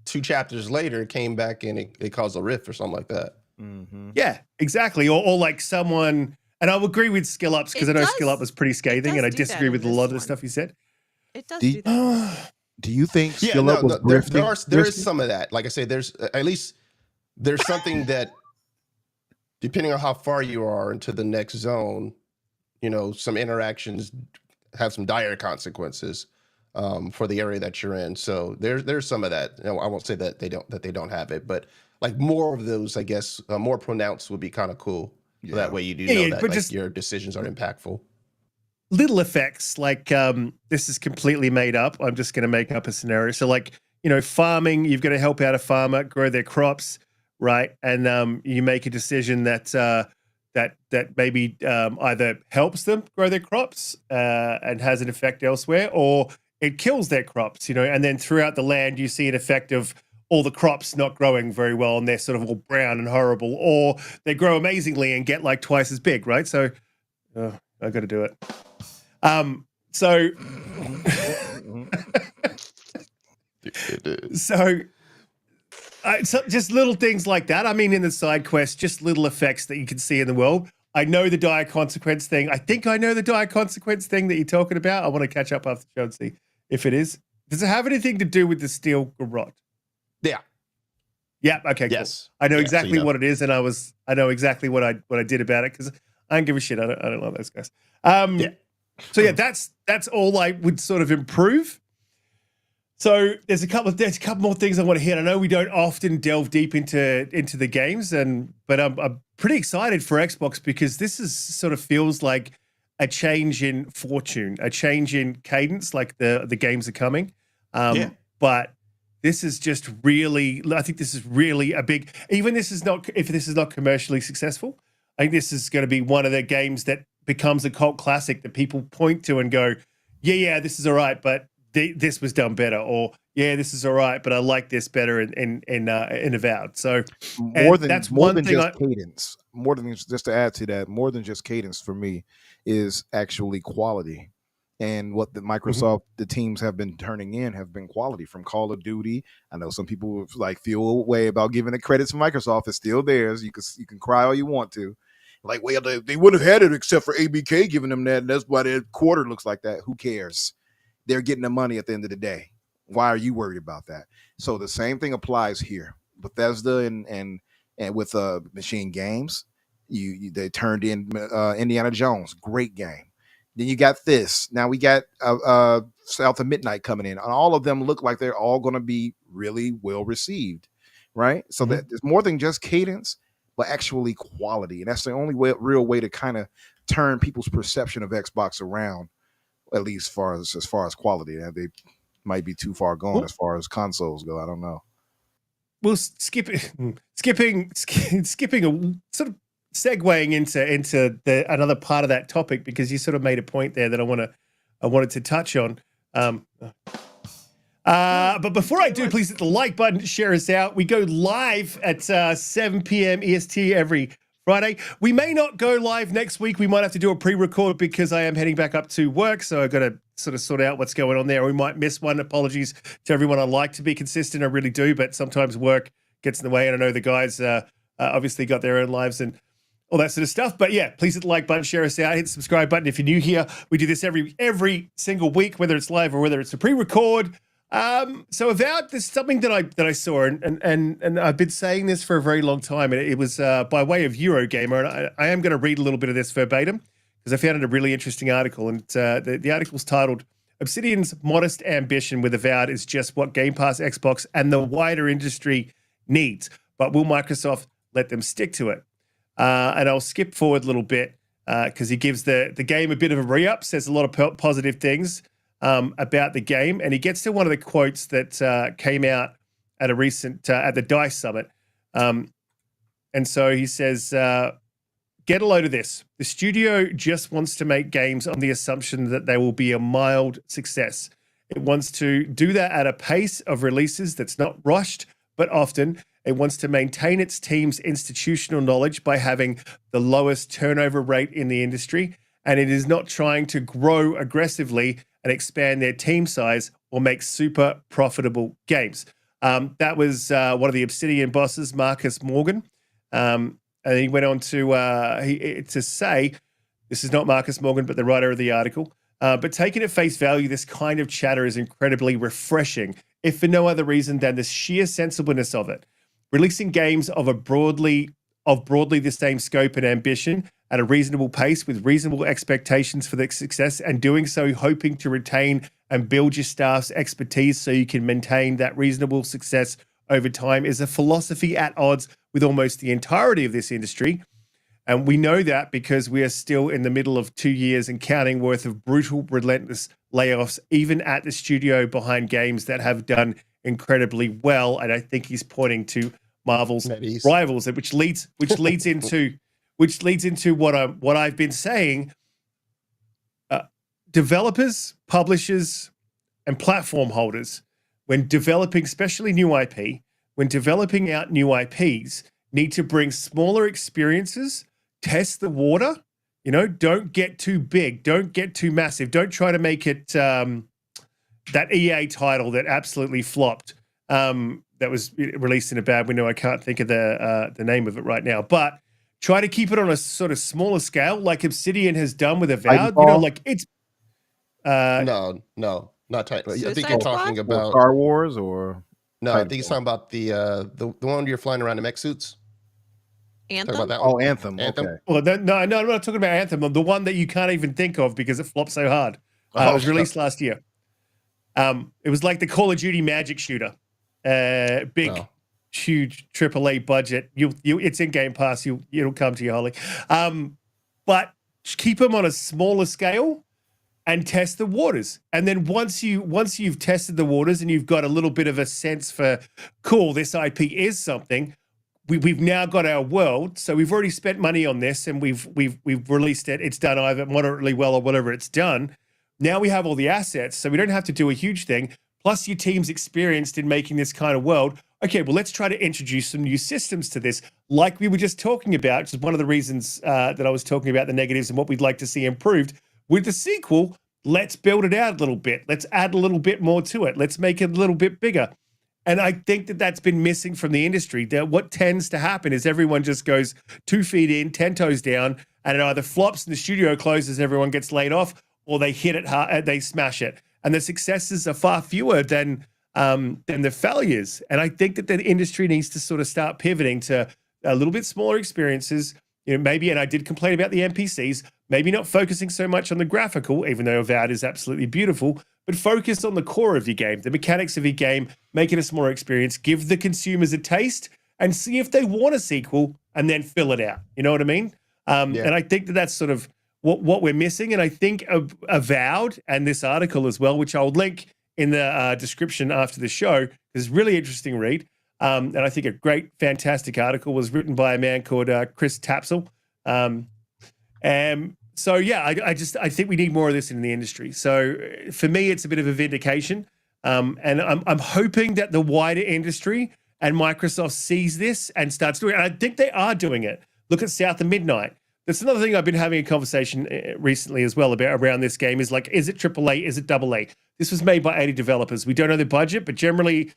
2 chapters later came back and it caused a rift or something like that. Mm-hmm. Yeah, exactly. Or like someone, and I'll agree with Skill Ups because I know Skill Up was pretty scathing, and I disagree with a lot of the stuff he said. It does Do- do that. Do you think Yeah, Skill Up was there grifting? is some of that. Like I say, there's at least there's something that, depending on how far you are into the next zone, you know, some interactions have some dire consequences for the area that you're in. So there's some of that. You know, I won't say that they don't have it, but like more of those, I guess, more pronounced would be kind of cool. So that way you do know that but like, just your decisions are impactful. little effects, like this is completely made up. I'm just going to make up a scenario. So, like, you know, farming, you've got to help out a farmer grow their crops, right? And you make a decision that that maybe either helps them grow their crops and has an effect elsewhere, or it kills their crops, you know. And then throughout the land, you see an effect of all the crops not growing very well, and they're sort of all brown and horrible, or they grow amazingly and get like twice as big, right? So, I got to do it. So just little things like that. I mean, in the side quest, just little effects that you can see in the world. I know the dire consequence thing. I think I know the dire consequence thing that you're talking about. I want to catch up after the show and see if it is. Does it have anything to do with the steel garrote? Yeah. Yeah. Okay. Yes. Cool. I know Yeah, exactly so you know. what it is, and I know exactly what I did about it because I don't give a shit. I don't love those guys. So yeah, that's all I would sort of improve. So there's a couple more things I want to hit. I know we don't often delve deep into the games, but I'm pretty excited for Xbox because this is sort of feels like a change in fortune, a change in cadence. Like the games are coming, but this is just really. I think this is really a big. Even if this is not commercially successful, I think this is going to be one of the games that becomes a cult classic that people point to and go, yeah, this is all right, but this was done better, or yeah, this is all right, but I like this better in Avowed. So more than that's more one than thing. Just cadence. More than just to add to that, more than just cadence for me is actually quality. And what the Microsoft the teams have been turning in have been quality from Call of Duty. I know some people like feel a way about giving the credits to Microsoft. It's still theirs. You can cry all you want to. Like, well, they wouldn't have had it except for ABK giving them that. And that's why their quarter looks like that. Who cares? They're getting the money at the end of the day. Why are you worried about that? So the same thing applies here. Bethesda and with Machine Games, they turned in Indiana Jones, great game. Then you got this. Now we got South of Midnight coming in. And all of them look like they're all going to be really well received, right? So that there's more than just cadence, but actually quality. And that's the only real way to kind of turn people's perception of Xbox around, at least as far as quality. And might be too far gone as far as consoles go. I don't know. We'll skipping a sort of segueing into another part of that topic, because you sort of made a point there that I wanted to touch on. But before I do, please hit the like button, share us out. We go live at 7 p.m. EST every Friday. We may not go live next week. We might have to do a pre-record because I am heading back up to work, so I've got to sort out what's going on there. We might miss one. Apologies to everyone. I like to be consistent, I really do, but sometimes work gets in the way, and I know the guys obviously got their own lives and all that sort of stuff. But yeah, please hit the like button, share us out, hit the subscribe button if you're new here. We do this every single week, whether it's live or whether it's a pre-record. So Avowed, there's something that I saw, and I've been saying this for a very long time, and it was by way of Eurogamer, and I am going to read a little bit of this verbatim because I found it a really interesting article, and the article's titled "Obsidian's Modest Ambition with Avowed is just what Game Pass, Xbox, and the wider industry needs, but will Microsoft let them stick to it?" And I'll skip forward a little bit because he gives the game a bit of a re-up, says a lot of positive things about the game, and he gets to one of the quotes that came out at a recent at the DICE Summit, and so he says, "Get a load of this. The studio just wants to make games on the assumption that they will be a mild success. It wants to do that at a pace of releases that's not rushed, but often. It wants to maintain its team's institutional knowledge by having the lowest turnover rate in the industry, and it is not trying to grow aggressively and expand their team size or make super profitable games." That was one of the Obsidian bosses, Marcus Morgan. And he went on to say, this is not Marcus Morgan, but the writer of the article, but taken at face value, this kind of chatter is incredibly refreshing, if for no other reason than the sheer sensibleness of it. Releasing games of broadly the same scope and ambition at a reasonable pace with reasonable expectations for their success, and doing so hoping to retain and build your staff's expertise so you can maintain that reasonable success over time is a philosophy at odds with almost the entirety of this industry. And we know that because we are still in the middle of 2 years and counting worth of brutal, relentless layoffs, even at the studio behind games that have done incredibly well. And I think he's pointing to Marvel's Rivals, which leads into what I've been saying. Developers, publishers, and platform holders, when developing, especially new IP, when developing out new IPs, need to bring smaller experiences, test the water. You know, don't get too big, don't get too massive, don't try to make it that EA title that absolutely flopped. That was released in a bad window. I can't think of the name of it right now, but try to keep it on a sort of smaller scale, like Obsidian has done with Avowed. You know, like it's no, not Titan. I think you're talking about Star Wars, or no. I think he's talking about the one where you're flying around in mech suits. Anthem? Talk about that one. Oh, Anthem. Anthem. Okay. Well, no, I'm not talking about Anthem. The one that you can't even think of because it flopped so hard. It was released last year. It was like the Call of Duty magic shooter. Huge AAA budget. It's in Game Pass. It'll come to you, Holly. But keep them on a smaller scale and test the waters. And then once you've tested the waters and you've got a little bit of a sense for, cool, this IP is something. We've now got our world, so we've already spent money on this, and we've released it. It's done either moderately well or whatever it's done. Now we have all the assets, so we don't have to do a huge thing. Plus, your team's experienced in making this kind of world. Okay, well, let's try to introduce some new systems to this, like we were just talking about, which is one of the reasons that I was talking about the negatives and what we'd like to see improved. With the sequel, let's build it out a little bit. Let's add a little bit more to it. Let's make it a little bit bigger. And I think that that's been missing from the industry. That what tends to happen is everyone just goes 2 feet in, 10 toes down, and it either flops and the studio closes, everyone gets laid off, or they hit it hard, they smash it. And the successes are far fewer than the failures. And I think that the industry needs to sort of start pivoting to a little bit smaller experiences. You know, maybe, and I did complain about the NPCs, maybe not focusing so much on the graphical, even though Avowed is absolutely beautiful, but focus on the core of your game, the mechanics of your game, make it a smaller experience, give the consumers a taste, and see if they want a sequel, and then fill it out. You know what I mean? And I think that that's sort of what we're missing. And I think Avowed and this article as well, which I'll link in the description after the show. It's a really interesting read. And I think a great, fantastic article was written by a man called Chris Tapsell. So yeah, I think we need more of this in the industry. So for me, it's a bit of a vindication. And I'm hoping that the wider industry and Microsoft sees this and starts doing it. And I think they are doing it. Look at South of Midnight. That's another thing I've been having a conversation recently as well about around this game is like, is it AAA? Is it AA? This was made by 80 developers. We don't know the budget, but generally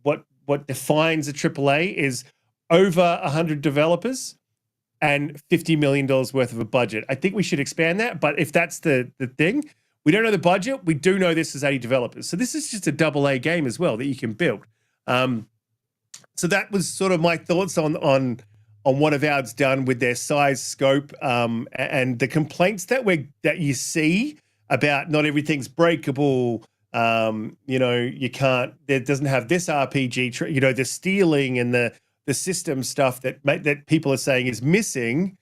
what defines a AAA is over 100 developers and $50 million worth of a budget. I think we should expand that, but if that's the thing, we don't know the budget. We do know this is 80 developers. So this is just a AA game as well that you can build. So that was sort of my thoughts on what Avowed's done with their size, scope, and the complaints that you see about not everything's breakable. You can't. It doesn't have this RPG. The stealing and the system stuff that people are saying is missing.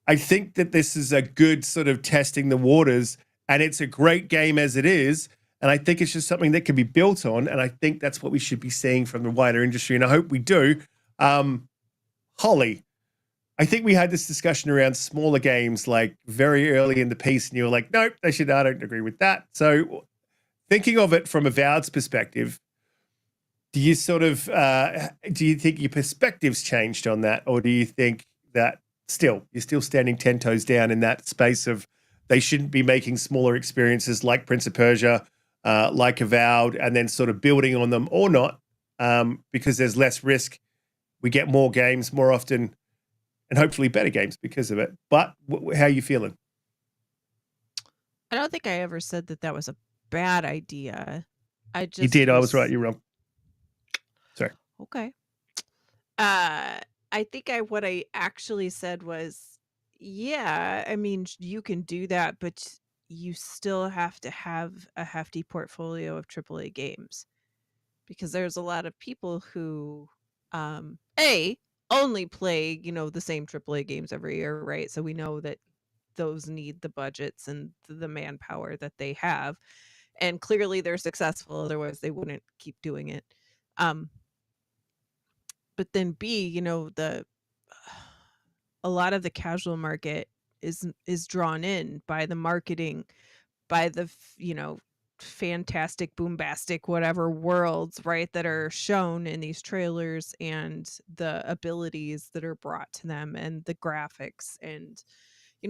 I think that this is a good sort of testing the waters, and it's a great game as it is. And I think it's just something that can be built on. And I think that's what we should be seeing from the wider industry. And I hope we do. Holly, I think we had this discussion around smaller games like very early in the piece, and you were like, nope, I don't agree with that. So thinking of it from Avowed's perspective, do you think your perspective's changed on that? Or do you think that you're still standing 10 toes down in that space of they shouldn't be making smaller experiences like Prince of Persia, like Avowed, and then sort of building on them or not, because there's less risk. We get more games more often and hopefully better games because of it. But how are you feeling? I don't think I ever said that was a bad idea. You did. I was right. You're wrong. Sorry. Okay. I think what I actually said was, yeah, I mean, you can do that, but you still have to have a hefty portfolio of AAA games, because there's a lot of people who, only play, the same AAA games every year, right? So we know that those need the budgets and the manpower that they have. And clearly they're successful, otherwise they wouldn't keep doing it. But then B, a lot of the casual market is drawn in by the marketing, by the fantastic, boombastic, whatever worlds, right, that are shown in these trailers, and the abilities that are brought to them, and the graphics, and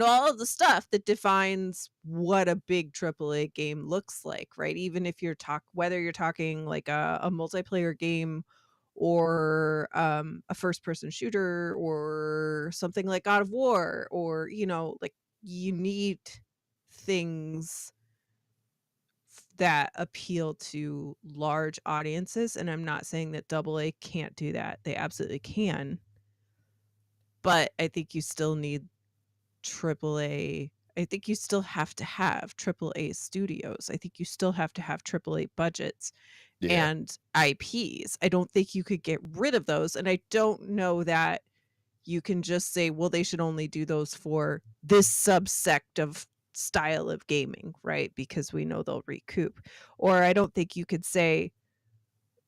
all of the stuff that defines what a big AAA game looks like, right? Even if whether you're talking like a multiplayer game, or a first-person shooter, or something like God of War, or like, you need things that appeal to large audiences. And I'm not saying that AA can't do that. They absolutely can. But I think you still need AAA. I think you still have to have AAA studios. I think you still have to have AAA budgets and IPs. I don't think you could get rid of those. And I don't know that you can just say, well, they should only do those for this subsect of style of gaming, right? Because we know they'll recoup. Or I don't think you could say,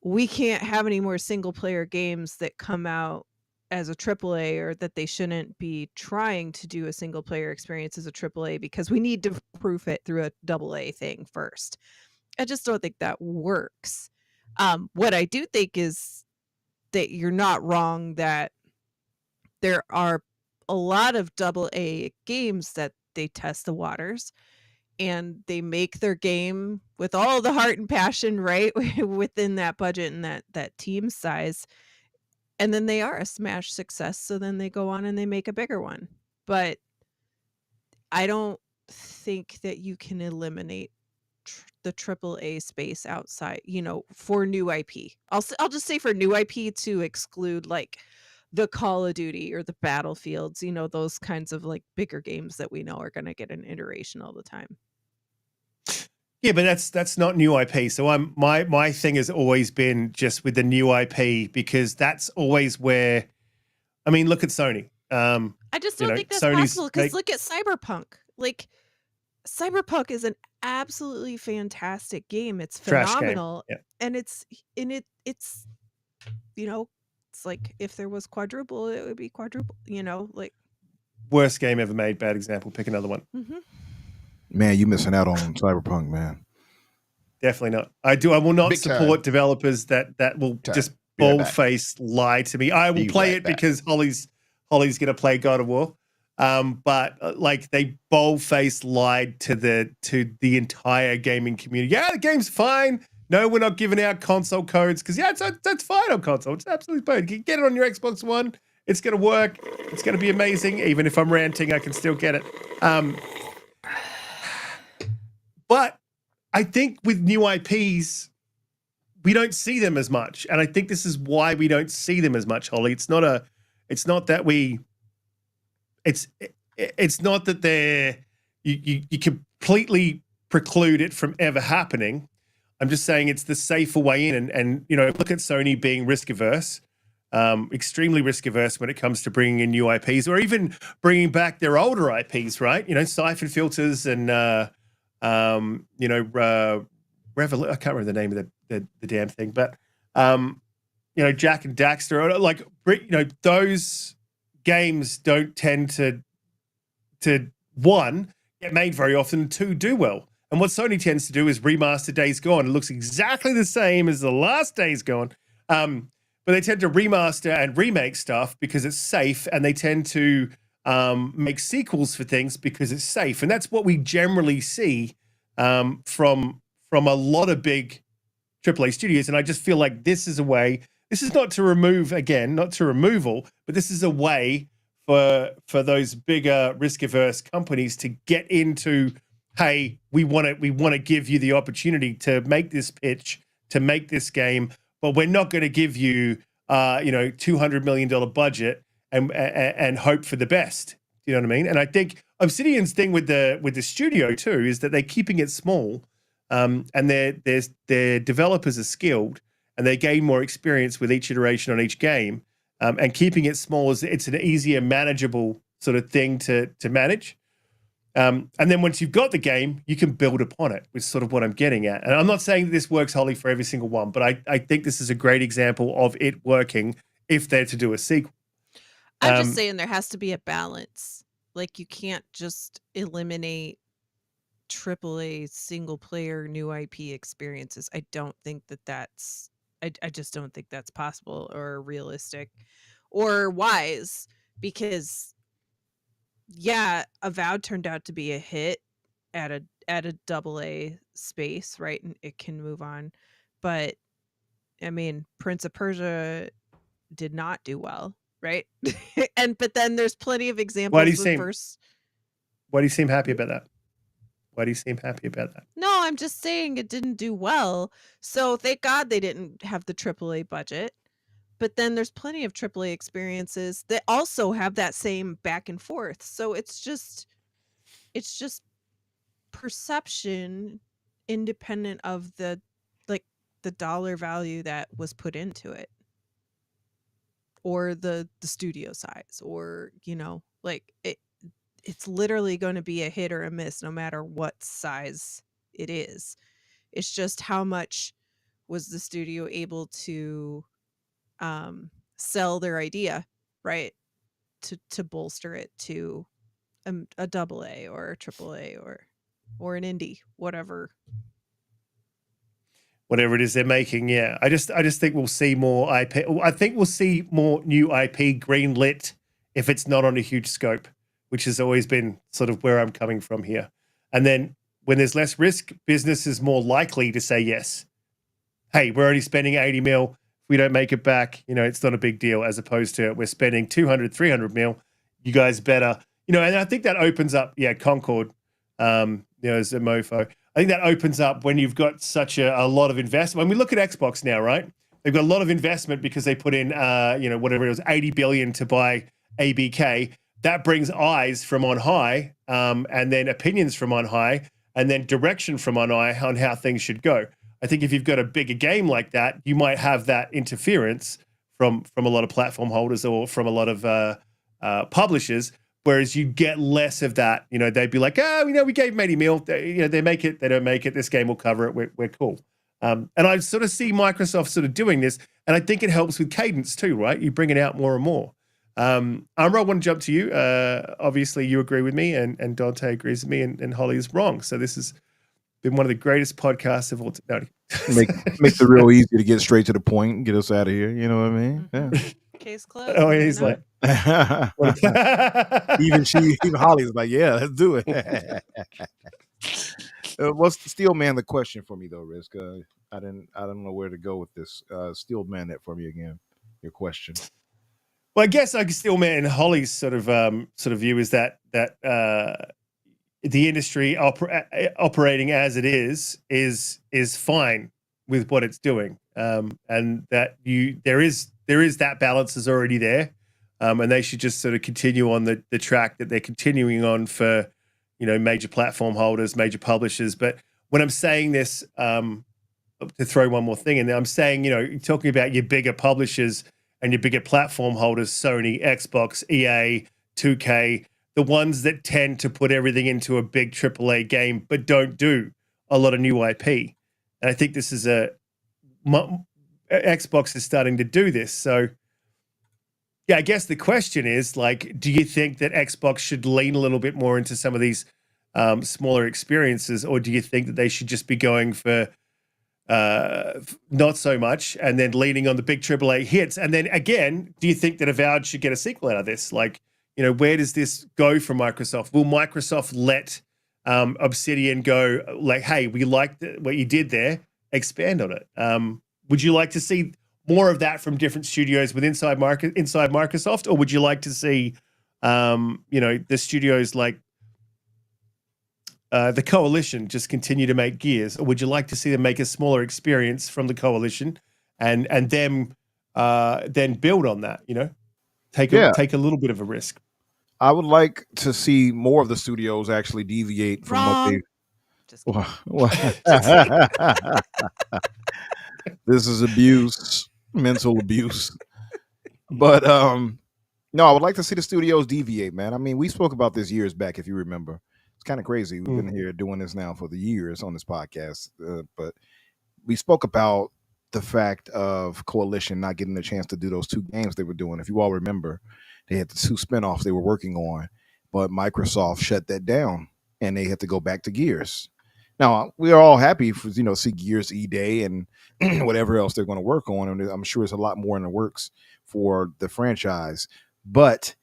we can't have any more single player games that come out as a AAA, or that they shouldn't be trying to do a single player experience as a AAA, because we need to proof it through a AA thing first. I just don't think that works. What I do think is that you're not wrong, that there are a lot of AA games that they test the waters, and they make their game with all the heart and passion, right, within that budget and that team size. And then they are a smash success. So then they go on and they make a bigger one. But I don't think that you can eliminate the AAA space outside, for new IP. I'll just say for new IP, to exclude like the Call of Duty or the Battlefields, those kinds of like bigger games that we know are going to get an iteration all the time. Yeah, but that's not new IP. So my thing has always been just with the new IP, because that's always where, I mean, look at Sony. I just don't think that's possible, because look at Cyberpunk. Like, Cyberpunk is an absolutely fantastic game. It's Trash game. phenomenal. Yeah. And it's you know, it's like if there was quadruple, it would be quadruple, like Worst game ever made. Bad example. Pick another one. Man, you missing out on Cyberpunk, man. Definitely not. I will not Big support time. developers that will Time. just Be right bold back. face lie to me. I will Be play right it back. because Holly's going to play God of War. But like they bold face lied to the entire gaming community. Yeah, the game's fine. No, we're not giving out console codes because that's fine on console. It's absolutely fine. You can get it on your Xbox One. It's going to work. It's going to be amazing. Even if I'm ranting, I can still get it. But I think with new IPs, we don't see them as much, and I think this is why we don't see them as much, Holly. It's not that you completely preclude it from ever happening. I'm just saying it's the safer way in, and look at Sony being risk averse, extremely risk averse when it comes to bringing in new IPs or even bringing back their older IPs, right? Siphon Filters and Revolu- I can't remember the name of the damn thing, but Jack and Daxter, like those games don't tend to one get made very often, two do well. And what Sony tends to do is remaster Days Gone. It looks exactly the same as the last Days Gone, but they tend to remaster and remake stuff because it's safe, and they tend to make sequels for things because it's safe, and that's what we generally see from a lot of big AAA studios. And I just feel like this is a way. This is not to remove, again, not to removal, but this is a way for those bigger risk-averse companies to get into, hey, we want to give you the opportunity to make this pitch, to make this game, but we're not going to give you $200 million budget and hope for the best. You know what I mean? And I think Obsidian's thing with the studio too is that they're keeping it small, and their developers are skilled, and they gain more experience with each iteration on each game. And keeping it small is it's an easier, manageable sort of thing to manage. And then once you've got the game, you can build upon it, which is sort of what I'm getting at. And I'm not saying that this works wholly for every single one, but I think this is a great example of it working if they're to do a sequel. I'm just saying there has to be a balance. Like you can't just eliminate AAA single player new IP experiences. I don't think that's I just don't think that's possible or realistic or wise, because Avowed turned out to be a hit at a AA space, right? And it can move on. But I mean, Prince of Persia did not do well, right? But then there's plenty of examples. Why do you seem happy about that? Why do you seem happy about that? No, I'm just saying it didn't do well. So thank God they didn't have the AAA budget. But then there's plenty of AAA experiences that also have that same back and forth. So it's just perception independent of the dollar value that was put into it, or the studio size, or it's literally going to be a hit or a miss no matter what size it is. It's just how much was the studio able to sell their idea, right, to bolster it to a AA or a AAA or an indie, whatever it is they're making. Yeah, I just think we'll see more IP. I think we'll see more new IP greenlit if it's not on a huge scope, which has always been sort of where I'm coming from here. And then when there's less risk, business is more likely to say yes. Hey, we're only spending 80 mil. If we don't make it back, it's not a big deal, as opposed to we're spending 200, 300 mil. You guys better, and I think that opens up, Concord, as a mofo. I think that opens up when you've got such a lot of investment. When we look at Xbox now, right? They've got a lot of investment because they put in, whatever it was, 80 billion to buy ABK. That brings eyes from on high, and then opinions from on high, and then direction from on high on how things should go. I think if you've got a bigger game like that, you might have that interference from a lot of platform holders or from a lot of publishers. Whereas you get less of that. You know, they'd be like, oh, we gave them 80 mil. They make it, they don't make it. This game will cover it. We're cool. And I sort of see Microsoft sort of doing this, and I think it helps with cadence too, right? You bring it out more and more. Umbra, I want to jump to you. Obviously, you agree with me, and Donte agrees with me, and Holly is wrong. So this has been one of the greatest podcasts of all time. Makes it real easy to get straight to the point and get us out of here. You know what I mean? Yeah. Case closed. Oh, he's like, even Holly's like, yeah, let's do it. What's the Steel Man the question for me though, Risk? I don't know where to go with this. Steel Man that for me again. Your question. well, I guess I can still man Holly's sort of view is that the industry operating as it is fine with what it's doing, and that there is that balance is already there, and they should just sort of continue on the track that they're continuing on for, major platform holders, major publishers. But when I'm saying this, to throw one more thing in there, I'm saying, talking about your bigger publishers and your bigger platform holders, Sony, Xbox, EA, 2K, the ones that tend to put everything into a big AAA game, but don't do a lot of new IP. And I think this is Xbox is starting to do this. So yeah, I guess the question is, like, do you think that Xbox should lean a little bit more into some of these smaller experiences, or do you think that they should just be going for not so much and then leaning on the big AAA hits? And then again, do you think that Avowed should get a sequel out of this? Like, where does this go for Microsoft? Will Microsoft let Obsidian go, like, hey, we liked what you did there, expand on it? Would you like to see more of that from different studios inside Microsoft, or would you like to see, the studios like the Coalition just continue to make Gears, or would you like to see them make a smaller experience from the Coalition and them then build on that? Take a little bit of a risk. I would like to see more of the studios actually deviate from Wrong. what this is abuse, mental abuse. But no, I would like to see the studios deviate, man. I mean, we spoke about this years back, if you remember. It's kind of crazy. We've been here doing this now for the years on this podcast, but we spoke about the fact of Coalition not getting a chance to do those two games they were doing. If you all remember, they had the two spinoffs they were working on, but Microsoft shut that down and they had to go back to Gears. Now, we are all happy for, see Gears E-Day and whatever else they're going to work on. And I'm sure there's a lot more in the works for the franchise. But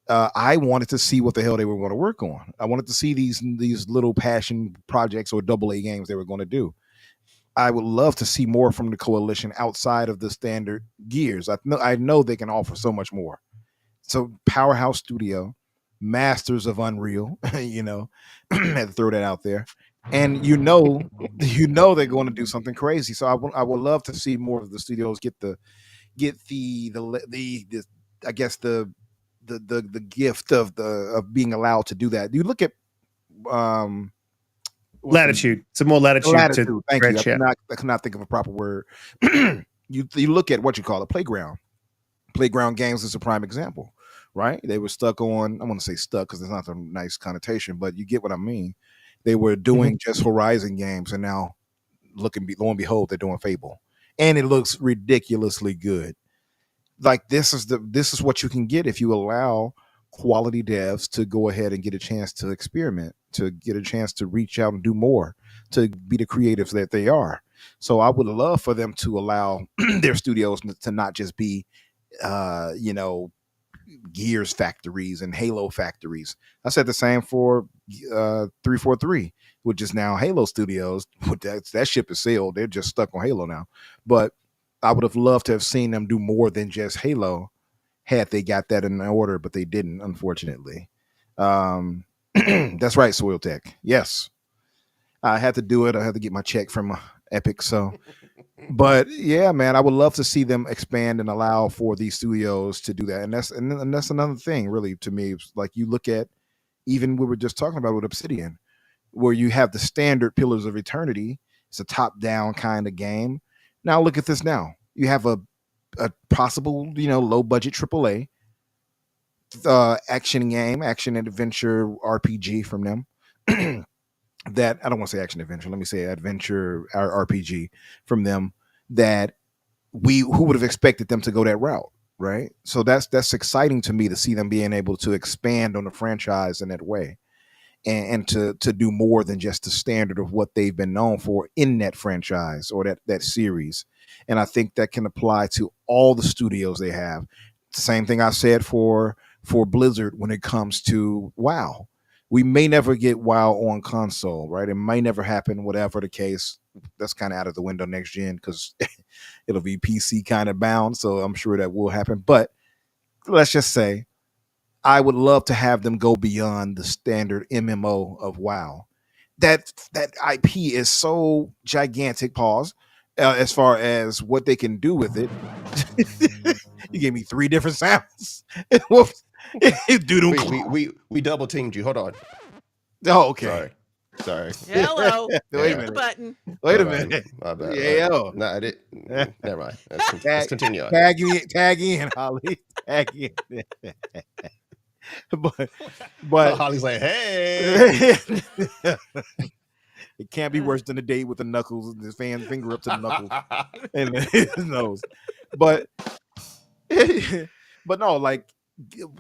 I wanted to see what the hell they were going to work on. I wanted to see these little passion projects or AA games they were going to do. I would love to see more from the Coalition outside of the standard Gears. I know they can offer so much more. So Powerhouse Studio, masters of Unreal, had to throw that out there. And they're going to do something crazy. So I would love to see more of the studios get the I guess the gift of being allowed to do that. You look at latitude. Some more latitude. Thank you. I cannot think of a proper word. You look at what you call a playground. Playground games is a prime example, right? They were stuck on. I want to say stuck because it's not a nice connotation, but you get what I mean. They were doing just Horizon games, and now lo and behold, they're doing Fable, and it looks ridiculously good. Like this is what you can get if you allow quality devs to go ahead and get a chance to experiment, to get a chance to reach out and do more, to be the creatives that they are. So I would love for them to allow their studios to not just be, Gears factories and Halo factories. I said the same for 343, which is now Halo Studios. That ship is sailed. They're just stuck on Halo now. But I would have loved to have seen them do more than just Halo had they got that in order, but they didn't, unfortunately. That's right, Soil Tech. Yes. I had to do it. I had to get my check from Epic. So, but yeah, man, I would love to see them expand and allow for these studios to do that. And that's another thing, really, to me. It's like you look at even we were just talking about with Obsidian, where you have the standard Pillars of Eternity. It's a top-down kind of game. Now look at this now. You have a possible, low budget AAA action game, action adventure RPG from them. That I don't want to say action adventure. Let me say adventure RPG from them. That who would have expected them to go that route, right? So that's exciting to me to see them being able to expand on the franchise in that way, and to do more than just the standard of what they've been known for in that franchise or that series. And I think that can apply to all the studios they have. Same thing I said for Blizzard when it comes to WoW. We may never get WoW on console, right? It may never happen, whatever the case. That's kind of out of the window next gen because it'll be PC kind of bound. So I'm sure that will happen. But let's just say I would love to have them go beyond the standard MMO of WoW. That IP is so gigantic. Pause. As far as what they can do with it, you gave me 3 different sounds. Dude, We double teamed you. Hold on. oh, okay. Sorry. Hello. Wait a Hit minute. the button. Wait a My bad. minute. My bad. Yeah. No, I didn't. Never mind. Let's continue on. Tag in, Holly. Tag in. but Holly's like, hey. it can't be worse than a date with the knuckles and his finger up to the knuckles and his nose. But no, like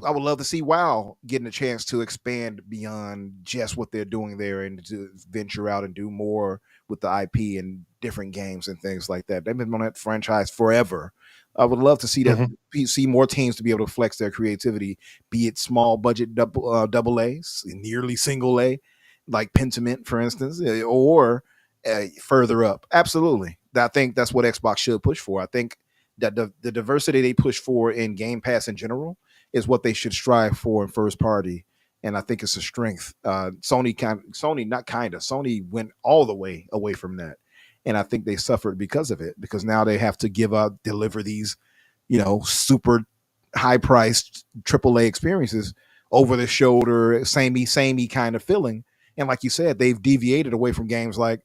I would love to see WoW getting a chance to expand beyond just what they're doing there and to venture out and do more with the IP and different games and things like that. They've been on that franchise forever. I would love to see that, see more teams to be able to flex their creativity, be it small budget double A's, nearly single A, like Pentiment, for instance, or further up. Absolutely. I think that's what Xbox should push for. I think that the diversity they push for in Game Pass in general is what they should strive for in first party. And I think it's a strength. Sony went all the way away from that. And I think they suffered because of it, because now they have to deliver these, super high priced AAA experiences over the shoulder, samey kind of feeling. And like you said, they've deviated away from games like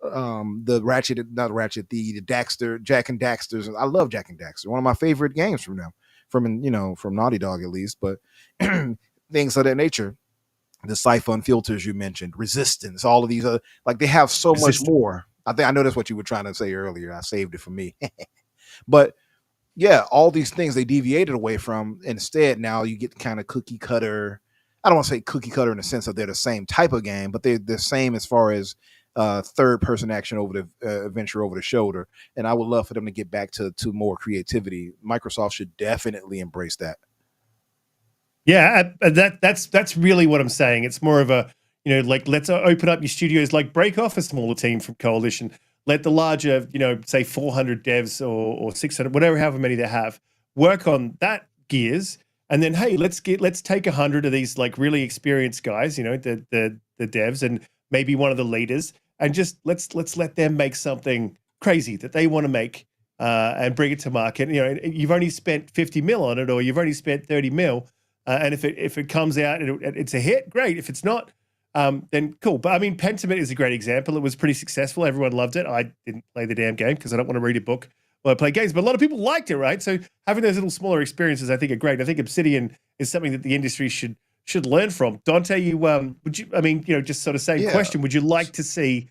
the Daxter, Jak and Daxter's. I love Jak and Daxter, one of my favorite games from them, from Naughty Dog at least. But things of that nature, the Siphon filters you mentioned, Resistance, all of these other, like they have so much more. I know that's what you were trying to say earlier. I saved it for me. But yeah, all these things they deviated away from. Instead, now you get kind of cookie cutter. I don't want to say cookie cutter in the sense of they're the same type of game, but they're the same as far as third person action over the adventure over the shoulder. And I would love for them to get back to more creativity. Microsoft should definitely embrace that. Yeah, that's really what I'm saying. It's more of a, like, let's open up your studios, like break off a smaller team from Coalition. Let the larger, say 400 devs or 600, however many they have, work on that gears. And then, hey, let's take 100 of these like really experienced guys, the devs and maybe one of the leaders, and just let's let them make something crazy that they want to make and bring it to market. You've only spent 50 mil on it, or you've only spent 30 mil. And if it comes out and it's a hit, great. If it's not, then cool. But I mean, Pentiment is a great example. It was pretty successful. Everyone loved it. I didn't play the damn game because I don't want to read a book while I play games. But a lot of people liked it, right? So having those little smaller experiences, I think, are great. I think Obsidian is something that the industry should learn from. Donte, you would you? I mean, just sort of same question. Would you like to see?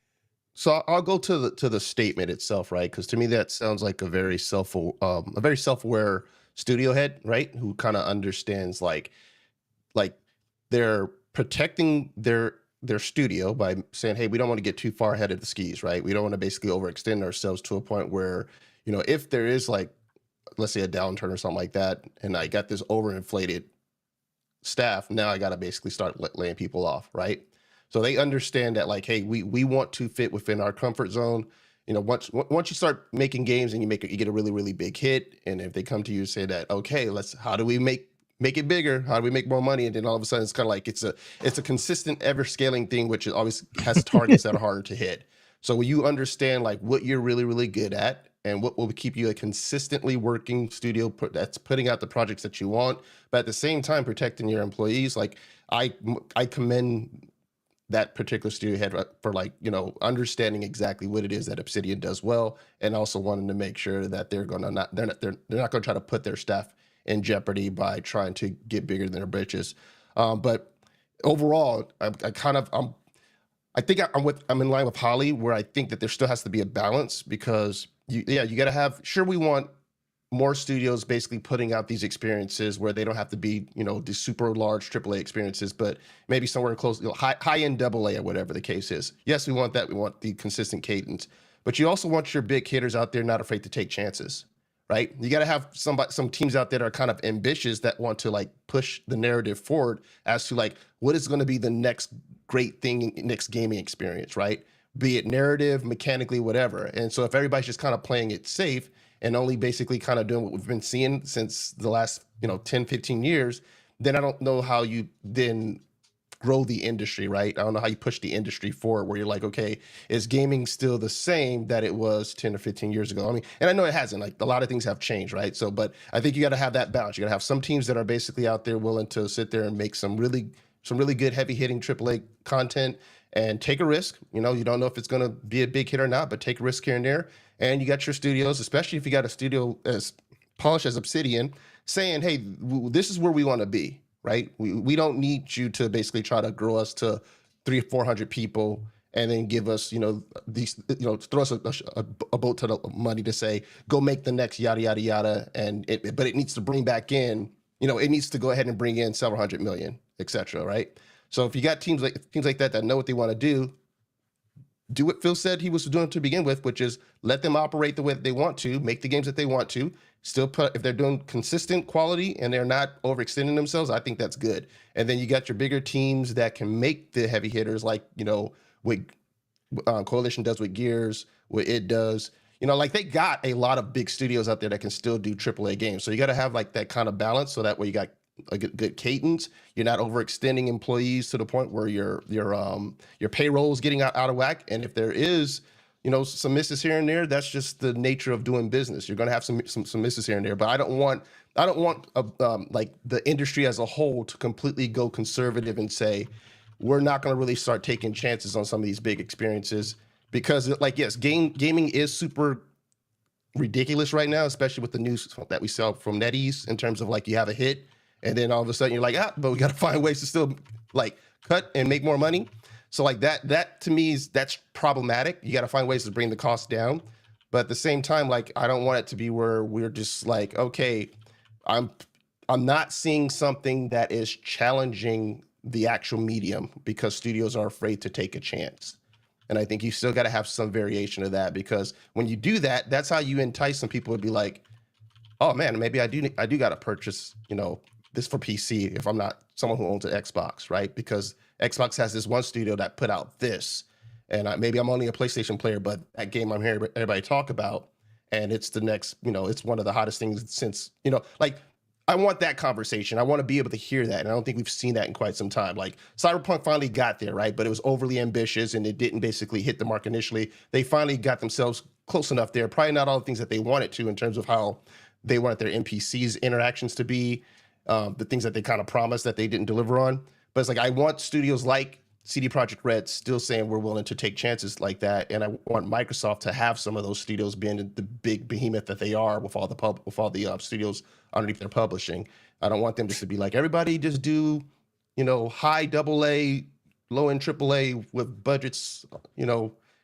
So I'll go to the statement itself, right? Because to me that sounds like a very self-aware studio head, right? Who kind of understands like they're protecting their studio by saying, hey, we don't want to get too far ahead of the skis, right? We don't want to basically overextend ourselves to a point where, if there is like, let's say a downturn or something like that, and I got this overinflated staff, now I got to basically start laying people off, right? So they understand that like, hey, we want to fit within our comfort zone. Once you start making games and you get a really, really big hit, and if they come to you and say that, okay, how do we make it bigger? How do we make more money? And then all of a sudden it's kind of like it's a consistent, ever scaling thing, which always has targets that are harder to hit. So when you understand like what you're really, really good at and what will keep you a consistently working studio that's putting out the projects that you want, but at the same time protecting your employees, like I commend that particular studio head for like, understanding exactly what it is that Obsidian does well, and also wanting to make sure that they're not going to try to put their staff in jeopardy by trying to get bigger than their britches. But overall, I'm in line with Holly, where I think that there still has to be a balance, because you got to have, sure, we want more studios basically putting out these experiences where they don't have to be, the super large AAA experiences, but maybe somewhere close, high end AA or whatever the case is. Yes, we want that. We want the consistent cadence, but you also want your big hitters out there not afraid to take chances, right? You got to have some teams out there that are kind of ambitious, that want to like push the narrative forward as to like what is going to be the next great thing, next gaming experience, right? Be it narrative, mechanically, whatever. And so if everybody's just kind of playing it safe and only basically kind of doing what we've been seeing since the last 10, 15 years, then I don't know how you then grow the industry, right? I don't know how you push the industry forward, where you're like, okay, is gaming still the same that it was 10 or 15 years ago? I mean, and I know it hasn't, like a lot of things have changed, right? So, but I think you got to have that balance. You got to have some teams that are basically out there willing to sit there and make some really good heavy hitting AAA content and take a risk. You don't know if it's going to be a big hit or not, but take a risk here and there. And you got your studios, especially if you got a studio as polished as Obsidian, saying, hey, this is where we want to be, right? We don't need you to basically try to grow us to 300 or 400 people and then give us, these, throw us a boat to the money to say, go make the next yada, yada, yada. But it needs to bring back in, it needs to go ahead and bring in several hundred million, et cetera, right? So if you got teams like that know what they want to do what Phil said he was doing to begin with, which is let them operate the way that they want to, make the games that they want to, still if they're doing consistent quality and they're not overextending themselves, I think that's good. And then you got your bigger teams that can make the heavy hitters, like, what Coalition does with Gears, what it does. Like they got a lot of big studios out there that can still do AAA games. So you got to have like that kind of balance, so that way you got a good cadence. You're not overextending employees to the point where your payroll is getting out of whack. And if there is, some misses here and there, that's just the nature of doing business. You're going to have some misses here and there. But I don't want like the industry as a whole to completely go conservative and say we're not going to really start taking chances on some of these big experiences, because like, yes, gaming is super ridiculous right now, especially with the news that we saw from NetEase, in terms of like you have a hit and then all of a sudden you're like, but we got to find ways to still like cut and make more money. So like that to me that's problematic. You got to find ways to bring the cost down. But at the same time, like, I don't want it to be where we're just like, okay, I'm not seeing something that is challenging the actual medium because studios are afraid to take a chance. And I think you still got to have some variation of that, because when you do that, that's how you entice some people to be like, oh man, maybe I do got to purchase, this for PC if I'm not someone who owns an Xbox, right? Because Xbox has this one studio that put out this, and maybe I'm only a PlayStation player, but that game I'm hearing everybody talk about, and it's the next, it's one of the hottest things since, like, I want that conversation. I want to be able to hear that. And I don't think we've seen that in quite some time. Like Cyberpunk finally got there, right? But it was overly ambitious and it didn't basically hit the mark initially. They finally got themselves close enough there. Probably not all the things that they wanted to in terms of how they wanted their NPCs interactions to be, the things that they kind of promised that they didn't deliver on. But it's like, I want studios like CD Projekt Red still saying we're willing to take chances like that. And I want Microsoft to have some of those studios being the big behemoth that they are with all the studios underneath their publishing. I don't want them just to be like, everybody just do, high AA, low end AAA with budgets,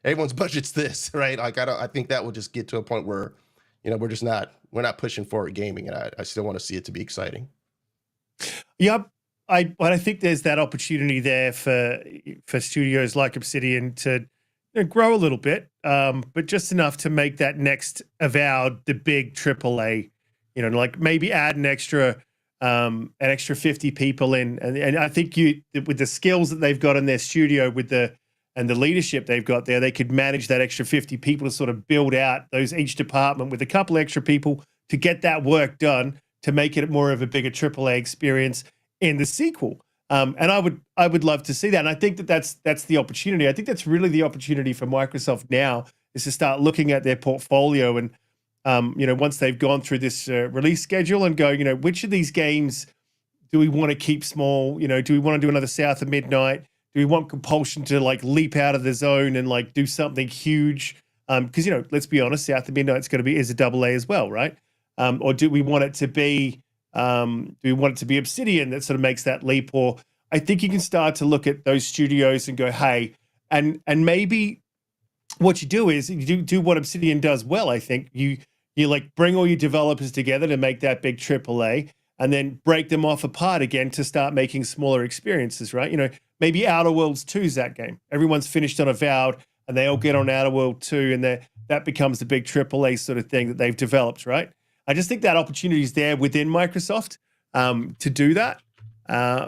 everyone's budget's this, right? Like, I think that will just get to a point where, we're not pushing forward gaming, and I still want to see it to be exciting. Yep. I think there's that opportunity there for studios like Obsidian to grow a little bit, but just enough to make that next Avowed the big AAA. Like maybe add an extra 50 people in, and I think with the skills that they've got in their studio and the leadership they've got there, they could manage that extra 50 people to sort of build out each department with a couple extra people to get that work done, to make it more of a bigger AAA experience in the sequel. And I would love to see that. And I think that's the opportunity. I think that's really the opportunity for Microsoft now, is to start looking at their portfolio and, once they've gone through this release schedule and go, which of these games do we want to keep small? Do we want to do another South of Midnight? Do we want Compulsion to like leap out of the zone and like do something huge? Because, let's be honest, South of Midnight is a AA as well, right? Or do we want it to be Do we want it to be Obsidian that sort of makes that leap? Or I think you can start to look at those studios and go, hey, and maybe what you do is you do what Obsidian does well. I think you like bring all your developers together to make that big AAA, and then break them off apart again to start making smaller experiences, right? You know, maybe Outer Worlds 2 is that game. Everyone's finished on Avowed, and they all get on Outer World 2, and that becomes the big AAA sort of thing that they've developed, right? I just think that opportunity is there within Microsoft to do that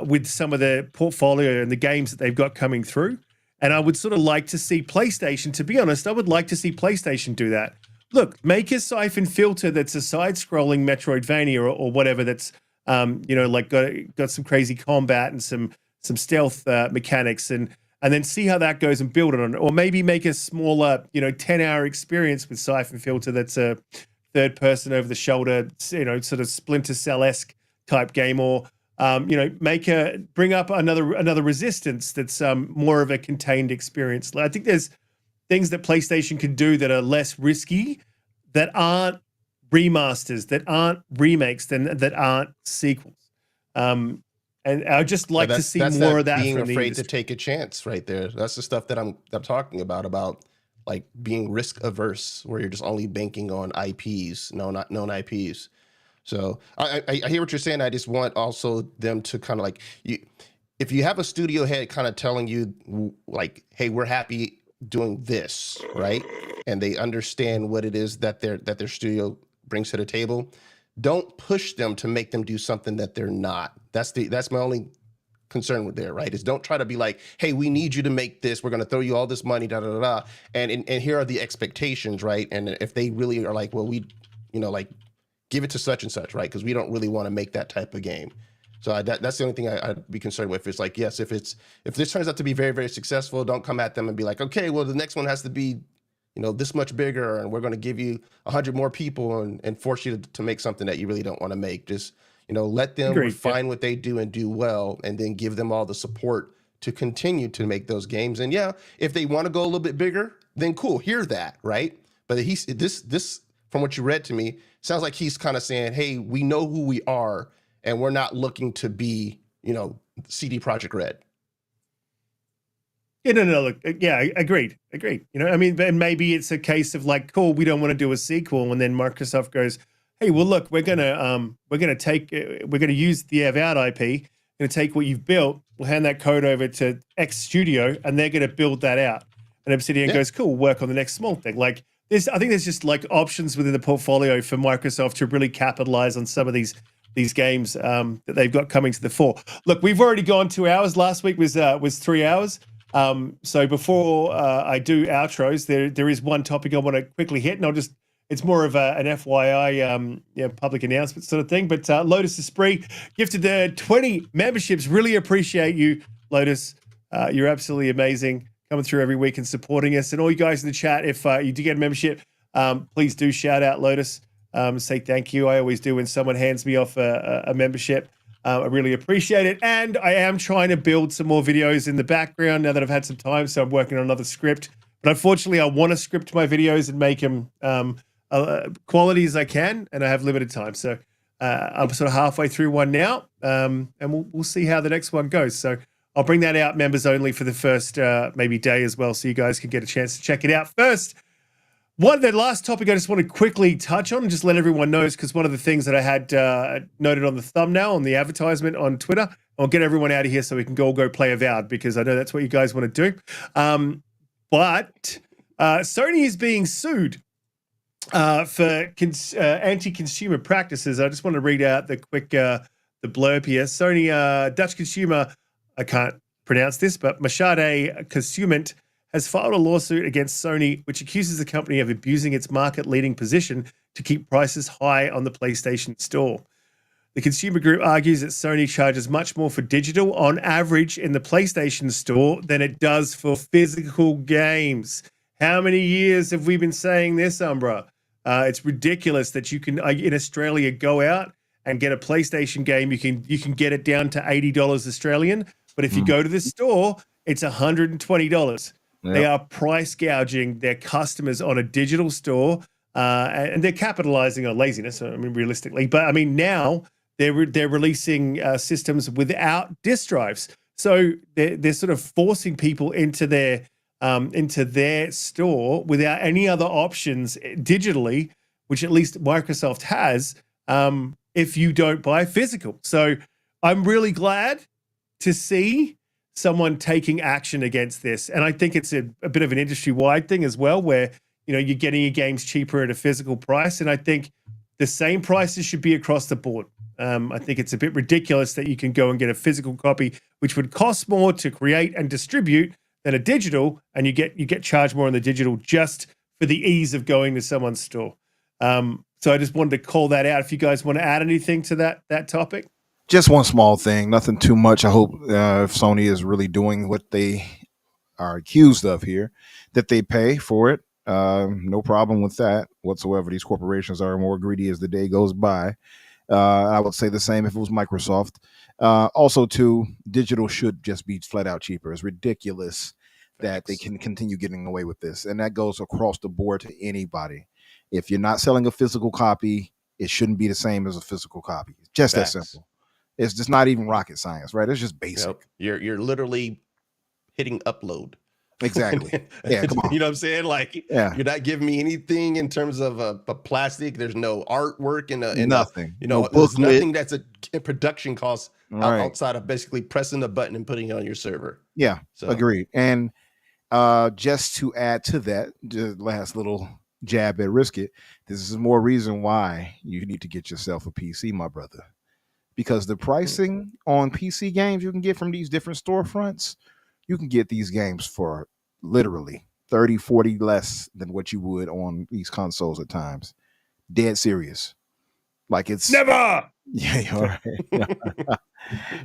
with some of the portfolio and the games that they've got coming through. And I would sort of like to see PlayStation, to be honest, I would like to see PlayStation do that. Look, make a Siphon Filter that's a side-scrolling Metroidvania or whatever that's, you know, like got some crazy combat and some stealth mechanics, and then see how that goes and build it on it. Or maybe make a smaller, you know, 10-hour experience with Siphon Filter that's a third-person over-the-shoulder, you know, sort of Splinter Cell-esque type game, or you know, bring up another Resistance that's more of a contained experience. I think there's things that PlayStation can do that are less risky, that aren't remasters, that aren't remakes, that aren't sequels. And I'd just like to see more of that. Being from afraid to take a chance, right there. That's the stuff that I'm talking about like being risk averse, where you're just only banking on IPs, not known IPs. So I hear what you're saying. I just want also them to kind of like, if you have a studio head kind of telling you like, hey, we're happy doing this, right? And they understand what it is that their studio brings to the table. Don't push them to make them do something that they're not. That's my only concern with there, right? Is don't try to be like, hey, we need you to make this. We're going to throw you all this money, da da da da. And here are the expectations, right? And if they really are like, well, we, you know, like give it to such and such, right? Because we don't really want to make that type of game. So that's the only thing I'd be concerned with. It's like, yes, if this turns out to be very, very successful, don't come at them and be like, okay, well, the next one has to be, you know, this much bigger, and we're going to give you 100 more people and force you to make something that you really don't want to make. Just, you know, let them refine what they do and do well, and then give them all the support to continue to make those games. And yeah, if they want to go a little bit bigger, then cool, hear that, right? But this from what you read to me, sounds like he's kind of saying, hey, we know who we are, and we're not looking to be, you know, CD Projekt Red. Yeah, no, look, yeah, agreed. You know, I mean, and maybe it's a case of like, cool, we don't want to do a sequel, and then Microsoft goes, hey, well, look, we're gonna use the Avowed IP, gonna take what you've built, we'll hand that code over to X studio, and they're gonna build that out. And Obsidian goes, cool, we'll work on the next small thing. Like this, I think there's just like options within the portfolio for Microsoft to really capitalize on some of these games that they've got coming to the fore. Look, we've already gone 2 hours. Last week was 3 hours. So before I do outros, there is one topic I want to quickly hit, and it's more of an FYI, public announcement sort of thing. But Lotus Esprit gifted the 20 memberships. Really appreciate you, Lotus. You're absolutely amazing, coming through every week and supporting us. And all you guys in the chat, if you do get a membership, please do shout out Lotus. Say thank you. I always do when someone hands me off a membership. I really appreciate it. And I am trying to build some more videos in the background now that I've had some time. So I'm working on another script. But unfortunately, I want to script my videos and make them quality as I can. And I have limited time. So I'm sort of halfway through one now. And we'll see how the next one goes. So I'll bring that out members only for the first maybe day as well. So you guys can get a chance to check it out first. The last topic I just want to quickly touch on and just let everyone know, because one of the things that I had noted on the thumbnail, on the advertisement on Twitter, I'll get everyone out of here so we can go play Avowed, because I know that's what you guys want to do. But Sony is being sued for anti-consumer practices. I just want to read out the blurb here. Sony, Dutch consumer, I can't pronounce this, but Machade Consument has filed a lawsuit against Sony, which accuses the company of abusing its market-leading position to keep prices high on the PlayStation Store. The consumer group argues that Sony charges much more for digital on average in the PlayStation Store than it does for physical games. How many years have we been saying this, Umbra? It's ridiculous that you can, in Australia, go out and get a PlayStation game. You can get it down to $80 Australian, but if you go to the store, it's $120. Yep. They are price gouging their customers on a digital store, and they're capitalizing on laziness. I mean, realistically, but I mean, now they're releasing systems without disk drives. So they're sort of forcing people into their store without any other options digitally, which at least Microsoft has, if you don't buy physical. So I'm really glad to see someone taking action against this. And I think it's a bit of an industry-wide thing as well, where you're getting your games cheaper at a physical price. And I think the same prices should be across the board. I think it's a bit ridiculous that you can go and get a physical copy, which would cost more to create and distribute than a digital, and you get charged more on the digital just for the ease of going to someone's store. So I just wanted to call that out. If you guys want to add anything to that topic. Just one small thing, nothing too much. I hope if Sony is really doing what they are accused of here, that they pay for it. No problem with that whatsoever. These corporations are more greedy as the day goes by. I would say the same if it was Microsoft. Also, too, digital should just be flat out cheaper. It's ridiculous that they can continue getting away with this. And that goes across the board to anybody. If you're not selling a physical copy, it shouldn't be the same as a physical copy. It's just that simple. It's just not even rocket science, right? It's just basic. Yep. You're literally hitting upload. Exactly. Yeah, come on. You know what I'm saying? Like, you're not giving me anything in terms of a plastic. There's no artwork in nothing. There's nothing that's a production cost outside of basically pressing the button and putting it on your server. Yeah, agreed. And just to add to that, the last little jab at Riskit, this is more reason why you need to get yourself a PC, my brother. Because the pricing on PC games you can get from these different storefronts, you can get these games for literally 30, 40 less than what you would on these consoles at times. Dead serious. Like it's never. Yeah, you're right.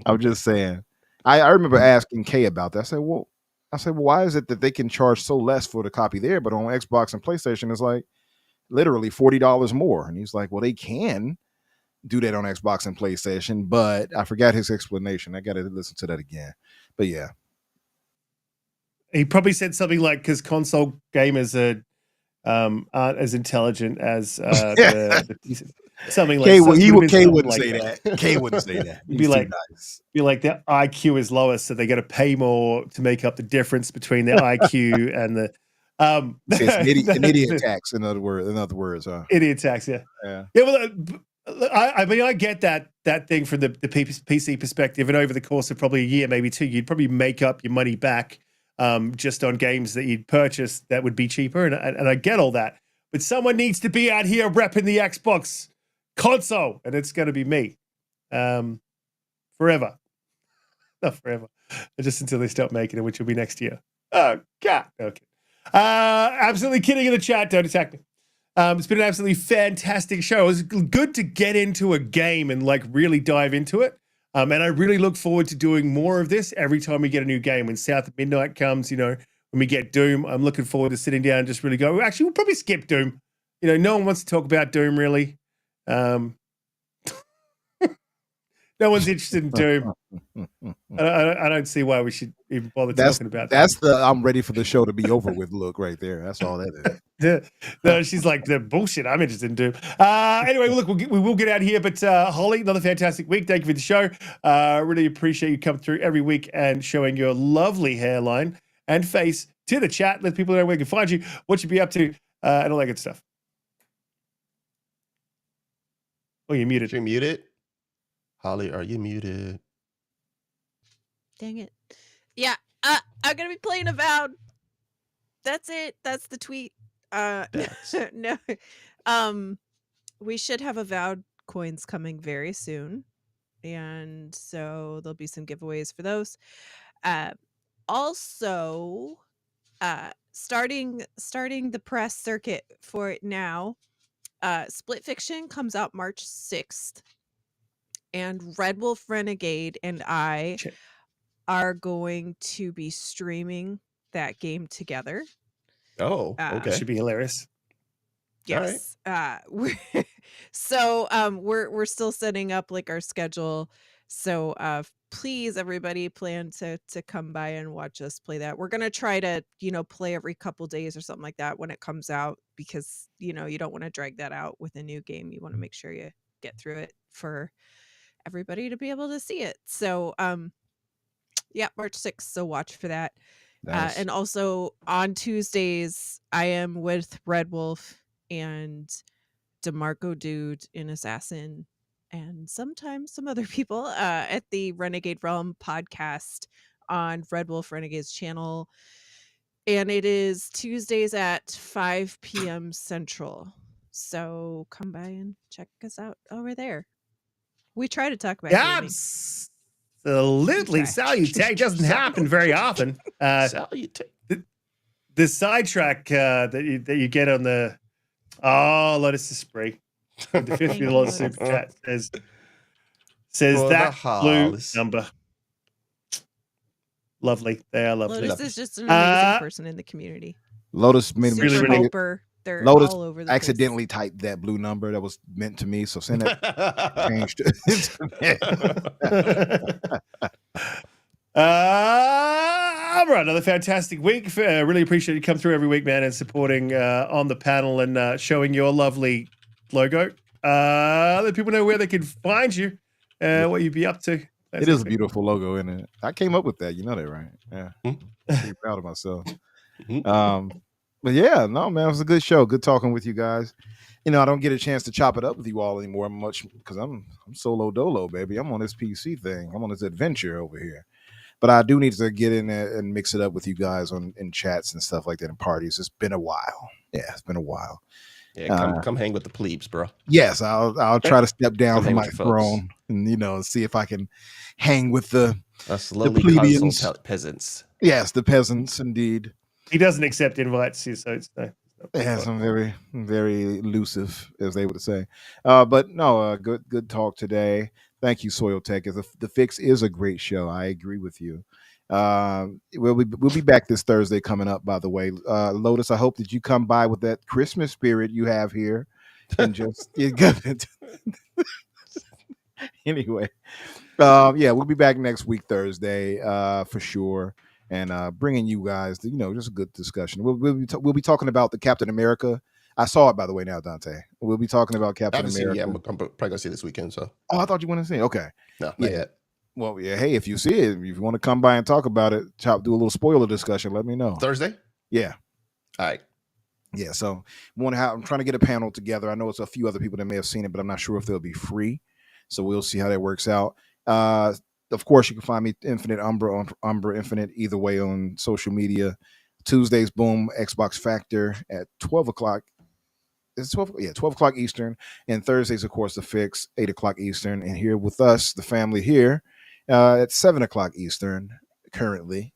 I'm just saying. I remember asking Kay about that. I said, well, why is it that they can charge so less for the copy there, but on Xbox and PlayStation it's like literally $40 more? And he's like, well, they can do that on Xbox and PlayStation, but I forgot his explanation. I got to listen to that again. But yeah. He probably said something like, because console gamers aren't as intelligent as the PC. Something like Kay that. wouldn't say that. Kay wouldn't say that. Be like, their IQ is lower, so they got to pay more to make up the difference between their IQ and the an idiot tax. In other words, huh? Idiot tax. Yeah. Well, I mean, I get that thing from the PC perspective, and over the course of probably a year, maybe two, you'd probably make up your money back just on games that you'd purchased that would be cheaper, and I get all that. But someone needs to be out here repping the Xbox console, and it's going to be me, forever, not forever, just until they stop making it, which will be next year. Oh God, okay. Absolutely kidding in the chat. Don't attack me. It's been an absolutely fantastic show. It was good to get into a game and like really dive into it. And I really look forward to doing more of this every time we get a new game. When South of Midnight comes, when we get Doom, I'm looking forward to sitting down and just really go, actually, we'll probably skip Doom. No one wants to talk about Doom really. No one's interested in Doom. I don't see why we should even bother talking about that. That's the I'm ready for the show to be over with look right there. That's all that is. No, she's like, the bullshit. I'm interested in Doom. Anyway, look, we will get out of here. But Holly, another fantastic week. Thank you for the show. Really appreciate you coming through every week and showing your lovely hairline and face to the chat. Let people know where they can find you, what you be up to, and all that good stuff. Oh, you're muted. You're muted. Holly, are you muted? Dang it. Yeah, I'm going to be playing Avowed. That's it. That's the tweet. No. We should have Avowed coins coming very soon. And so there'll be some giveaways for those. Also, starting the press circuit for it now. Split Fiction comes out March 6th. And Red Wolf Renegade and I are going to be streaming that game together. Oh, okay. Should be hilarious. Yes. We're still setting up like our schedule. So please, everybody, plan to come by and watch us play that. We're gonna try to play every couple days or something like that when it comes out, because you don't want to drag that out with a new game. You want to make sure you get through it for everybody to be able to see it. So yeah, March 6th. So watch for that. Nice. And also on Tuesdays, I am with Red Wolf and DeMarco Dude in Assassin, and sometimes some other people at the Renegade Realm podcast on Red Wolf Renegades channel. And it is Tuesdays at 5 p.m. Central. So come by and check us out over there. We try to talk about gaming. Absolutely. Try. Salutary. Doesn't happen very often. Salutary. The sidetrack that you get on the Lotus is free. The 50 Thank you, Lotus Lotus. super chat says For that the blue Hollis. number. Lovely. They are lovely. Lotus is just an amazing person in the community. Lotus made Super really- helper. They're Lotus all over the accidentally typed that blue number that was meant to me, so send it changed. Umbra, another fantastic week. Really appreciate you come through every week, man, and supporting on the panel and showing your lovely logo. Let people know where they can find you, what you'd be up to. It is a beautiful logo, isn't it? I came up with that. You know that, right? Yeah. Pretty proud of myself. But yeah, no, man, it was a good show. Good talking with you guys. You know, I don't get a chance to chop it up with you all anymore much because I'm solo dolo, baby. I'm on this PC thing. I'm on this adventure over here. But I do need to get in there and mix it up with you guys in chats and stuff like that and parties. It's been a while. Yeah, it's been a while. Yeah, come hang with the plebes, bro. Yes, I'll try to step down from my with your folks. throne and see if I can hang with the lowly plebeians. console peasants. Yes, the peasants indeed. He doesn't accept invites, so it's no. Yes, I'm very, very elusive, as they would say. But no, good talk today. Thank you, Soil Tech. The Fix is a great show. I agree with you. We'll be back this Thursday coming up, by the way. Lotus, I hope that you come by with that Christmas spirit you have here and just anyway. Yeah, we'll be back next week, Thursday, for sure. And bringing you guys, just a good discussion. We'll be talking about the Captain America. I saw it, by the way, now, Donte. We'll be talking about I Captain haven't seen America. it yet. I'm probably going to see it this weekend. So. Oh, I thought you wanted to see it. Okay. No, not Yeah. yet. Well, yeah. Hey, if you see it, if you want to come by and talk about it, do a little spoiler discussion. Let me know. Thursday? Yeah. All right. Yeah. So I'm trying to get a panel together. I know it's a few other people that may have seen it, but I'm not sure if they'll be free. So we'll see how that works out. Of course, you can find me Infinite Umbra on Umbra Infinite either way on social media. Tuesdays, boom, Xbox Factor at 12 o'clock. It's 12 o'clock Eastern. And Thursdays, of course, the Fix, 8 o'clock Eastern. And here with us, the family here, at 7 o'clock Eastern currently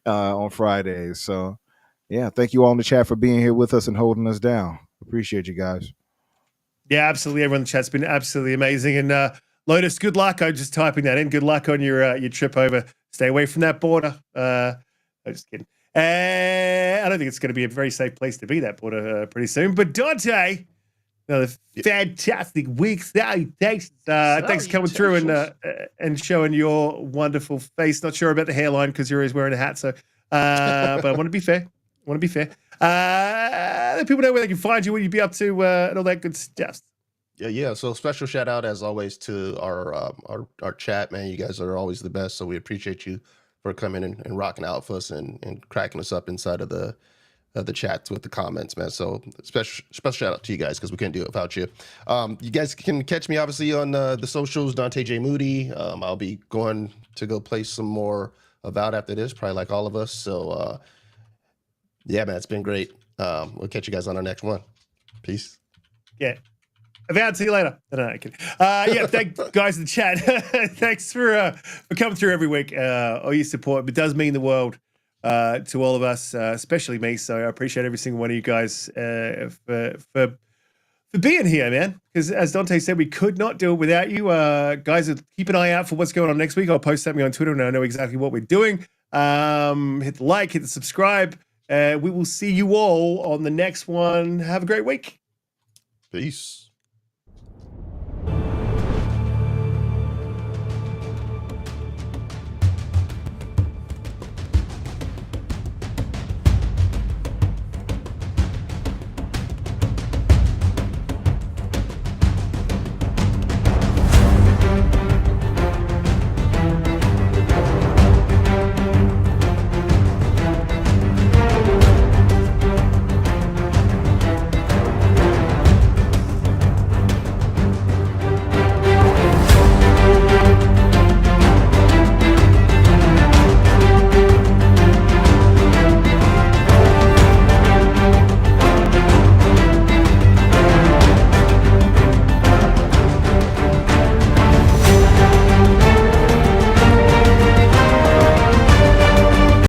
on Fridays. So, yeah, thank you all in the chat for being here with us and holding us down. Appreciate you guys. Yeah, absolutely. Everyone in the chat's been absolutely amazing. And Lotus, good luck. I'm just typing that in. Good luck on your trip over. Stay away from that border. I'm just kidding. I don't think it's going to be a very safe place to be, that border, pretty soon. But Donte, another fantastic week. Salutations. Thanks for coming through and showing your wonderful face. Not sure about the hairline because you're always wearing a hat. So, but I want to be fair. Let people know where they can find you, what you'd be up to, and all that good stuff. Yeah. So special shout out as always to our chat, man. You guys are always the best. So we appreciate you for coming and rocking out for us and cracking us up inside of the chats with the comments, man. So special shout out to you guys because we couldn't do it without you. You guys can catch me obviously on the socials, Donte J Moody. I'll be going to go play some more Avowed after this, probably like all of us. So yeah, man, it's been great. We'll catch you guys on our next one. Peace. Yeah. Avowed, see you later. No, I kidding. Yeah, thank guys in the chat. Thanks for coming through every week. All your support. It does mean the world to all of us, especially me. So I appreciate every single one of you guys for being here, man. Because as Donte said, we could not do it without you. Guys, keep an eye out for what's going on next week. I'll post something on Twitter and I know exactly what we're doing. Hit the like, hit the subscribe. We will see you all on the next one. Have a great week. Peace.